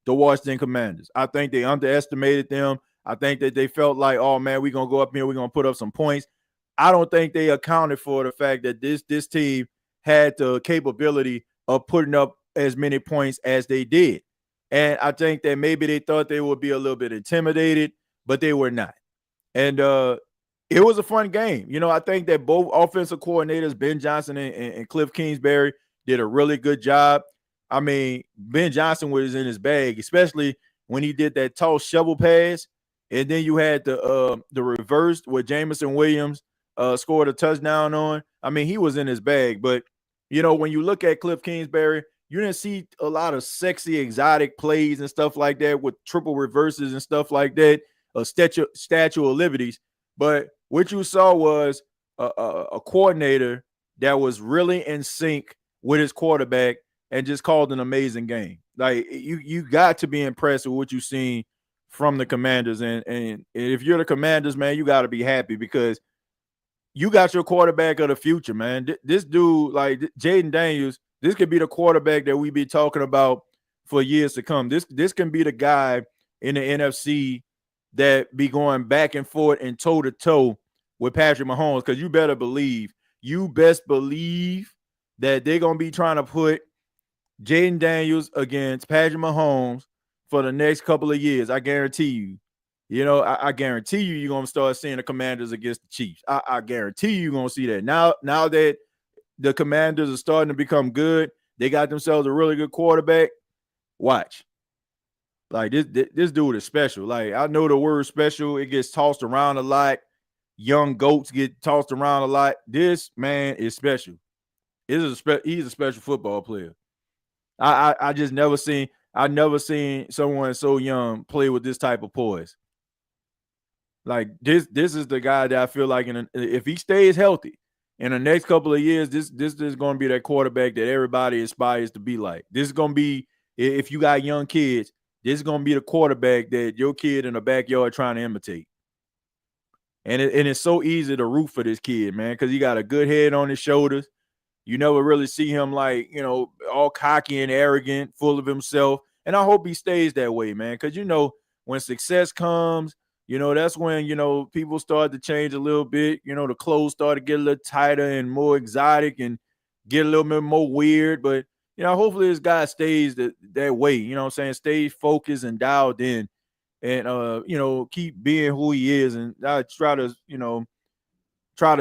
the Washington Commanders. I think they underestimated them. I think that they felt like, oh man, we're gonna go up here, we're gonna put up some points. I don't think they accounted for the fact that this team had the capability of putting up as many points as they did. And I think that maybe they thought they would be a little bit intimidated, but they were not. And it was a fun game. I think that both offensive coordinators, Ben Johnson and Cliff Kingsbury, did a really good job. I mean, Ben Johnson was in his bag, especially when he did that toss shovel pass. And then you had the reverse where Jameson Williams scored a touchdown on. I mean, he was in his bag. But, when you look at Cliff Kingsbury, you didn't see a lot of sexy, exotic plays and stuff like that with triple reverses and stuff like that, Statue of Liberties. But what you saw was a coordinator that was really in sync with his quarterback and just called an amazing game. Like you got to be impressed with what you've seen from the Commanders. And if you're the Commanders, man, you got to be happy because you got your quarterback of the future, man. This dude, like Jaden Daniels, this could be the quarterback that we be talking about for years to come. This can be the guy in the NFC that be going back and forth and toe-to-toe with Patrick Mahomes, because you best believe that they're going to be trying to put Jaden Daniels against Patrick Mahomes for the next couple of years. I guarantee you. I guarantee you're going to start seeing the Commanders against the Chiefs. I guarantee you're going to see that. Now that the Commanders are starting to become good, they got themselves a really good quarterback. Watch. Like this dude is special. Like I know the word special, it gets tossed around a lot. Young goats get tossed around a lot. This man is special. He's a special football player. I just never seen someone so young play with this type of poise. Like this is the guy that I feel like if he stays healthy in the next couple of years, this is going to be that quarterback that everybody aspires to be like. This is going to be, if you got young kids, this is going to be the quarterback that your kid in the backyard trying to imitate. And it's so easy to root for this kid, man, because he got a good head on his shoulders. You never really see him like, all cocky and arrogant, full of himself. And I hope he stays that way, man, because, when success comes, that's when, people start to change a little bit. The clothes start to get a little tighter and more exotic and get a little bit more weird. But, hopefully this guy stays that way, what I'm saying? Stay focused and dialed in and, keep being who he is and try to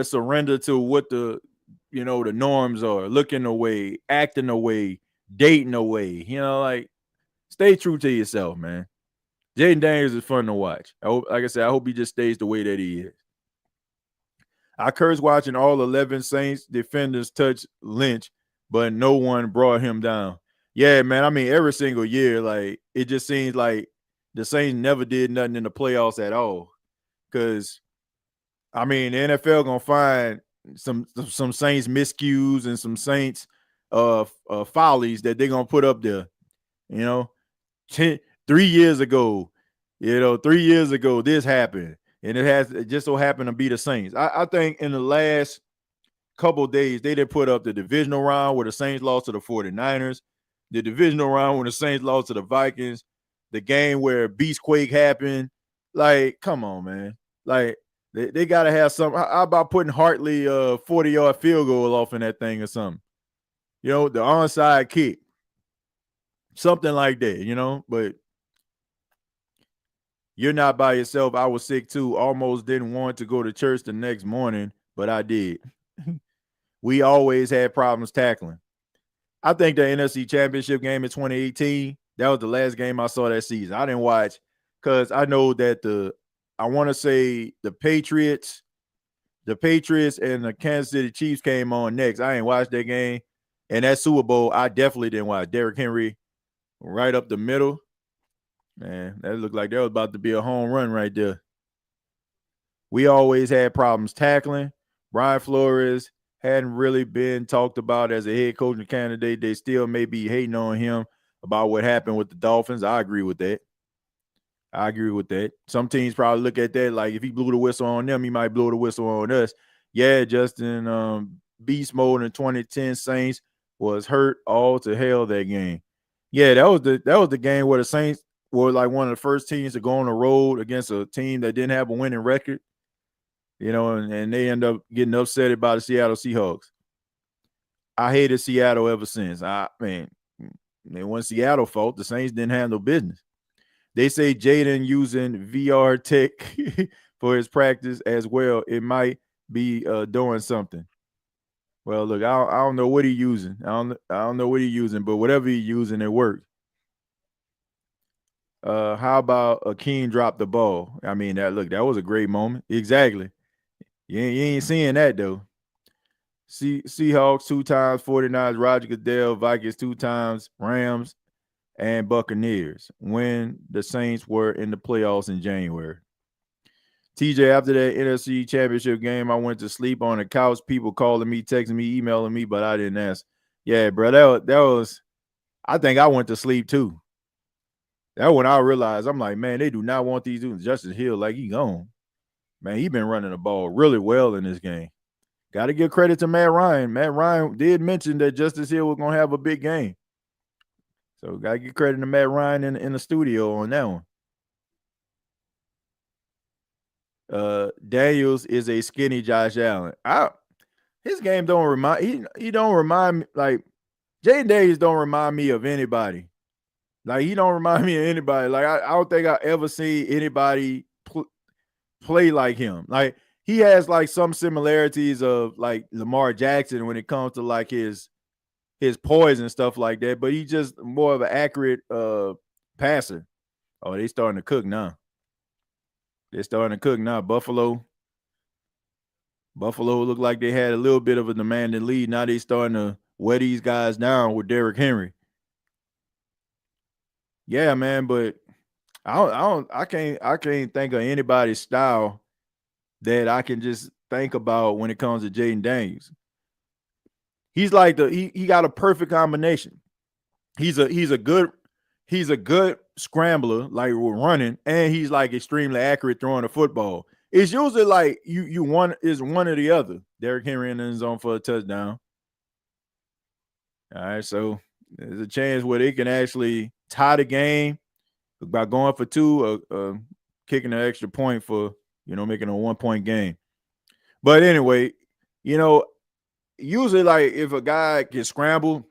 surrender to what the norms are, looking away, acting away, dating away, like stay true to yourself, man. Jaden Daniels is fun to watch. Like I said, I hope he just stays the way that he is. I curse watching all 11 Saints defenders touch Lynch, but no one brought him down. Yeah, man. I mean, every single year, like it just seems like the Saints never did nothing in the playoffs at all. Because, I mean, the NFL gonna find some Saints miscues and some Saints follies that they're gonna put up there. 3 years ago, this happened, and it just so happened to be the Saints. I think in the last couple of days, they did put up the divisional round where the Saints lost to the 49ers, the divisional round when the Saints lost to the Vikings, the game where Beastquake happened. Like, come on, man. Like, they got to have something. How about putting Hartley 40-yard field goal off in that thing or something? The onside kick. Something like that, but you're not by yourself. I was sick too. Almost didn't want to go to church the next morning, but I did. We always had problems tackling. I think the NFC Championship game in 2018, that was the last game I saw that season. I didn't watch because I know that I want to say the Patriots and the Kansas City Chiefs came on next. I ain't watched that game. And that Super Bowl, I definitely didn't watch. Derrick Henry right up the middle. Man, that looked like that was about to be a home run right there. We always had problems tackling. Brian Flores hadn't really been talked about as a head coaching candidate. They still may be hating on him about what happened with the Dolphins. I agree with that. Some teams probably look at that like if he blew the whistle on them, he might blow the whistle on us. Yeah, Justin, beast mode in 2010 Saints was hurt all to hell that game. Yeah, that was the game where the Saints were like one of the first teams to go on the road against a team that didn't have a winning record. And they end up getting upset by the Seattle Seahawks. I hated Seattle ever since. It wasn't Seattle's fault. The Saints didn't have no business. They say Jaden using VR tech for his practice as well. It might be doing something. Well, look, I don't know what he's using. I don't know what he's using, but whatever he's using, it worked. How about Akeem drop the ball? I mean, that was a great moment. Exactly. You ain't seeing that though. Seahawks 2 times, 49ers, Roger Goodell, Vikings 2 times, Rams, and Buccaneers when the Saints were in the playoffs in January. TJ, after that NFC Championship game, I went to sleep on the couch. People calling me, texting me, emailing me, but I didn't ask. Yeah, bro, that was. I think I went to sleep too. That when I realized, I'm like, man, they do not want these dudes. Justice Hill, like he gone. Man, he been running the ball really well in this game. Got to give credit to Matt Ryan. Matt Ryan did mention that Justice Hill was gonna have a big game. So got to give credit to Matt Ryan in the studio on that one. Daniels is a skinny Josh Allen. His game don't remind he don't remind me like Jaden Daniels don't remind me of anybody. Like he don't remind me of anybody. Like I don't think I ever see anybody play like him. Like he has like some similarities of like Lamar Jackson when it comes to like his poise and stuff like that, but he's just more of an accurate passer. Oh, they starting to cook now. Buffalo looked like they had a little bit of a demanding lead. Now they starting to wear these guys down with Derrick Henry. Yeah, man, but I can't think of anybody's style that I can just think about when it comes to Jaden Daniels. He's like he got a perfect combination. He's a good scrambler, like running, and he's like extremely accurate throwing the football. It's usually like you one or the other. Derrick Henry in the end zone for a touchdown. All right, so there's a chance where they can actually tie the game by going for 2, kicking an extra point for making a 1-point game. But anyway, usually like if a guy can scramble,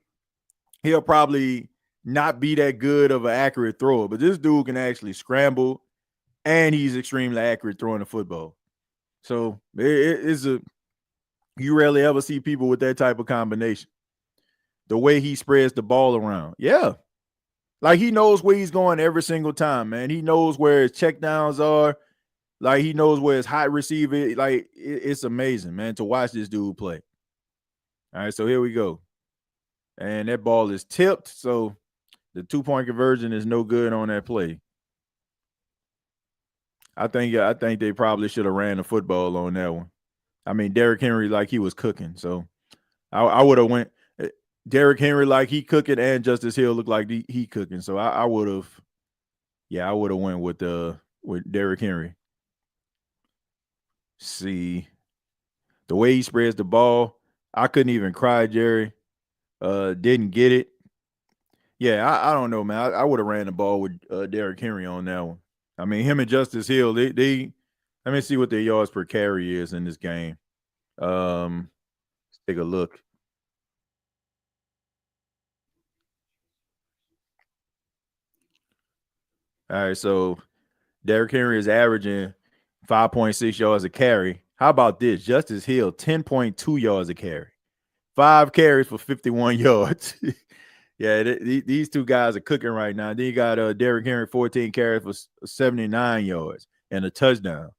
he'll probably not be that good of an accurate thrower. But this dude can actually scramble, and he's extremely accurate throwing the football. So you rarely ever see people with that type of combination. The way he spreads the ball around. Yeah. Like he knows where he's going every single time, man. He knows where his checkdowns are. Like he knows where his hot receiver. Like it's amazing, man, to watch this dude play. All right, so here we go. And that ball is tipped, so the 2-point conversion is no good on that play. I think they probably should have ran the football on that one. I mean, Derrick Henry like he was cooking, so I would have went Derrick Henry like he cooking, and Justice Hill looked like he cooking. So I would have, I would have went with Derrick Henry. See, the way he spreads the ball, I couldn't even cry, Jerry. Didn't get it. Yeah, I don't know, man. I would have ran the ball with Derrick Henry on that one. I mean, him and Justice Hill, they let me see what their yards per carry is in this game. Let's take a look. All right, so Derrick Henry is averaging 5.6 yards a carry. How about this? Justice Hill, 10.2 yards a carry. 5 carries for 51 yards. Yeah, these two guys are cooking right now. Then you got Derrick Henry, 14 carries for 79 yards and a touchdown.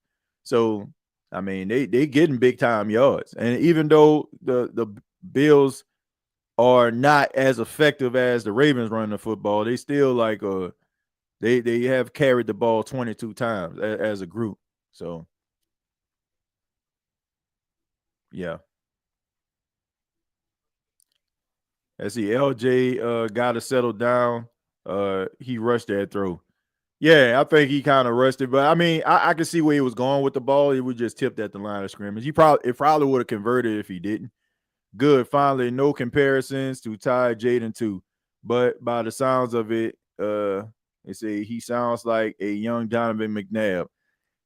So, I mean, they getting big-time yards. And even though the Bills are not as effective as the Ravens running the football. They still like they have carried the ball 22 times as a group. So yeah. As the LJ got to settle down, he rushed that throw. Yeah, I think he kind of rushed it, but I mean, I can see where he was going with the ball. It was just tipped at the line of scrimmage. It probably would have converted if he didn't. Good. Finally, no comparisons to Ty Jaden too. But by the sounds of it, they say he sounds like a young Donovan McNabb.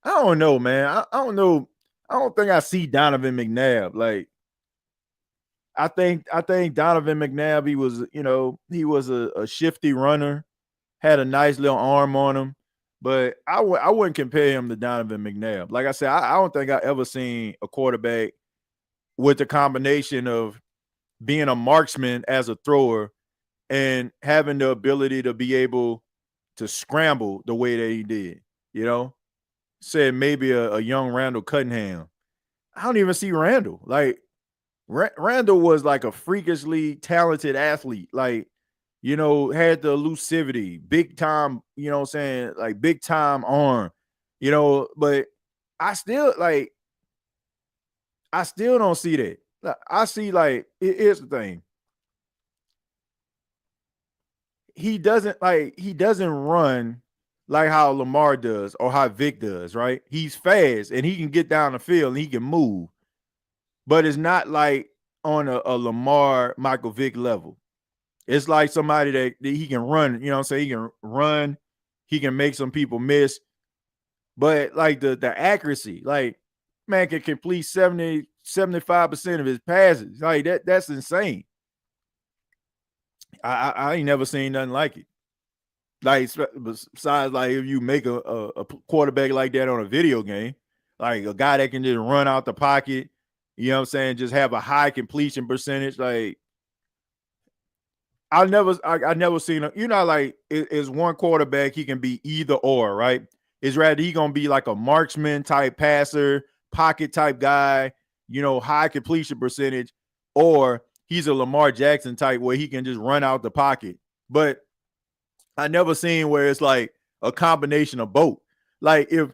I don't know, man. I don't know. I don't think I see Donovan McNabb. Like, I think Donovan McNabb, he was a shifty runner, had a nice little arm on him. But I wouldn't compare him to Donovan McNabb. Like I said, I don't think I ever seen a quarterback with the combination of being a marksman as a thrower and having the ability to be able to scramble the way that he did. You know, said maybe a young Randall Cunningham. I don't even see Randall. Like Randall was like a freakishly talented athlete. Like, had the elusivity, big time, what I'm saying, like big time arm, but I still like I still don't see that. I see like here's the thing. He doesn't run like how Lamar does or how Vic does, right? He's fast and he can get down the field and he can move, but it's not like on a Lamar Michael Vick level. It's like somebody that he can run, what I'm saying? He can run, he can make some people miss, but like the accuracy, like man can complete 75% of his passes. Like that's insane. I ain't never seen nothing like it. Like besides, like if you make a quarterback like that on a video game, like a guy that can just run out the pocket, what I'm saying, just have a high completion percentage. Like I never seen him. Like is one quarterback he can be either or, right? It's rather he gonna be like a marksman type passer, pocket type guy, high completion percentage, or he's a Lamar Jackson type where he can just run out the pocket. But I never seen where it's like a combination of both. Like if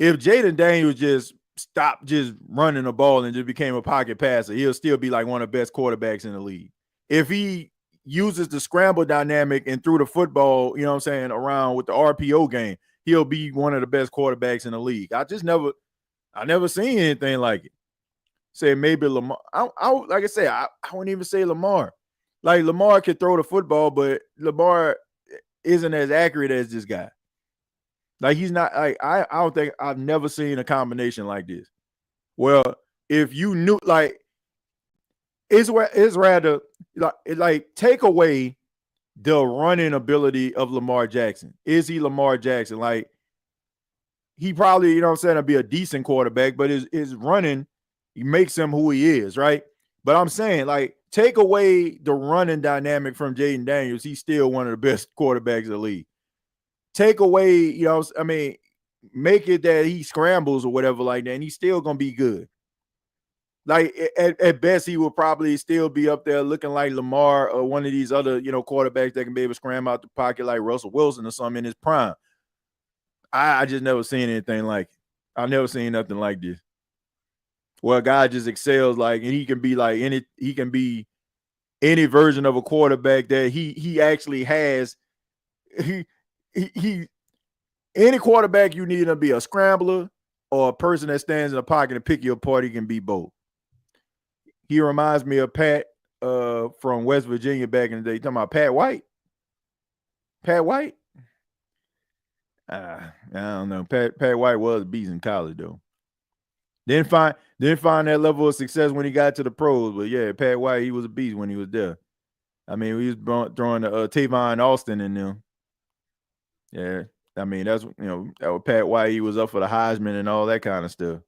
Jaden Daniels just stopped just running the ball and just became a pocket passer, he'll still be like one of the best quarterbacks in the league. If he uses the scramble dynamic and threw the football, what I'm saying, around with the RPO game, he'll be one of the best quarterbacks in the league. I never seen anything like it. Say maybe Lamar. Like I said, I wouldn't even say Lamar. Like Lamar could throw the football, but Lamar isn't as accurate as this guy. Like he's not like I don't think I've never seen a combination like this. Well, if you knew like it's rather like take away the running ability of Lamar Jackson. Is he Lamar Jackson? Like he probably, what I'm saying, will be a decent quarterback, but his running he makes him who he is, right? But I'm saying, like, take away the running dynamic from Jaden Daniels, he's still one of the best quarterbacks in the league. Take away, make it that he scrambles or whatever like that, and he's still gonna be good. Like at best, he will probably still be up there looking like Lamar or one of these other, quarterbacks that can be able to scramble out the pocket like Russell Wilson or something in his prime. I just never seen anything like it. I've never seen nothing like this. Where a guy just excels, like, and he can be like any version of a quarterback that he actually has. He any quarterback you need to be a scrambler or a person that stands in the pocket and pick you apart, he can be both. He reminds me of Pat from West Virginia back in the day. Talking about Pat White. Pat White? I don't know. Pat White was a beast in college though. Didn't find that level of success when he got to the pros, but yeah, Pat White, he was a beast when he was there. I mean, he was throwing Tavon Austin in them. Yeah, I mean that's that was Pat White. He was up for the Heisman and all that kind of stuff.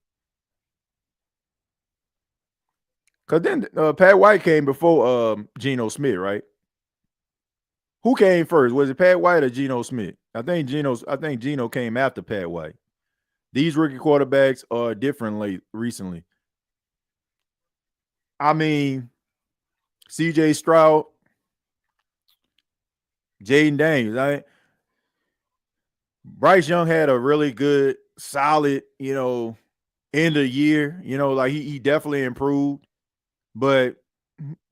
Cause then Pat White came before Geno Smith, right? Who came first? Was it Pat White or Geno Smith? I think Geno came after Pat White. These rookie quarterbacks are different recently. I mean, CJ Stroud, Jaden Daniels. Bryce Young had a really good, solid, end of the year. Like he definitely improved, but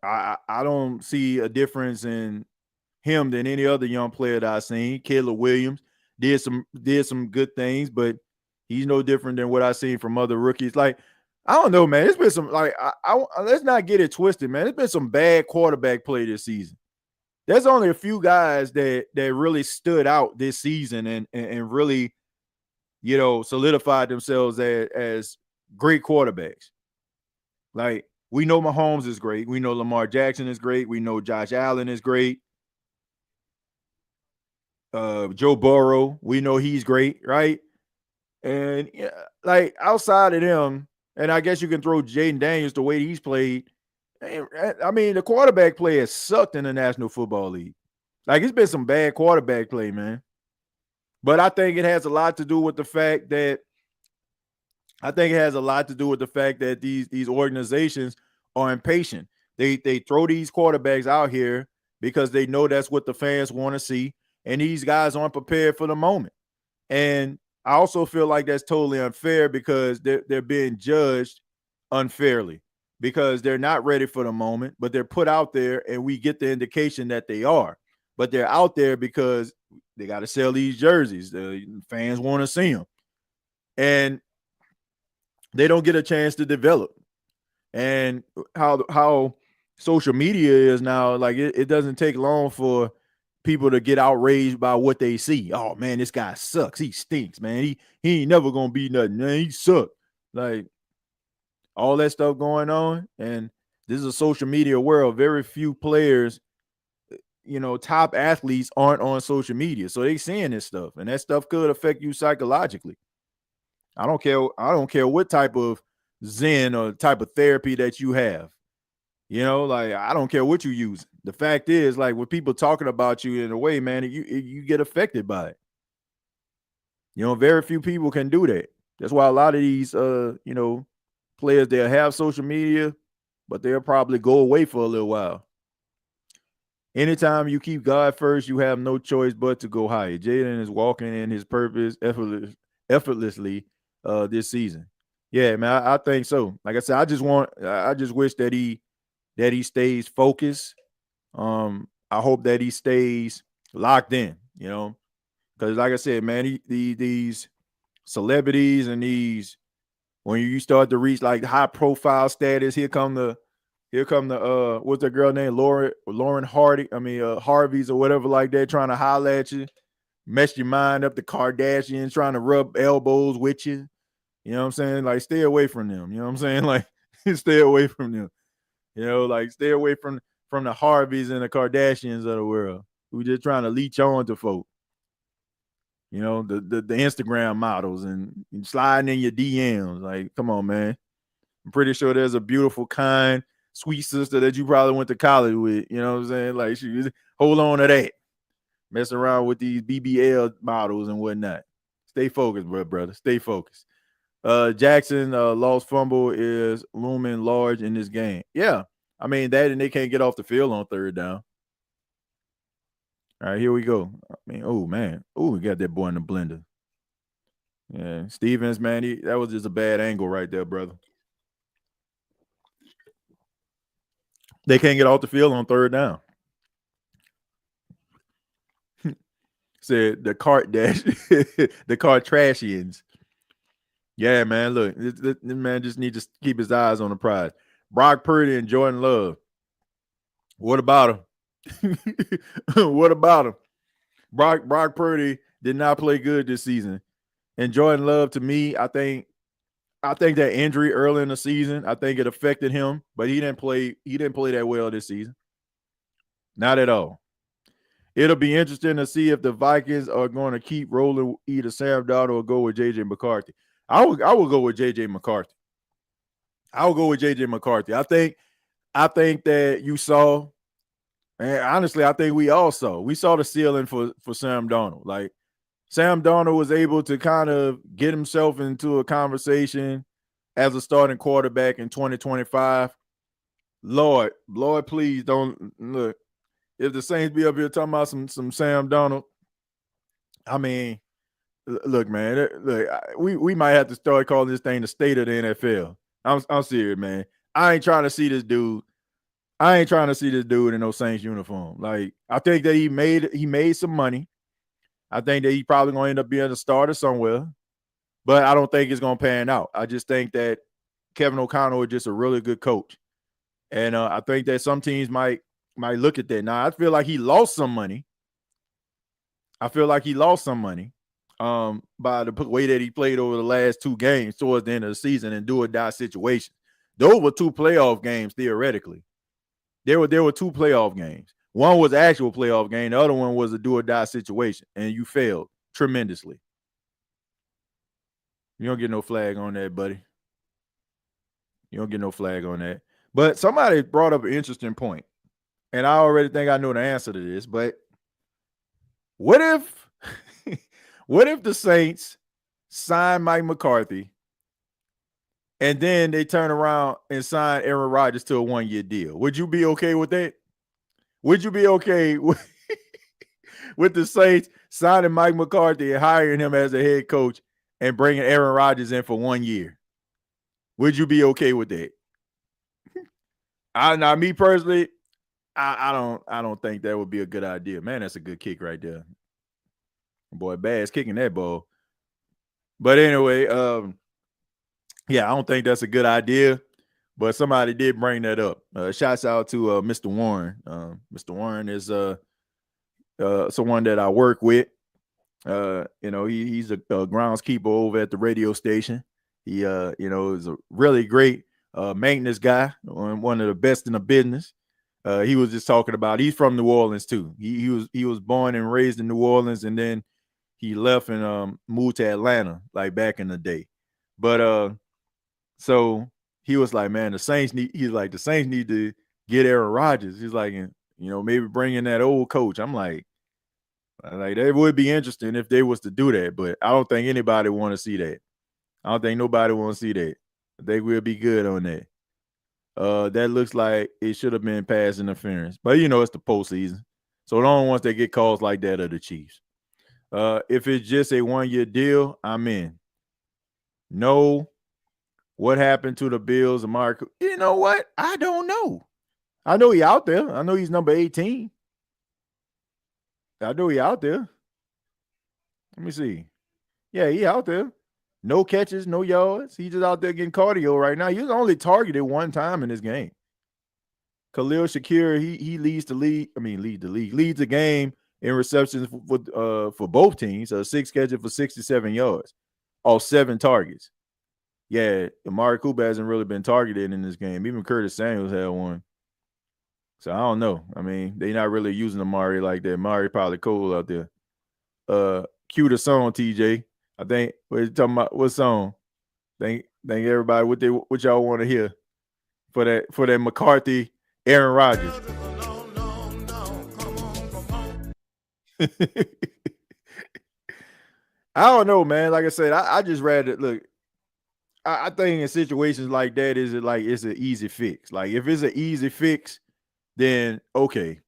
I don't see a difference in him than any other young player that I've seen. Caleb Williams did some good things, but he's no different than what I've seen from other rookies. Like, I don't know, man. It's been some let's not get it twisted, man. It's been some bad quarterback play this season. There's only a few guys that really stood out this season and really, solidified themselves as great quarterbacks. Like, we know Mahomes is great. We know Lamar Jackson is great. We know Josh Allen is great. Joe Burrow, we know he's great, right? And like outside of them, and I guess you can throw Jaden Daniels the way he's played. I mean, the quarterback play has sucked in the National Football League. Like, it's been some bad quarterback play, man. But I think it has a lot to do with the fact that these organizations are impatient. They throw these quarterbacks out here because they know that's what the fans want to see, and these guys aren't prepared for the moment. And I also feel like that's totally unfair because they're being judged unfairly because they're not ready for the moment, but they're put out there and we get the indication that they are. But they're out there because they got to sell these jerseys. The fans want to see them. And they don't get a chance to develop. And how social media is now, like it doesn't take long for people to get outraged by what they see. Oh man, this guy sucks. He stinks, man. He ain't never gonna be nothing. Man, he sucks. Like, all that stuff going on. And this is a social media world. Very few players, top athletes aren't on social media. So they seeing this stuff. And that stuff could affect you psychologically. I don't care what type of Zen or type of therapy that you have. Like, I don't care what you use. The fact is, like, when people talking about you in a way, man, you get affected by it. Very few people can do that. That's why a lot of these, players, they'll have social media, but they'll probably go away for a little while. Anytime you keep God first, you have no choice but to go higher. Jaden is walking in his purpose effortlessly this season. Yeah, man, I think so. Like I said, I just wish that he stays focused. I hope that he stays locked in, because like I said, man, these celebrities and when you start to reach like high profile status, here come the what's that girl name? Lauren Harvey's or whatever like that, trying to holler at you, mess your mind up. The Kardashians trying to rub elbows with you. You know what I'm saying? Like, stay away from them. You know what I'm saying? Like, stay away from them. Like, stay away from the Harveys and the Kardashians of the world who just trying to leech on to folk. The Instagram models and sliding in your DMs. Like, come on, man. I'm pretty sure there's a beautiful, kind, sweet sister that you probably went to college with. You know what I'm saying? Like, hold on to that. Mess around with these BBL models and whatnot. Stay focused, brother. Stay focused. Jackson lost fumble is looming large in this game. Yeah. I mean, that, and they can't get off the field on third down. All right, here we go. I mean, oh, man. Oh, we got that boy in the blender. Yeah, Stevens, man, that was just a bad angle right there, brother. They can't get off the field on third down. Said the cart dash, the Kardashians. Yeah, man, look, this man just needs to keep his eyes on the prize. Brock Purdy and Jordan Love. What about him? What about him? Brock Purdy did not play good this season. And Jordan Love, to me, I think that injury early in the season, I think it affected him, but he didn't play that well this season. Not at all. It'll be interesting to see if the Vikings are going to keep rolling either Sam Darnold or go with JJ McCarthy. I will go with JJ McCarthy. I will go with JJ McCarthy. I think that you saw, and honestly, I think we all saw. We saw the ceiling for Sam Darnold. Like, Sam Darnold was able to kind of get himself into a conversation as a starting quarterback in 2025 Lord, please don't look. If the Saints be up here talking about some Sam Darnold, I mean, look, man, look, we might have to start calling this thing the state of the NFL. I'm serious, man. I ain't trying to see this dude. I ain't trying to see this dude in no Saints uniform. Like, I think that he made some money. I think that he probably gonna end up being a starter somewhere, but I don't think it's gonna pan out. I just think that Kevin O'Connell is just a really good coach, and I think that some teams might look at that. Now, I feel like he lost some money. By the way that he played over the last two games towards the end of the season and do or die situation. Those were two playoff games theoretically. There were two playoff games. One was an actual playoff game. The other one was a do or die situation, and you failed tremendously. You don't get no flag on that, buddy. You don't get no flag on that. But somebody brought up an interesting point, and I already think I know the answer to this, but what if the Saints sign Mike McCarthy and then they turn around and sign Aaron Rodgers to a 1-year deal? Would you be okay with that? Would you be okay with the Saints signing Mike McCarthy and hiring him as a head coach and bringing Aaron Rodgers in for 1 year? Would you be okay with that? Me personally, I don't think that would be a good idea. Man, that's a good kick right there. Boy, Bass kicking that ball. But anyway, yeah, I don't think that's a good idea. But somebody did bring that up. Shouts out to Mr. Warren. Mr. Warren is someone that I work with. He's a groundskeeper over at the radio station. He is a really great maintenance guy, one of the best in the business. He was just talking about he's from New Orleans too. He was born and raised in New Orleans, and then he left and moved to Atlanta like back in the day. But so he was like, man, the Saints need to get Aaron Rodgers. He's like, maybe bring in that old coach. I'm like that would be interesting if they was to do that, but I don't think anybody want to see that. I don't think nobody want to see that. I think we'll be good on that. That looks like it should have been pass interference, but it's the postseason, so the only ones that get calls like that are the Chiefs. If it's just a 1-year deal, I'm in. No, what happened to the Bills? Amari, you know what? I don't know. I know he's out there. I know he's number 18. I know he's out there. Let me see. Yeah, he out there. No catches, no yards. He's just out there getting cardio right now. He was only targeted one time in this game. Khalil Shakir, he leads the game in receptions for both teams. 6 catches for 67 yards, all 7 targets. Yeah, Amari Cooper hasn't really been targeted in this game. Even Curtis Samuels had one. So I don't know. I mean, they're not really using Amari like that. Amari probably cold out there. Cue the song, TJ. I think what you talking about? What song? Thank everybody what y'all want to hear for that McCarthy Aaron Rodgers. I don't know, man. Like I said, I just read it. Look, I think in situations like that, it's an easy fix. Like if it's an easy fix, then okay,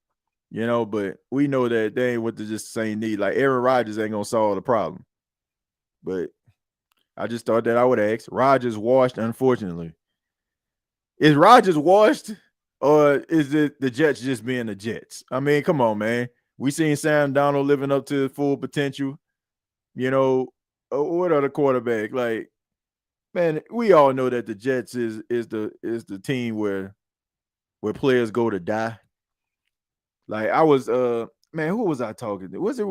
But we know that they ain't what the just same need. Like Aaron Rodgers ain't gonna solve the problem. But I just thought that I would ask. Rodgers washed, unfortunately. Is Rodgers washed, or is it the Jets just being the Jets? I mean, come on, man. We seen Sam Darnold living up to full potential. What other quarterback? Like, man, we all know that the Jets is the team where players go to die. Like I was, man, who was I talking to? Was it?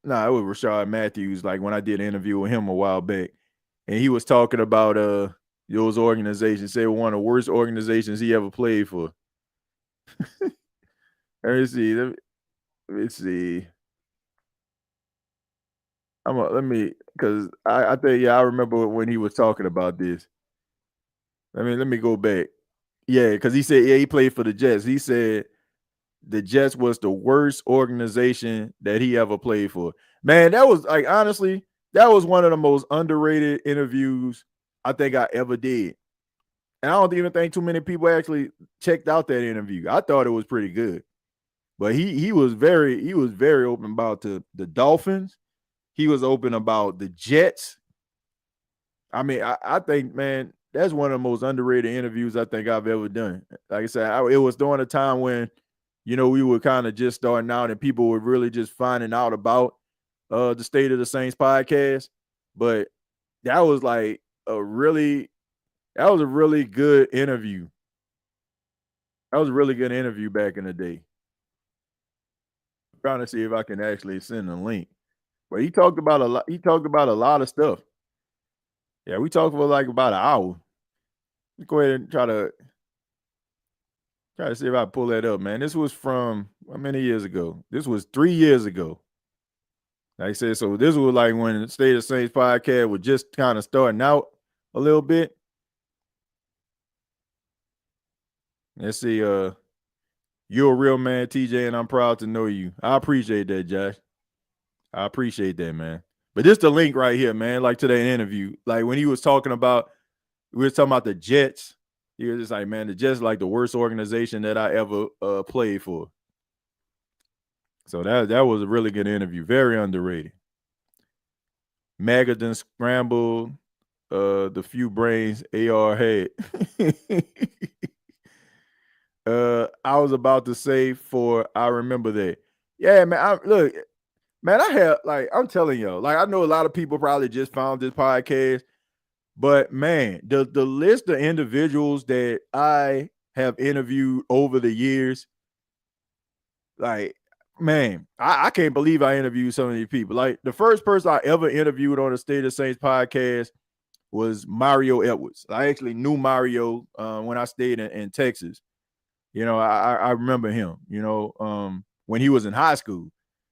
Nah, it was Rashard Matthews. Like when I did an interview with him a while back, and he was talking about those organizations. Say one of the worst organizations he ever played for. Let me see. Because I think I remember when he was talking about this. Let me go back. Yeah, because he said he played for the Jets. He said the Jets was the worst organization that he ever played for. Man, that was like honestly, that was one of the most underrated interviews I think I ever did. And I don't even think too many people actually checked out that interview. I thought it was pretty good. But he was very open about the Dolphins. He was open about the Jets. I mean, I think, man, that's one of the most underrated interviews I think I've ever done. Like I said, it was during a time when, we were kind of just starting out and people were really just finding out about the State of the Saints podcast. But that was like a really good interview. That was a really good interview back in the day. I'm trying to see if I can actually send a link. But he talked about a lot. He talked about a lot of stuff. Yeah, we talked for like about an hour. Let's go ahead and try to see if I pull that up, man. This was from how many years ago? This was 3 years ago. Like I said, so this was like when the State of Saints podcast was just kind of starting out a little bit. Let's see. You're a real man, TJ, and I'm proud to know you. I appreciate that, Josh. I appreciate that, man. But this the link right here, man, like to that interview. Like when he was talking about, we were talking about the Jets. He was just like, man, the Jets like the worst organization that I ever played for. So that was a really good interview. Very underrated. Magadan scrambled the few brains AR had. I was about to say I remember that. Yeah, man. I had I'm telling y'all, like I know a lot of people probably just found this podcast, but man, the list of individuals that I have interviewed over the years, like, man, I can't believe I interviewed so many people. Like the first person I ever interviewed on the State of Saints podcast was Mario Edwards. I actually knew Mario when I stayed in Texas. I remember him, when he was in high school.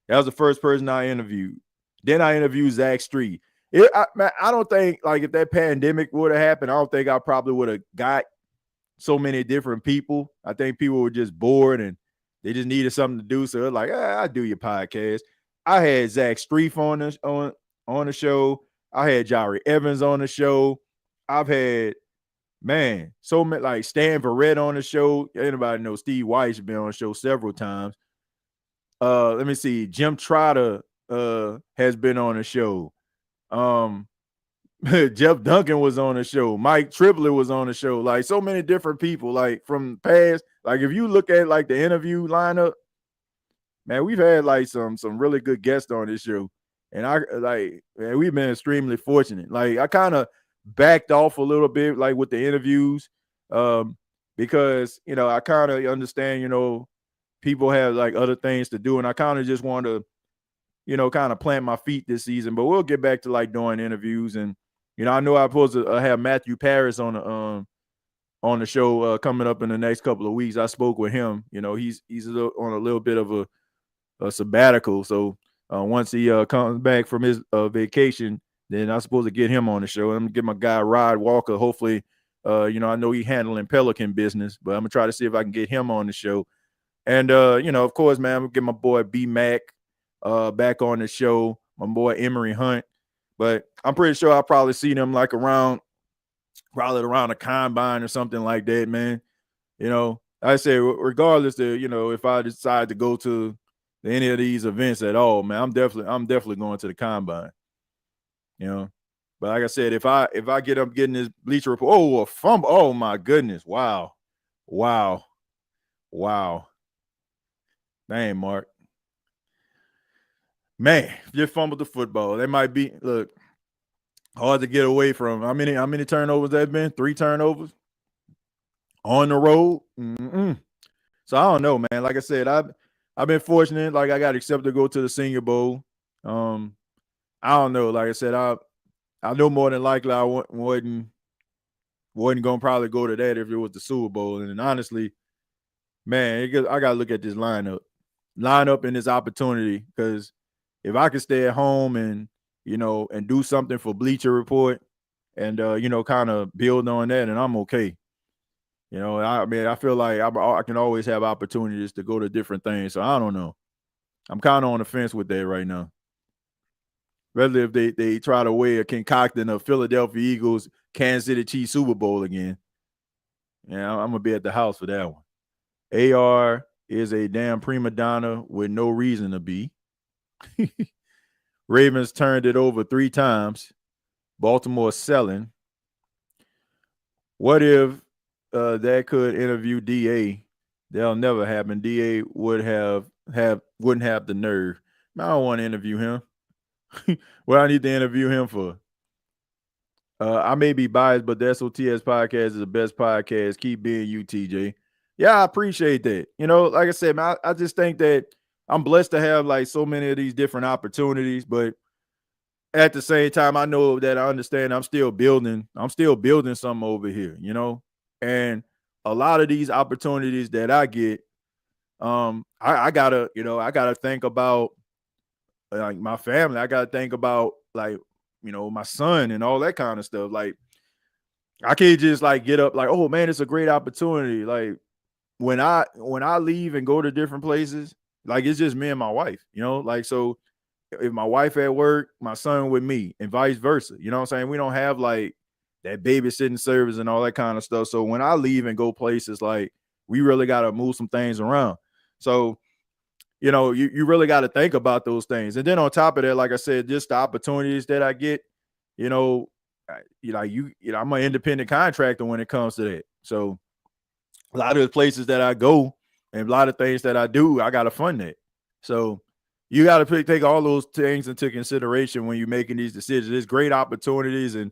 That was the first person I interviewed. Then I interviewed Zach Street. I don't think, like, if that pandemic would have happened, I don't think I probably would have got so many different people. I think people were just bored and they just needed something to do. So they're like, I'll do your podcast. I had Zach Street on the show. I had Jari Evans on the show. I've had, man, so many, like Stan Verrett on the show. Anybody know Steve Weiss has been on the show several times. Let me see. Jim Trotter has been on the show. Jeff Duncan was on the show. Mike Tripler was on the show. Like so many different people, like from the past. Like if you look at like the interview lineup, man, we've had like some really good guests on this show. And man, we've been extremely fortunate. Like I kind of backed off a little bit, like with the interviews, because I kind of understand, people have like other things to do, and I kind of just want to, kind of plant my feet this season. But we'll get back to like doing interviews, and I know I'm supposed to have Matthew Paris on the show coming up in the next couple of weeks. I spoke with him. He's on a little bit of a sabbatical, so once he comes back from his vacation, then I'm supposed to get him on the show. I'm gonna get my guy Rod Walker. Hopefully, I know he's handling Pelican business, but I'm gonna try to see if I can get him on the show. And of course, man, I'm gonna get my boy B Mac back on the show. My boy Emery Hunt, but I'm pretty sure I'll probably see them like around a combine or something like that, man. I say regardless of if I decide to go to any of these events at all, man, I'm definitely going to the combine. But like I said, if I get up getting this Bleacher Report, a fumble, oh my goodness, wow. Dang, Mark. Man, just fumbled the football. That might be hard to get away from. How many turnovers that been? 3 turnovers on the road. So I don't know, man. Like I said, I've been fortunate. Like I got accepted to go to the Senior Bowl. I don't know. Like I said, I know more than likely I wasn't gonna probably go to that if it was the Super Bowl. And honestly, man, I gotta look at this lineup and this opportunity, because if I could stay at home and and do something for Bleacher Report and kind of build on that, and I'm okay. I feel like I can always have opportunities to go to different things. So I don't know. I'm kind of on the fence with that right now. Whether if they try to weigh a concocting of Philadelphia Eagles, Kansas City Chiefs Super Bowl again. Yeah, I'm gonna be at the house for that one. AR is a damn prima donna with no reason to be. Ravens turned it over 3 times. Baltimore selling. What if that could interview DA? That'll never happen. DA wouldn't have the nerve. I don't want to interview him. What I need to interview him for? I may be biased, but the SOTS podcast is the best podcast. Keep being you, TJ. Yeah, I appreciate that. Like I said, man, I just think that I'm blessed to have like so many of these different opportunities, but at the same time, I know that I understand I'm still building something over here, and a lot of these opportunities that I get, I gotta think about like my family. I gotta think about like, my son and all that kind of stuff. Like, I can't just like get up like, oh man, it's a great opportunity. Like when I leave and go to different places, like it's just me and my wife, like so if my wife at work, my son with me, and vice versa. You know what I'm saying? We don't have like that babysitting service and all that kind of stuff. So when I leave and go places, like we really got to move some things around. So, you really got to think about those things. And then on top of that, like I said, just the opportunities that I get, I'm an independent contractor when it comes to that. So a lot of the places that I go and a lot of things that I do, I got to fund that. So you got to take all those things into consideration when you're making these decisions. There's great opportunities, and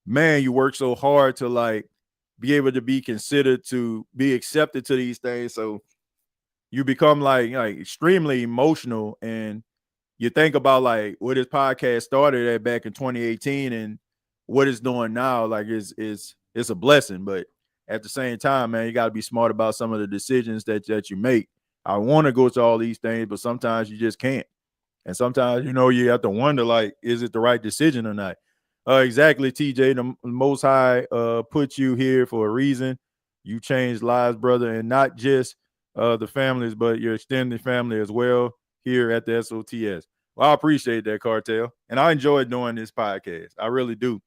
man, you work so hard to like be able to be considered to be accepted to these things. So you become like extremely emotional, and you think about like what this podcast started at back in 2018 and what it's doing now. Like it's a blessing, but at the same time, man, you got to be smart about some of the decisions that you make. I want to go to all these things, but sometimes you just can't. And sometimes, you have to wonder, like, is it the right decision or not? Exactly, TJ. The Most High put you here for a reason. You changed lives, brother, and not just the families, but your extended family as well here at the SOTS. Well, I appreciate that, Cartel. And I enjoy doing this podcast. I really do.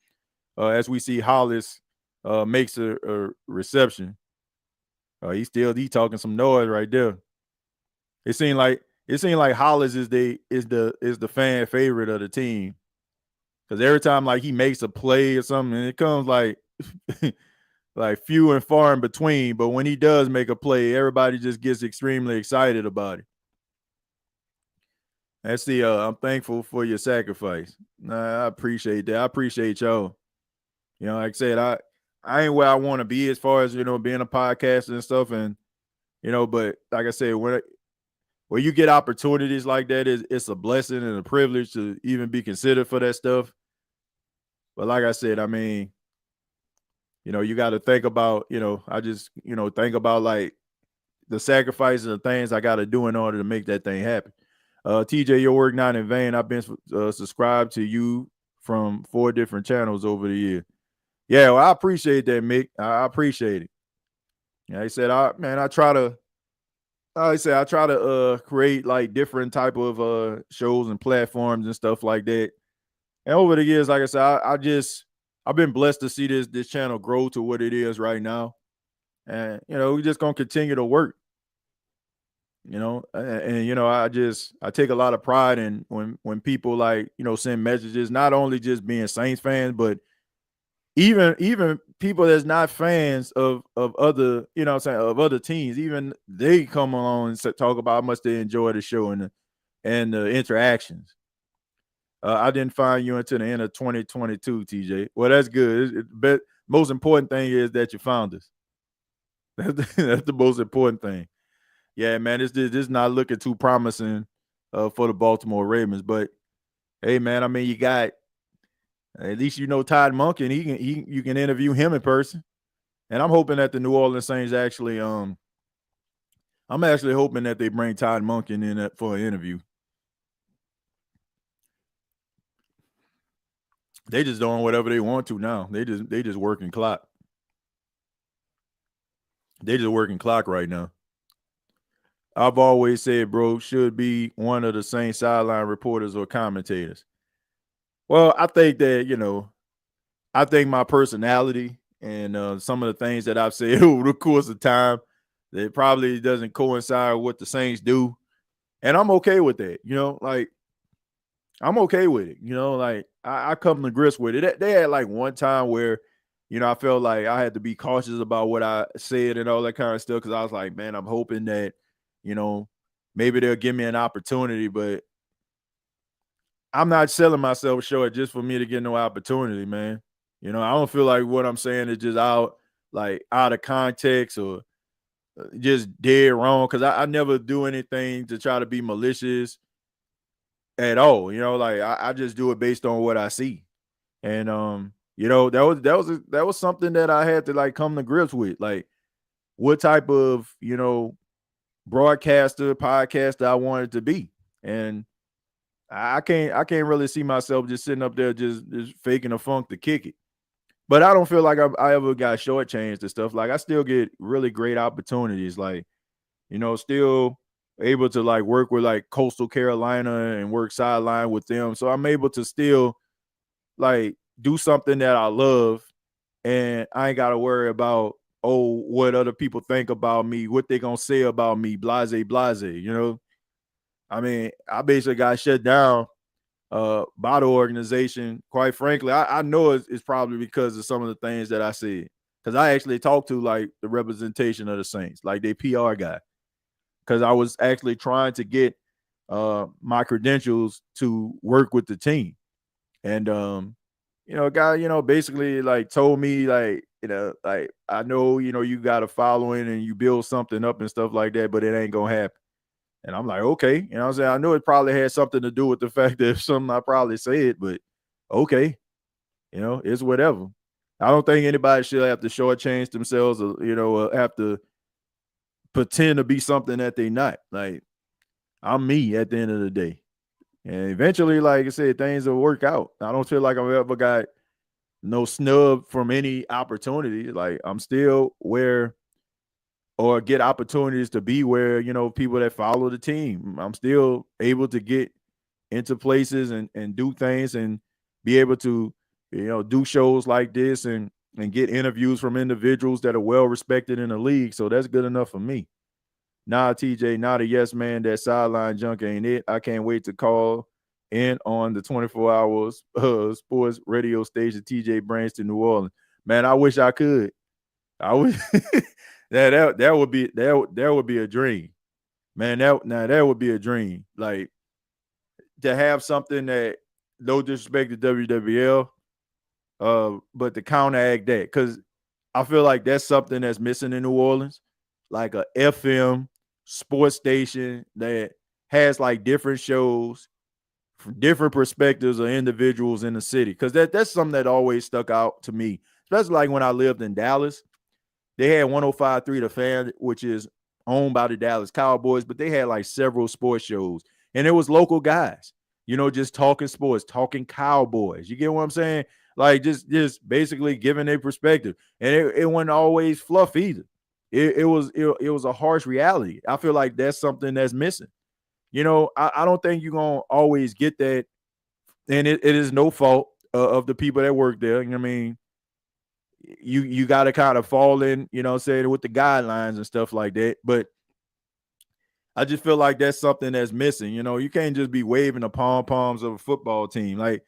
As we see Hollis makes a reception. He's talking some noise right there. It seemed like Hollis is the fan favorite of the team, because every time like he makes a play or something, it comes like like few and far in between. But when he does make a play, everybody just gets extremely excited about it. Let's see. I'm thankful for your sacrifice. I appreciate that. I appreciate y'all. Like I said, I ain't where I want to be as far as being a podcaster and stuff, and but like I said, when you get opportunities like that, it's a blessing and a privilege to even be considered for that stuff. But like I said, I mean, you got to think about, I just, think about like the sacrifices and things I got to do in order to make that thing happen. TJ, your work not in vain. I've been subscribed to you from 4 different channels over the year. Yeah, well, I appreciate that, Mick. I appreciate it. Yeah, he said, I try to create like different type of shows and platforms and stuff like that. And over the years, like I said, I've been blessed to see this channel grow to what it is right now. And we're just gonna continue to work. And I take a lot of pride in when people like send messages, not only just being Saints fans, but even people that's not fans of other, of other teams, even they come along and talk about how much they enjoy the show and the interactions. I didn't find you until the end of 2022, TJ. Well, that's good. But most important thing is that you found us. That's the most important thing. Yeah, man, this not looking too promising for the Baltimore Ravens. But hey, man, I mean, you got at least Todd Monk, and you can interview him in person. And I'm hoping that the New Orleans Saints actually I'm actually hoping that they bring Todd Monk in for an interview. They just doing whatever they want to now. They just working clock. They just working clock right now. I've always said, bro, should be one of the Saints sideline reporters or commentators. Well, I think that, I think my personality and some of the things that I've said over the course of time that probably doesn't coincide with what the Saints do. And I'm okay with that. Like I'm okay with it. Like I come to grips with it. They had like one time where, I felt like I had to be cautious about what I said and all that kind of stuff because I was like, man, I'm hoping that, maybe they'll give me an opportunity, but I'm not selling myself short just for me to get no opportunity, man. I don't feel like what I'm saying is just out of context or just dead wrong because I never do anything to try to be malicious at all. Like I just do it based on what I see. And that was something that I had to like come to grips with. Like what type of, broadcaster, podcaster I wanted to be. And I can't really see myself just sitting up there just faking a funk to kick it. But I don't feel like I ever got shortchanged and stuff. Like I still get really great opportunities. Like, still able to like work with like Coastal Carolina and work sideline with them. So I'm able to still like do something that I love, and I ain't got to worry about what other people think about me, what they gonna say about me, blase. I mean, I basically got shut down by the organization. Quite frankly, I know it's probably because of some of the things that I said. Because I actually talked to like the representation of the Saints, like their PR guy. Because I was actually trying to get my credentials to work with the team. And guy, basically like told me like, like I know, you got a following and you build something up and stuff like that, but it ain't gonna happen. And I'm like, okay. You know what I'm saying? I know it probably had something to do with the fact that something I probably said, but okay. It's whatever. I don't think anybody should have to shortchange themselves or, have to pretend to be something that they not. Like, I'm me at the end of the day. And eventually, like I said, things will work out. I don't feel like I've ever got no snub from any opportunity. Like, I'm still where or get opportunities to be where, people that follow the team. I'm still able to get into places and do things and be able to, do shows like this and get interviews from individuals that are well respected in the league. So that's good enough for me. Nah, TJ, not a yes man. That sideline junk ain't it. I can't wait to call in on the 24 hours sports radio station TJ Branch to New Orleans. Man, I wish I could. I wish that would be a dream. Man, that would be a dream. Like to have something that, no disrespect to WWL, but to counteract that, because I feel like that's something that's missing in New Orleans, like a FM sports station that has like different shows from different perspectives of individuals in the city. Because that's something that always stuck out to me, especially like when I lived in Dallas. They had 105.3 The Fan, which is owned by the Dallas Cowboys, but they had like several sports shows, and it was local guys, just talking sports, talking Cowboys. You get what I'm saying? Like just basically giving their perspective, and it wasn't always fluff either. It was a harsh reality. I feel like that's something that's missing. I don't think you're gonna always get that, and it is no fault of the people that work there. You know what I mean? You got to kind of fall in, saying with the guidelines and stuff like that. But I just feel like that's something that's missing. You can't just be waving the pom-poms of a football team. Like,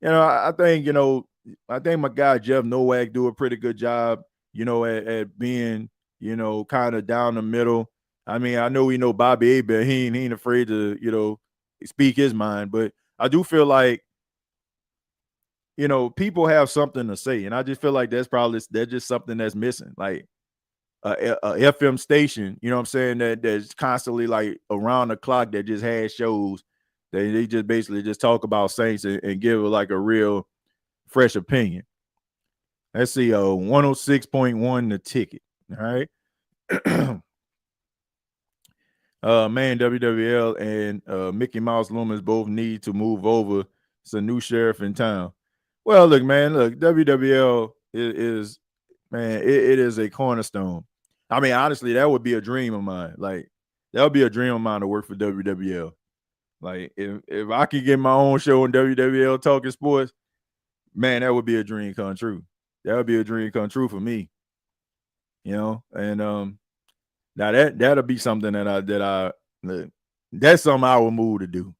I think my guy Jeff Nowak do a pretty good job, at being, kind of down the middle. I mean, I know Bobby Abel, he ain't afraid to, speak his mind, but I do feel like, people have something to say, and I just feel like that's just something that's missing. Like a FM station, what I'm saying, that's constantly like around the clock that just has shows that they just basically just talk about Saints and give like a real fresh opinion. Let's see, 106.1 The Ticket. All right. Man, WWL and Mickey Mouse Loomis both need to move over. It's a new sheriff in town. Well, look, WWL is man, it is a cornerstone. I mean, honestly, that would be a dream of mine. Like, that would be a dream of mine to work for WWL. Like, if I could get my own show in WWL talking sports, man, that would be a dream come true. That would be a dream come true for me. And now that'll be something that's something I would move to do.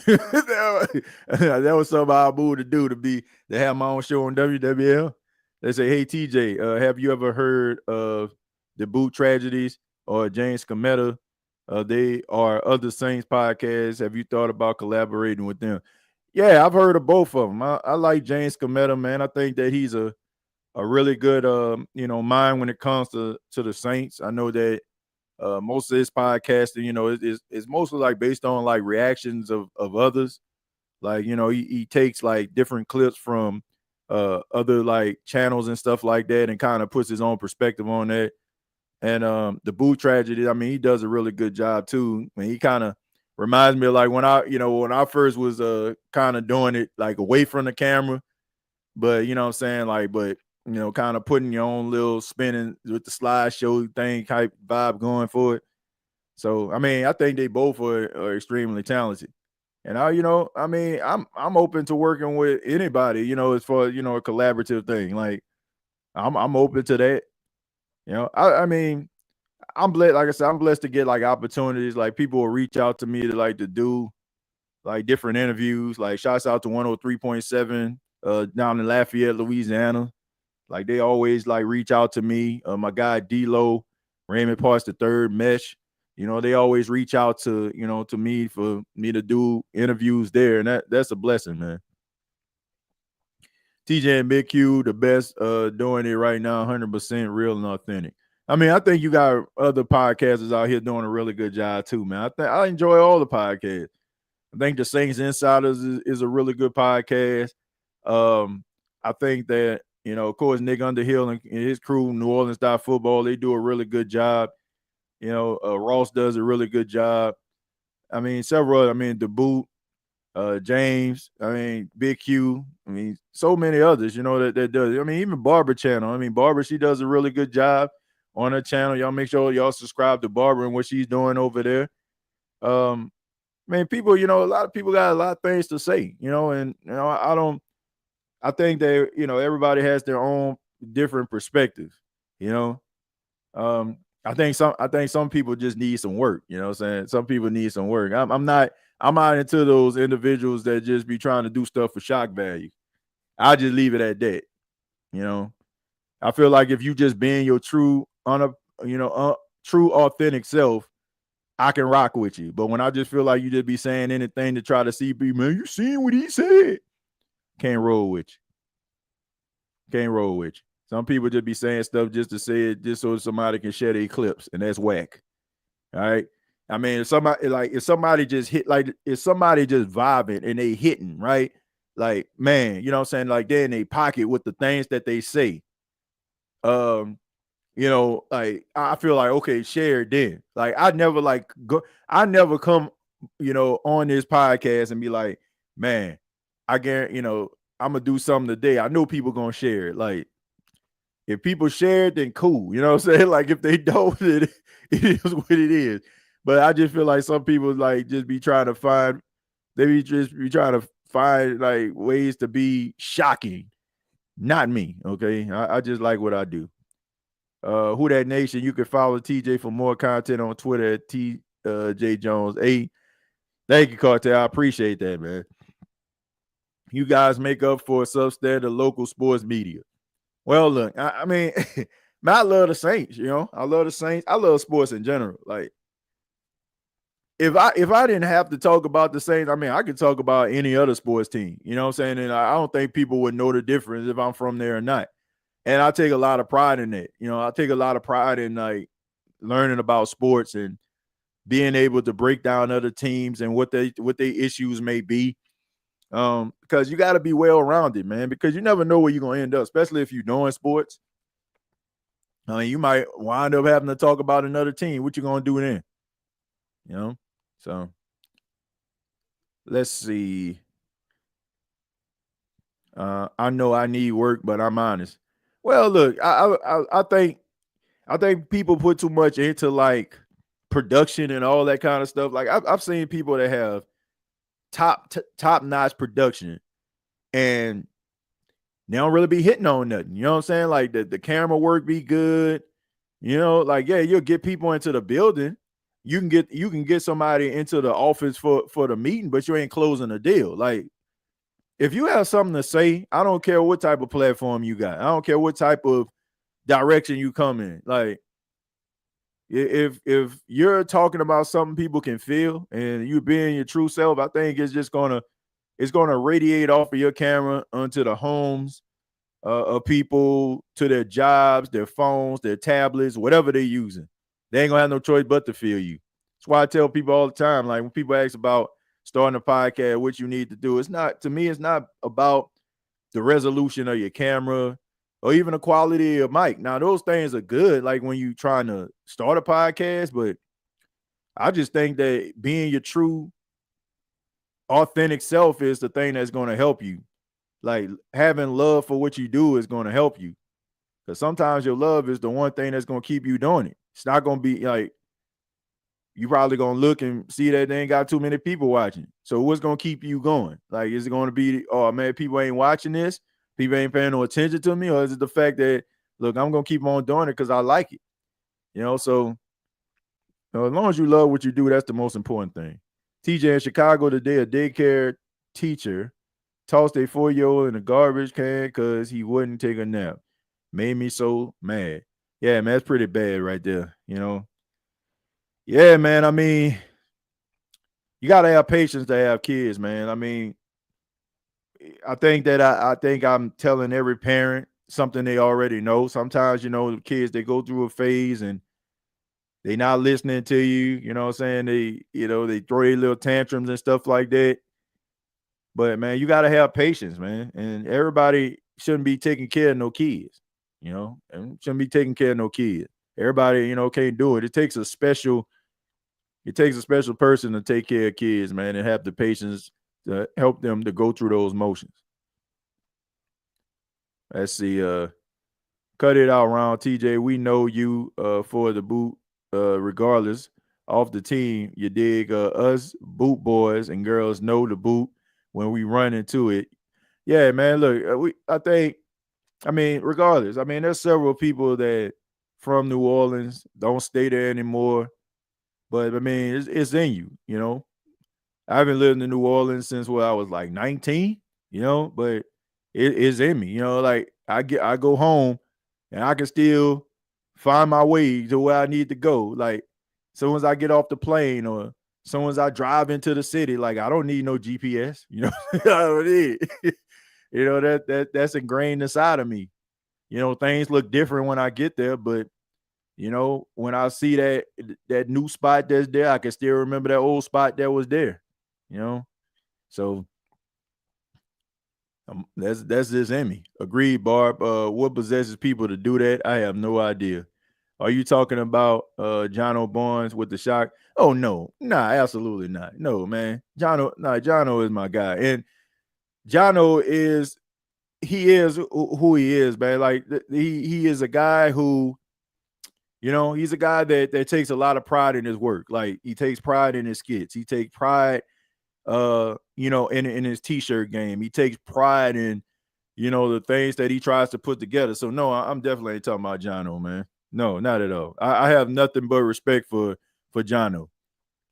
that was something I moved to do to have my own show on WWL. They say, hey TJ, have you ever heard of the Boot Tragedies or James Cometa? They are other Saints podcasts. Have you thought about collaborating with them? Yeah, I've heard of both of them. I like James Cometa, man. I think that he's a really good mind when it comes to the Saints. I know that most of his podcasting, is mostly like based on like reactions of others. Like, he takes like different clips from other like channels and stuff like that and kind of puts his own perspective on that. And the Boot Tragedy, I mean, he does a really good job too. I mean, he kind of reminds me of like when I first was kind of doing it like away from the camera, but you know what I'm saying, like, but kind of putting your own little spinning with the slideshow thing type vibe going for it. So, I mean, I think they both are extremely talented. And I'm open to working with anybody, as far as, a collaborative thing. Like I'm open to that. I mean, I'm blessed, like I said, I'm blessed to get like opportunities. Like people will reach out to me to do like different interviews. Like shouts out to 103.7 down in Lafayette, Louisiana. Like they always like reach out to me. My guy D-Lo, Raymond Parts the Third, Mesh. They always reach out to me for me to do interviews there, and that's a blessing, man. TJ and Big Q, the best doing it right now, 100% real and authentic. I mean, I think you got other podcasters out here doing a really good job too, man. I enjoy all the podcasts. I think the Saints Insiders is a really good podcast. I think that, of course, Nick Underhill and his crew, New Orleans Football, they do a really good job. Ross does a really good job. I mean, The Boot, James, Big Q, so many others, that does. I mean, even Barbara channel. I mean, Barbara, she does a really good job on her channel. Y'all make sure y'all subscribe to Barbara and what she's doing over there. People, a lot of people got a lot of things to say, and I think that, everybody has their own different perspectives, I think some people just need some work, what I'm saying? Some people need some work. I'm not into those individuals that just be trying to do stuff for shock value. I just leave it at that. I feel like if you just being your true authentic self, I can rock with you. But when I just feel like you just be saying anything to try to see me, man, you seen what he said, can't roll with you. Some people just be saying stuff just to say it, just so somebody can share their clips, and that's whack. All right. I mean, if somebody just vibing and they hitting, right? Like, man, you know what I'm saying? Like they're in their pocket with the things that they say. Like I feel like, okay, share it then. Like I never come, on this podcast and be like, man, I guarantee, I'm gonna do something today. I know people gonna share it. Like if people share it, then cool. You know what I'm saying? Like if they don't, it is what it is. But I just feel like some people like just be trying to find, like ways to be shocking. Not me, okay? I just like what I do. Who That Nation, you can follow TJ for more content on Twitter at TJ Jones 8. Thank you, Cartel. I appreciate that, man. You guys make up for substandard local sports media. Well, look, I mean, man, I love the Saints, I love the Saints. I love sports in general. Like, if I didn't have to talk about the Saints, I mean, I could talk about any other sports team, you know what I'm saying? And I don't think people would know the difference if I'm from there or not. And I take a lot of pride in it. I take a lot of pride in like learning about sports and being able to break down other teams and what their issues may be. Because you got to be well-rounded, man, because you never know where you're going to end up, especially if you're doing sports. I mean, you might wind up having to talk about another team. What you going to do then? So let's see. I know I need work, but I'm honest. Well, look, I think people put too much into like production and all that kind of stuff. Like I've seen people that have top notch production, and they don't really be hitting on nothing. You know what I'm saying? Like the camera work be good. You know, like, yeah, you'll get people into the building. You can get somebody into the office for the meeting, but you ain't closing the deal. Like, if you have something to say, I don't care what type of platform you got. I don't care what type of direction you come in. Like, if you're talking about something people can feel and you being your true self, I think it's gonna radiate off of your camera onto the homes of people, to their jobs, their phones, their tablets, whatever they're using. They ain't gonna have no choice but to feel you. That's why I tell people all the time, like when people ask about starting a podcast, what you need to do, it's not, to me, it's not about the resolution of your camera or even the quality of mic. Now, those things are good, like when you trying to start a podcast, but I just think that being your true, authentic self is the thing that's going to help you. Like, having love for what you do is going to help you. Because sometimes your love is the one thing that's going to keep you doing it. It's not going to be like, you probably going to look and see that they ain't got too many people watching. So what's going to keep you going? Like, is it going to be, oh man, people ain't watching this, people ain't paying no attention to me? Or is it the fact that, look, I'm going to keep on doing it because I like it? You know, so as long as you love what you do, that's the most important thing. TJ, in Chicago today, a daycare teacher tossed a 4-year-old in a garbage can because he wouldn't take a nap. Made me so mad. Yeah, man, that's pretty bad right there. You know. Yeah, man. I mean, you gotta have patience to have kids, man. I mean, I think that I think I'm telling every parent something they already know. Sometimes, you know, the kids, they go through a phase and they not listening to you. You know what I'm saying? They throw their little tantrums and stuff like that. But man, you gotta have patience, man. And everybody shouldn't be taking care of no kids, you know, and shouldn't be taking care of no kids. Everybody, you know, can't do it. It takes a special person to take care of kids, man, and have the patience to help them to go through those motions. Let's see. Cut it out, Ron. TJ, we know you for the boot, regardless off the team. You dig? Us boot boys and girls know the boot when we run into it. Yeah, man. Look, I mean, regardless, I mean, there's several people that from New Orleans don't stay there anymore. But I mean, it's in you, you know. I haven't lived in New Orleans since I was like 19, you know, but it is in me, you know. Like I go home and I can still find my way to where I need to go. Like, as soon as I get off the plane or as soon as I drive into the city, like I don't need no GPS, you know. I don't need. You know, that's ingrained inside of me. You know, things look different when I get there, but you know, when I see that new spot that's there, I can still remember that old spot that was there. You know, so that's just in me. Agreed, Barb. What possesses people to do that? I have no idea. Are you talking about Jono Barnes with the shock? Oh no, nah, absolutely not. No, man. Jono is my guy, and Jono is who he is, man. Like he is a guy who, you know, he's a guy that takes a lot of pride in his work. Like he takes pride in his skits. He takes pride, you know, in his t-shirt game. He takes pride in, you know, the things that he tries to put together. So no, I'm definitely ain't talking about Jono, man. No, not at all. I have nothing but respect for Jono.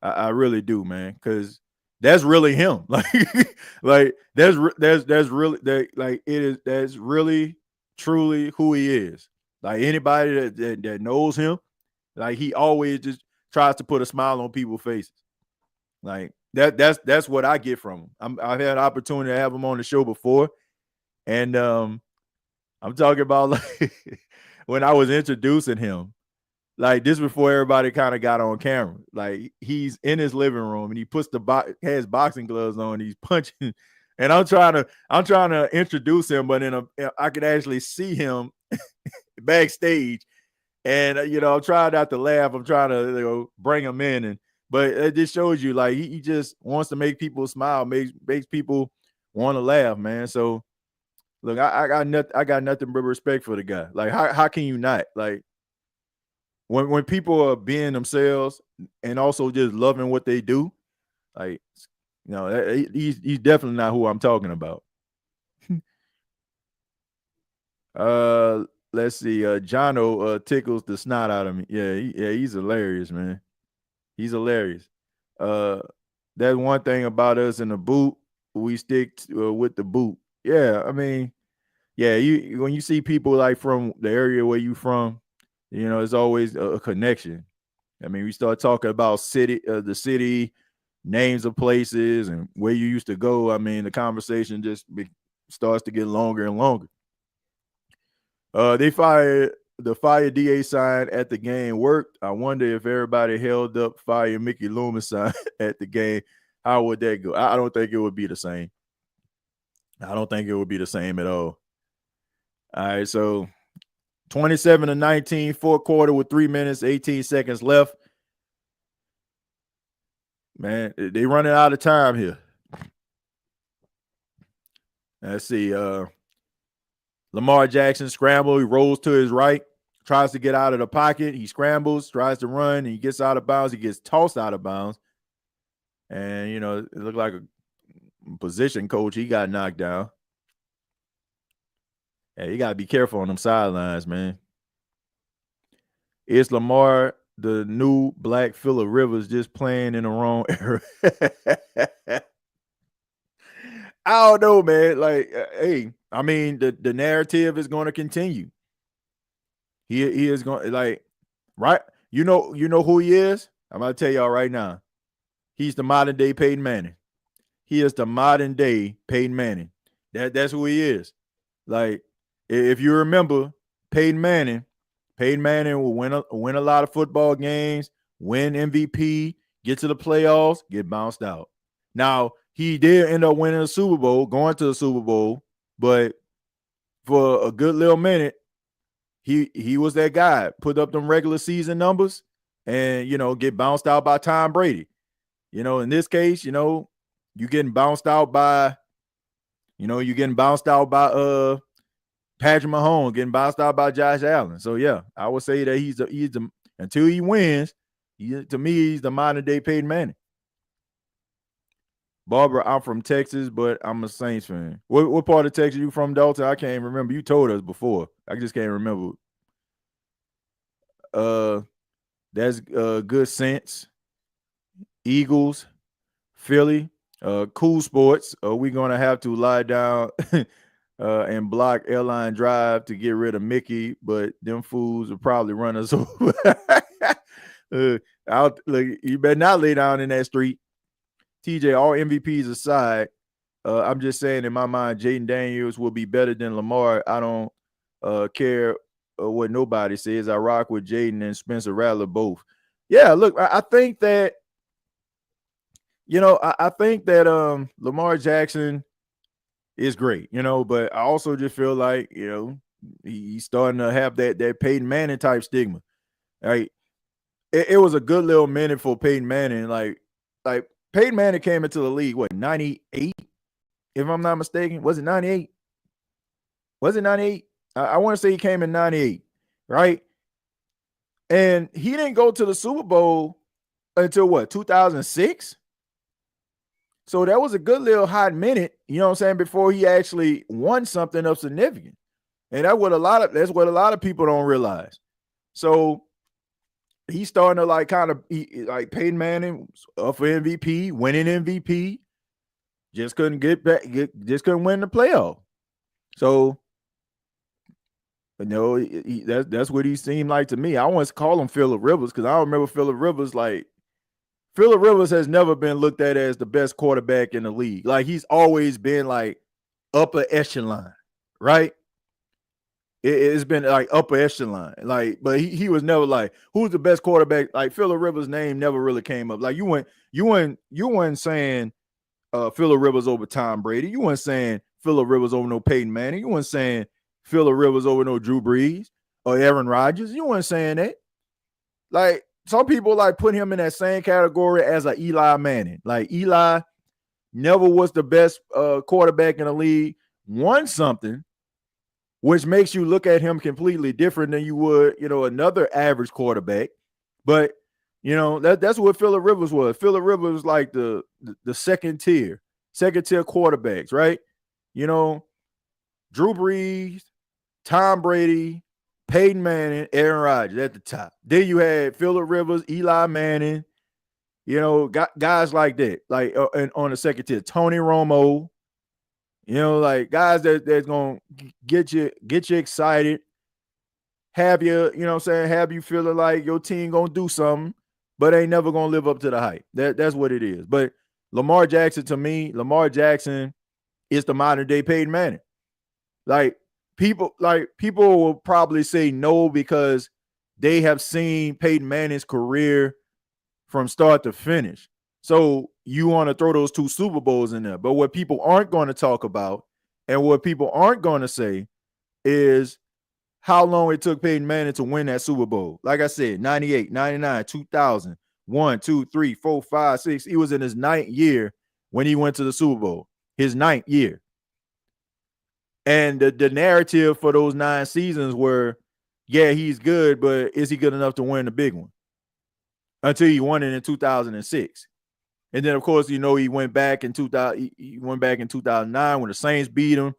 I really do, man, because that's really him. Like that's really that, like it is, that's really truly who he is. Like anybody that knows him, like he always just tries to put a smile on people's faces. Like that's what I get from him. I've had an opportunity to have him on the show before, and I'm talking about like when I was introducing him. Like this before everybody kind of got on camera. Like he's in his living room and he puts has boxing gloves on. He's punching, and I'm trying to introduce him, but I could actually see him backstage, and you know I'm trying not to laugh. I'm trying to, you know, bring him in, but it just shows you like he just wants to make people smile, makes people want to laugh, man. So look, I got nothing but respect for the guy. Like how can you not? Like when people are being themselves and also just loving what they do, like, you know, he's definitely not who I'm talking about. Let's see. Jono tickles the snot out of me. Yeah, he's hilarious, man. He's hilarious. That's one thing about us in the boot. We stick with the boot. Yeah, I mean, yeah. You when you see people like from the area where you from, it's always a connection. I mean, we start talking about the city, names of places, and where you used to go. I mean, the conversation just starts to get longer and longer. They fired the fire DA sign at the game worked. I wonder if everybody held up fire Mickey Loomis sign at the game. How would that go? I don't think it would be the same. I don't think it would be the same at all. All right, so 27-19, fourth quarter with 3 minutes, 18 seconds left. Man, they running out of time here. Let's see. Lamar Jackson scramble. He rolls to his right, tries to get out of the pocket. He scrambles, tries to run. He gets out of bounds. He gets tossed out of bounds. And, it looked like a position coach. He got knocked down. Hey, you got to be careful on them sidelines, man. Is Lamar the new black Phillip Rivers just playing in the wrong era? I don't know, man. Like, hey, I mean, the narrative is going to continue. He is going right. You know who he is? I'm going to tell y'all right now. He's the modern day Peyton Manning. He is the modern day Peyton Manning. That's who he is. Like, if you remember Peyton Manning will win a lot of football games, win MVP, get to the playoffs, get bounced out. Now, he did end up winning a Super Bowl, going to the Super Bowl, but for a good little minute, he was that guy, put up them regular season numbers and, get bounced out by Tom Brady. In this case, you getting bounced out by, Patrick Mahomes, getting bounced out by Josh Allen. So yeah, I would say that he's the until he wins, to me, he's the modern day Peyton Manning. Barbara, I'm from Texas, but I'm a Saints fan. What part of Texas you from, Dalton? I can't remember. You told us before. I just can't remember. That's good sense. Eagles, Philly, cool sports. We're gonna have to lie down and block Airline Drive to get rid of Mickey, but them fools will probably run us over. You better not lay down in that street. TJ, all MVPs aside, I'm just saying in my mind, Jaden Daniels will be better than Lamar. I don't care what nobody says. I rock with Jaden and Spencer Rattler both. Yeah, look, I think that, I think that Lamar Jackson is great, but I also just feel like, he's starting to have that Peyton Manning type stigma. Right? It was a good little minute for Peyton Manning. Like Peyton Manning came into the league, 98? If I'm not mistaken. Was it 98? Was it 98? I want to say he came in 98, right? And he didn't go to the Super Bowl until 2006? So that was a good little hot minute, before he actually won something of significance. And that's what a lot of people don't realize. So he's starting to like Peyton Manning up for MVP, winning MVP, just couldn't get back, just couldn't win the playoff. So, that's what he seemed like to me. I want to call him Phillip Rivers because I remember Phillip Rivers. Like, Phillip Rivers has never been looked at as the best quarterback in the league. Like, he's always been like upper echelon, right? It's been like upper echelon, like, but he was never like, who's the best quarterback? Like, Phillip Rivers' name never really came up. Like, you weren't saying Phillip Rivers over Tom Brady. You weren't saying Phillip Rivers over no Peyton Manning. You weren't saying Phillip Rivers over no Drew Brees or Aaron Rodgers. You weren't saying that. Like, some people like put him in that same category as a Eli Manning. Like, Eli never was the best quarterback in the league, won something, which makes you look at him completely different than you would, another average quarterback. But, that's what Phillip Rivers was. Phillip Rivers was like the second tier quarterbacks, right? Drew Brees, Tom Brady, Peyton Manning, Aaron Rodgers at the top. Then you had Phillip Rivers, Eli Manning, guys like that, like and on the second tier, Tony Romo, like guys that's gonna get you excited, have you, have you feeling like your team gonna do something, but ain't never gonna live up to the hype. That's what it is. But Lamar Jackson, to me, is the modern day Peyton Manning. Like people will probably say no because they have seen Peyton Manning's career from start to finish. So you want to throw those 2 Super Bowls in there. But what people aren't going to talk about and what people aren't going to say is how long it took Peyton Manning to win that Super Bowl. Like I said, 98, 99, 2000, 1, 2, 3, 4, 5, 6. He was in his 9th year when he went to the Super Bowl. His 9th year. And the narrative for those 9 seasons were, yeah, he's good, but is he good enough to win the big one? Until he won it in 2006. And then, of course, he went back in 2000. He went back in 2009 when the Saints beat him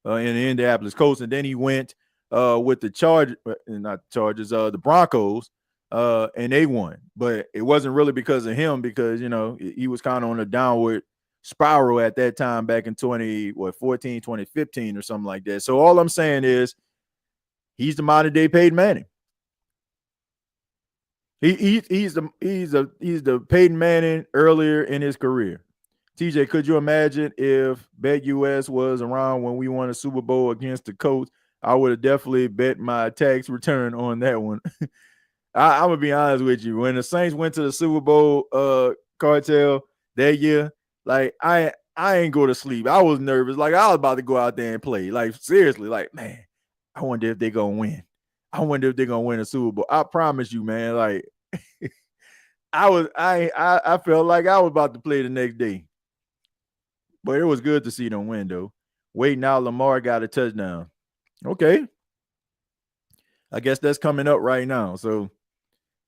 in the Indianapolis Colts. And then he went with the the Broncos, and they won. But it wasn't really because of him, because, he was kind of on a downward spiral at that time back in 2014, 2015 or something like that. So all I'm saying is he's the modern day Peyton Manning. He's the Peyton Manning earlier in his career. TJ, could you imagine if BETUS was around when we won a Super Bowl against the Colts? I would have definitely bet my tax return on that one. I'm gonna be honest with you. When the Saints went to the Super Bowl cartel that year, like I ain't go to sleep. I was nervous. Like I was about to go out there and play. Like seriously, like, man, I wonder if they're gonna win. I wonder if they're gonna win a Super Bowl. I promise you, man. Like I felt like I was about to play the next day. But it was good to see them win, though. Wait, now Lamar got a touchdown. Okay. I guess that's coming up right now. So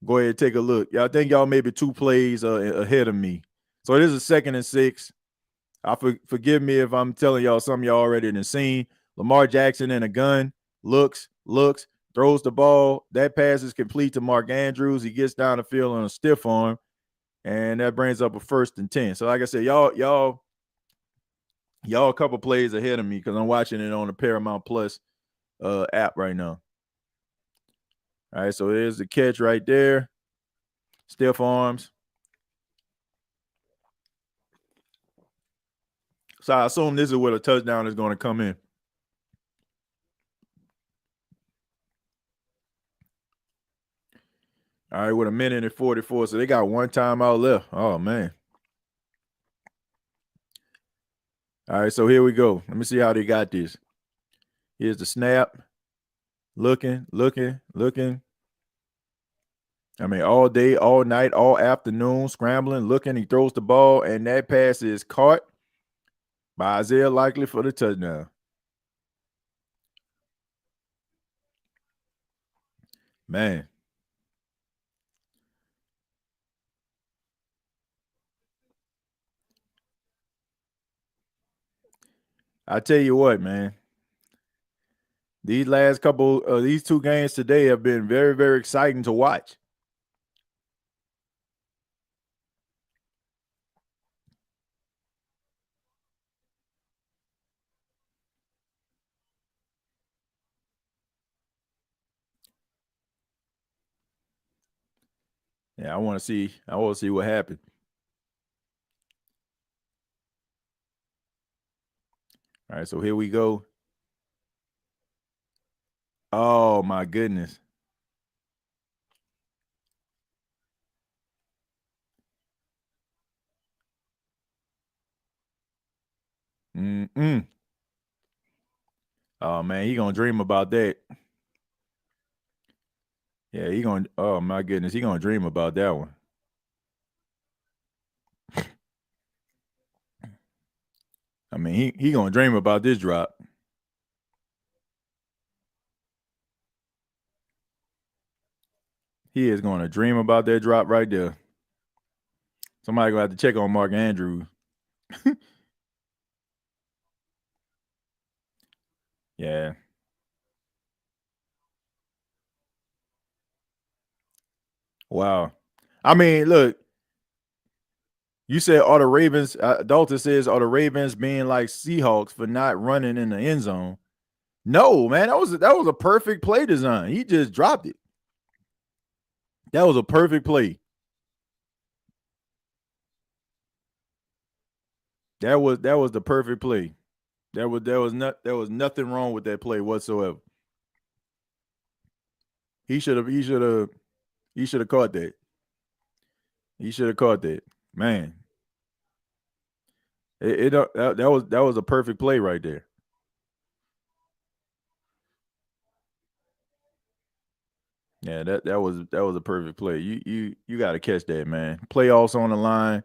go ahead and take a look. Y'all think y'all maybe 2 plays ahead of me. So it is a 2nd and 6. Forgive me if I'm telling y'all something y'all already done seen. Lamar Jackson in a gun, looks, throws the ball. That pass is complete to Mark Andrews. He gets down the field on a stiff arm, and that brings up a 1st and 10. So like I said, y'all a couple plays ahead of me because I'm watching it on the Paramount Plus app right now. All right, so there's the catch right there. Stiff arms. So I assume this is where the touchdown is going to come in. All right, with a minute and 44. So they got 1 timeout left. Oh, man. All right, so here we go. Let me see how they got this. Here's the snap. Looking. I mean, all day, all night, all afternoon, scrambling, looking. He throws the ball, and that pass is caught by Isaiah Likely for the touchdown. Man. I tell you what, man. These last couple, these 2 games today have been very, very exciting to watch. Yeah, I want to see what happened. All right, so here we go. Oh my goodness. Oh man, he gonna dream about that. Yeah, oh my goodness, he gonna dream about that one. I mean, he gonna dream about this drop. He is gonna dream about that drop right there. Somebody gonna have to check on Mark Andrews. Yeah. Wow. I mean, look, you said are the Ravens, Dalton says, are the Ravens being like Seahawks for not running in the end zone? No, man, that was a perfect play design. He just dropped it. That was a perfect play. That was the perfect play. There was nothing wrong with that play whatsoever. He should have caught that. He should have caught that. Man. That was a perfect play right there. Yeah, that was a perfect play. You got to catch that, man. Playoffs on the line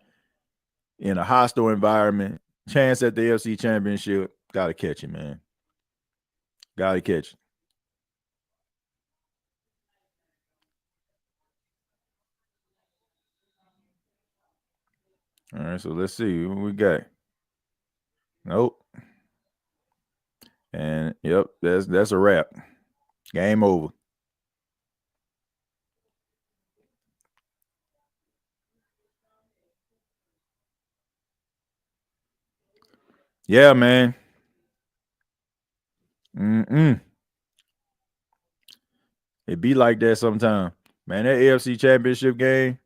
in a hostile environment, chance at the AFC Championship. Got to catch it, man. Got to catch it. All right, so let's see what we got. Nope. And yep, that's a wrap. Game over. Yeah, man. It be like that sometimes. Man, that AFC Championship game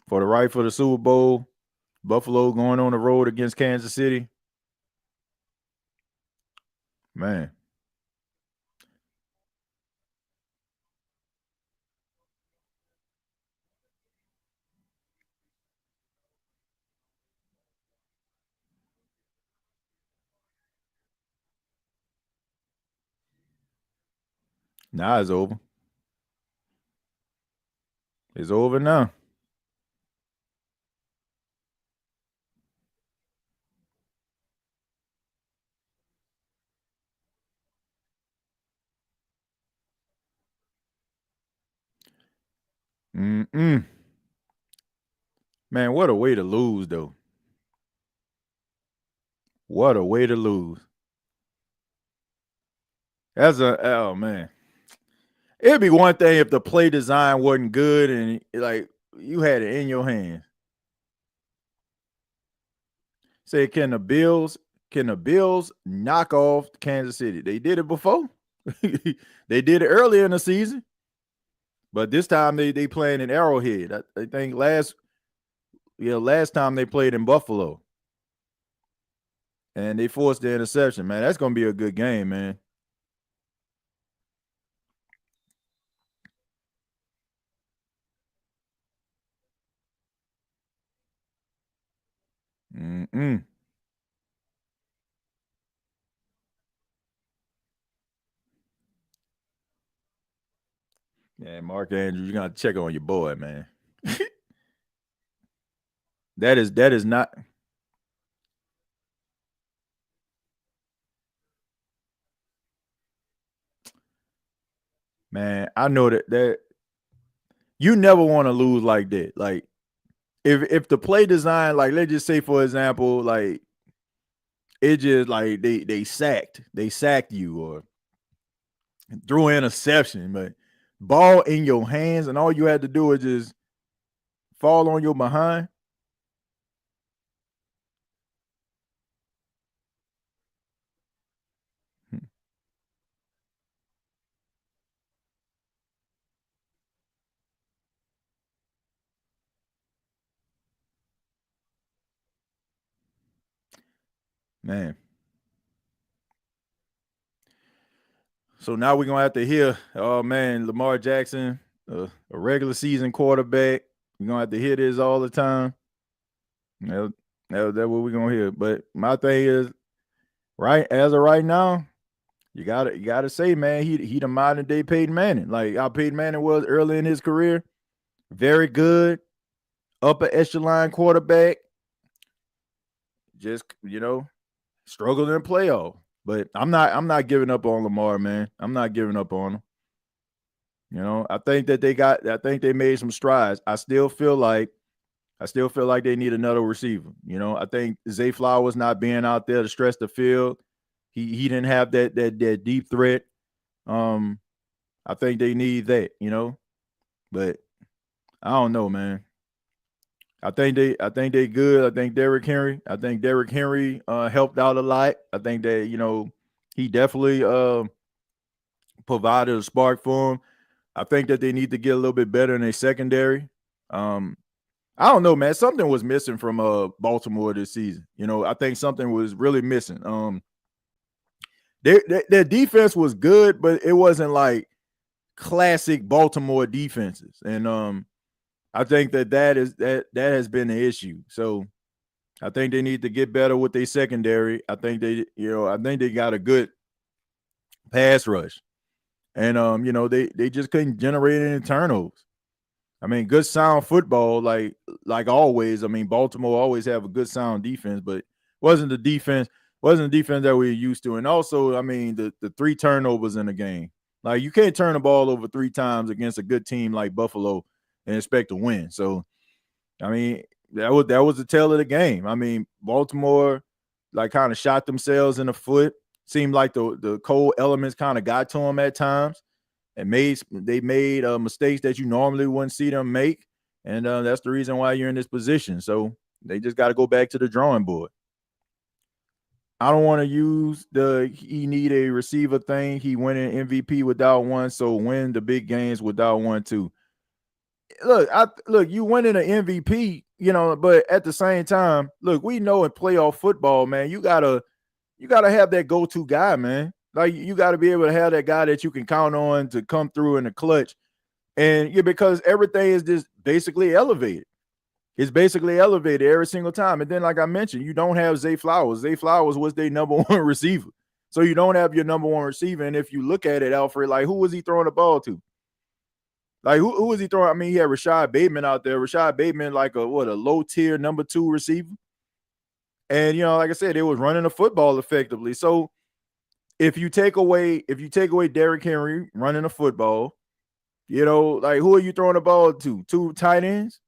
for the right for the Super Bowl, Buffalo going on the road against Kansas City. Man. Now it's over. It's over now. Mm-mm. Man, what a way to lose, though. What a way to lose. Oh man. It'd be one thing if the play design wasn't good and like you had it in your hands. Say, can the Bills knock off Kansas City? They did it before. They did it earlier in the season. But this time they playing in Arrowhead. I think last time they played in Buffalo. And they forced the interception, man. That's gonna be a good game, man. Mm-mm. Yeah, Mark Andrews, you gotta check on your boy, man. That is not, man. I know that you never want to lose like that. Like if the play design, like let's just say for example, like it just like they sacked you or threw an interception, but ball in your hands and all you had to do is just fall on your behind. Man. So now we're gonna have to hear, oh man, Lamar Jackson, a regular season quarterback. We're gonna have to hear this all the time. That's what we're gonna hear. But my thing is, right as of right now, you gotta say, man, he the modern day Peyton Manning. Like how Peyton Manning was early in his career. Very good, upper echelon quarterback. Just struggled in playoff. But I'm not giving up on Lamar, man. I'm not giving up on him. I think they made some strides. I still feel like they need another receiver. I think Zay Flowers not being out there to stretch the field. He didn't have that deep threat. I think they need that, but I don't know, man. I think they good. I think Derrick Henry helped out a lot. I think that, he definitely provided a spark for him. I think that they need to get a little bit better in their secondary. Um, I don't know, man. Something was missing from Baltimore this season. I think something was really missing. Their defense was good, but it wasn't like classic Baltimore defenses. And I think that has been the issue. So I think they need to get better with their secondary. I think they got a good pass rush. And they just couldn't generate any turnovers. I mean, good sound football, like always. I mean, Baltimore always have a good sound defense, but wasn't the defense that we're used to. And also, I mean, the 3 turnovers in the game. Like, you can't turn the ball over 3 times against a good team like Buffalo and expect to win. So, I mean, that was the tale of the game. I mean, Baltimore kind of shot themselves in the foot. Seemed like the cold elements kind of got to them at times, and they made mistakes that you normally wouldn't see them make, and that's the reason why you're in this position. So they just got to go back to the drawing board. I don't want to use he need a receiver thing. He went in MVP without one, so win the big games without one too. Look, you winning an MVP, but at the same time, look, we know in playoff football, man, you gotta have that go-to guy, man. Like, you got to be able to have that guy that you can count on to come through in the clutch. And because everything is just basically elevated. It's basically elevated every single time. And then, like I mentioned, you don't have Zay Flowers. Zay Flowers was their number 1 receiver. So you don't have your number 1 receiver. And if you look at it, Alfred, like, who was he throwing the ball to? Like, who was he throwing? I mean, he had Rashad Bateman out there. Rashad Bateman, like a low-tier number 2 receiver. And, like I said, it was running the football effectively. So if you take away Derrick Henry running the football, like, who are you throwing the ball to? 2 tight ends?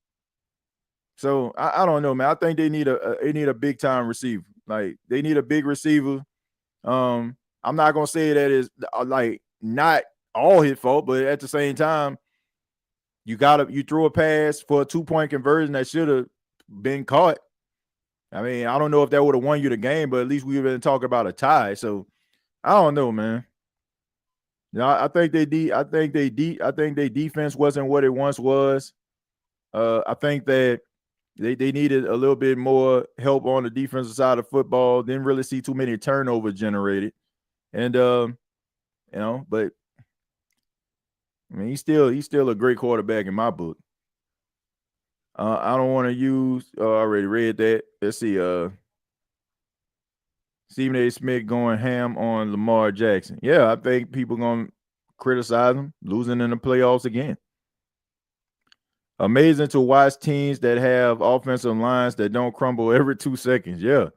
So I don't know, man. I think they need a big time receiver. Like, they need a big receiver. I'm not gonna say that is like not all his fault, but at the same time, you threw a pass for a 2-point conversion that should have been caught. I mean, I don't know if that would have won you the game, but at least we've been talking about a tie. So I don't know, man. I think they defense wasn't what it once was. I think that they needed a little bit more help on the defensive side of football. Didn't really see too many turnovers generated. And but I mean, he's still a great quarterback in my book. I don't want to use I already read that. Let's see, Stephen A. Smith going ham on Lamar Jackson. Yeah, I think people gonna criticize him losing in the playoffs again. Amazing to watch teams that have offensive lines that don't crumble every 2 seconds. Yeah.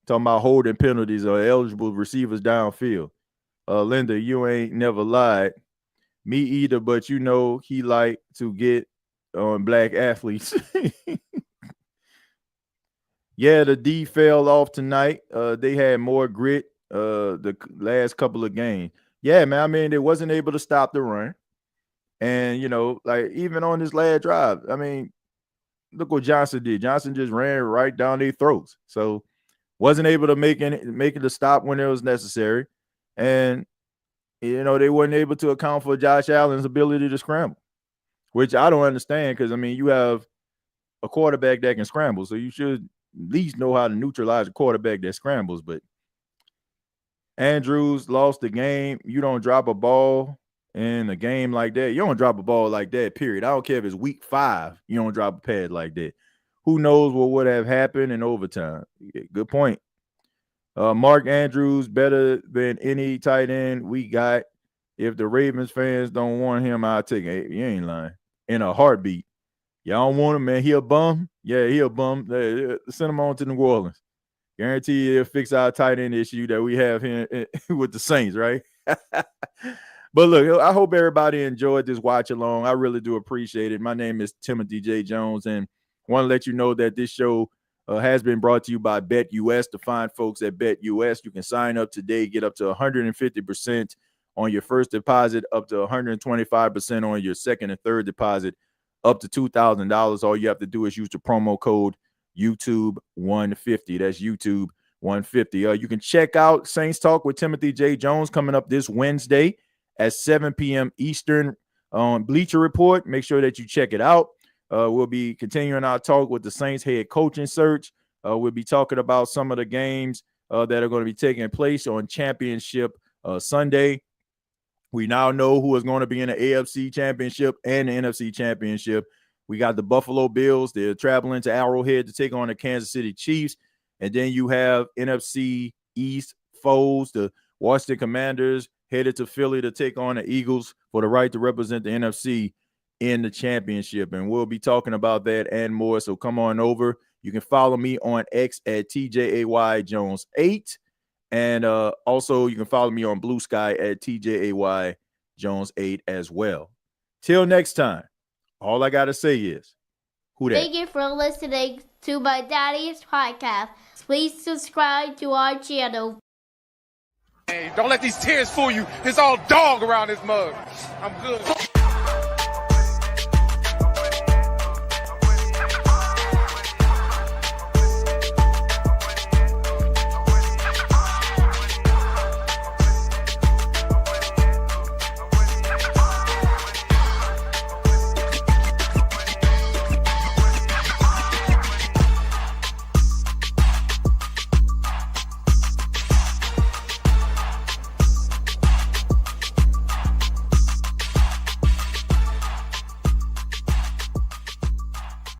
Talking about holding penalties or eligible receivers downfield. Linda, you ain't never lied. Me either, but he like to get on black athletes. Yeah, the D fell off tonight. They had more grit the last couple of games. Yeah, man. I mean, they wasn't able to stop the run. And, like, even on this last drive, I mean, look what Johnson did. Johnson just ran right down their throats. So wasn't able to make it a stop when it was necessary. And, they weren't able to account for Josh Allen's ability to scramble, which I don't understand because, I mean, you have a quarterback that can scramble. So you should at least know how to neutralize a quarterback that scrambles. But Andrews lost the game. You don't drop a ball in a game like that. You don't drop a ball like that, period. I don't care if it's week 5. You don't drop a pad like that. Who knows what would have happened in overtime? Good point. Mark Andrews better than any tight end we got. If the Ravens fans don't want him, I'll take it. You ain't lying. In a heartbeat. Y'all don't want him, man. He a bum? Yeah, he a bum. Send him on to New Orleans. Guarantee it'll fix our tight end issue that we have here with the Saints, right? But look, I hope everybody enjoyed this watch along. I really do appreciate it. My name is Timothy J. Jones, and want to let you know that this show has been brought to you by BETUS. To find folks at BETUS, you can sign up today, get up to 150% on your first deposit, up to 125% on your second and third deposit. up to $2,000. All you have to do is use the promo code YouTube150. That's YouTube150. You can check out Saints Talk with Timothy J. Jones coming up this Wednesday at 7 p.m. Eastern on Bleacher Report. Make sure that you check it out. We'll be continuing our talk with the Saints head coaching search. We'll be talking about some of the games that are going to be taking place on Championship Sunday. We now know who is going to be in the AFC Championship and the NFC Championship. We got the Buffalo Bills. They're traveling to Arrowhead to take on the Kansas City Chiefs. And then you have NFC East foes, the Washington Commanders, headed to Philly to take on the Eagles for the right to represent the NFC in the championship. And we'll be talking about that and more. So come on over. You can follow me on X at TJAYJones8. And also you can follow me on Blue Sky at TJAYJones8 as well. Till next time, all I got to say is, who that? Thank you for listening to my daddy's podcast. Please subscribe to our channel. Hey, don't let these tears fool you. It's all dog around this mug. I'm good.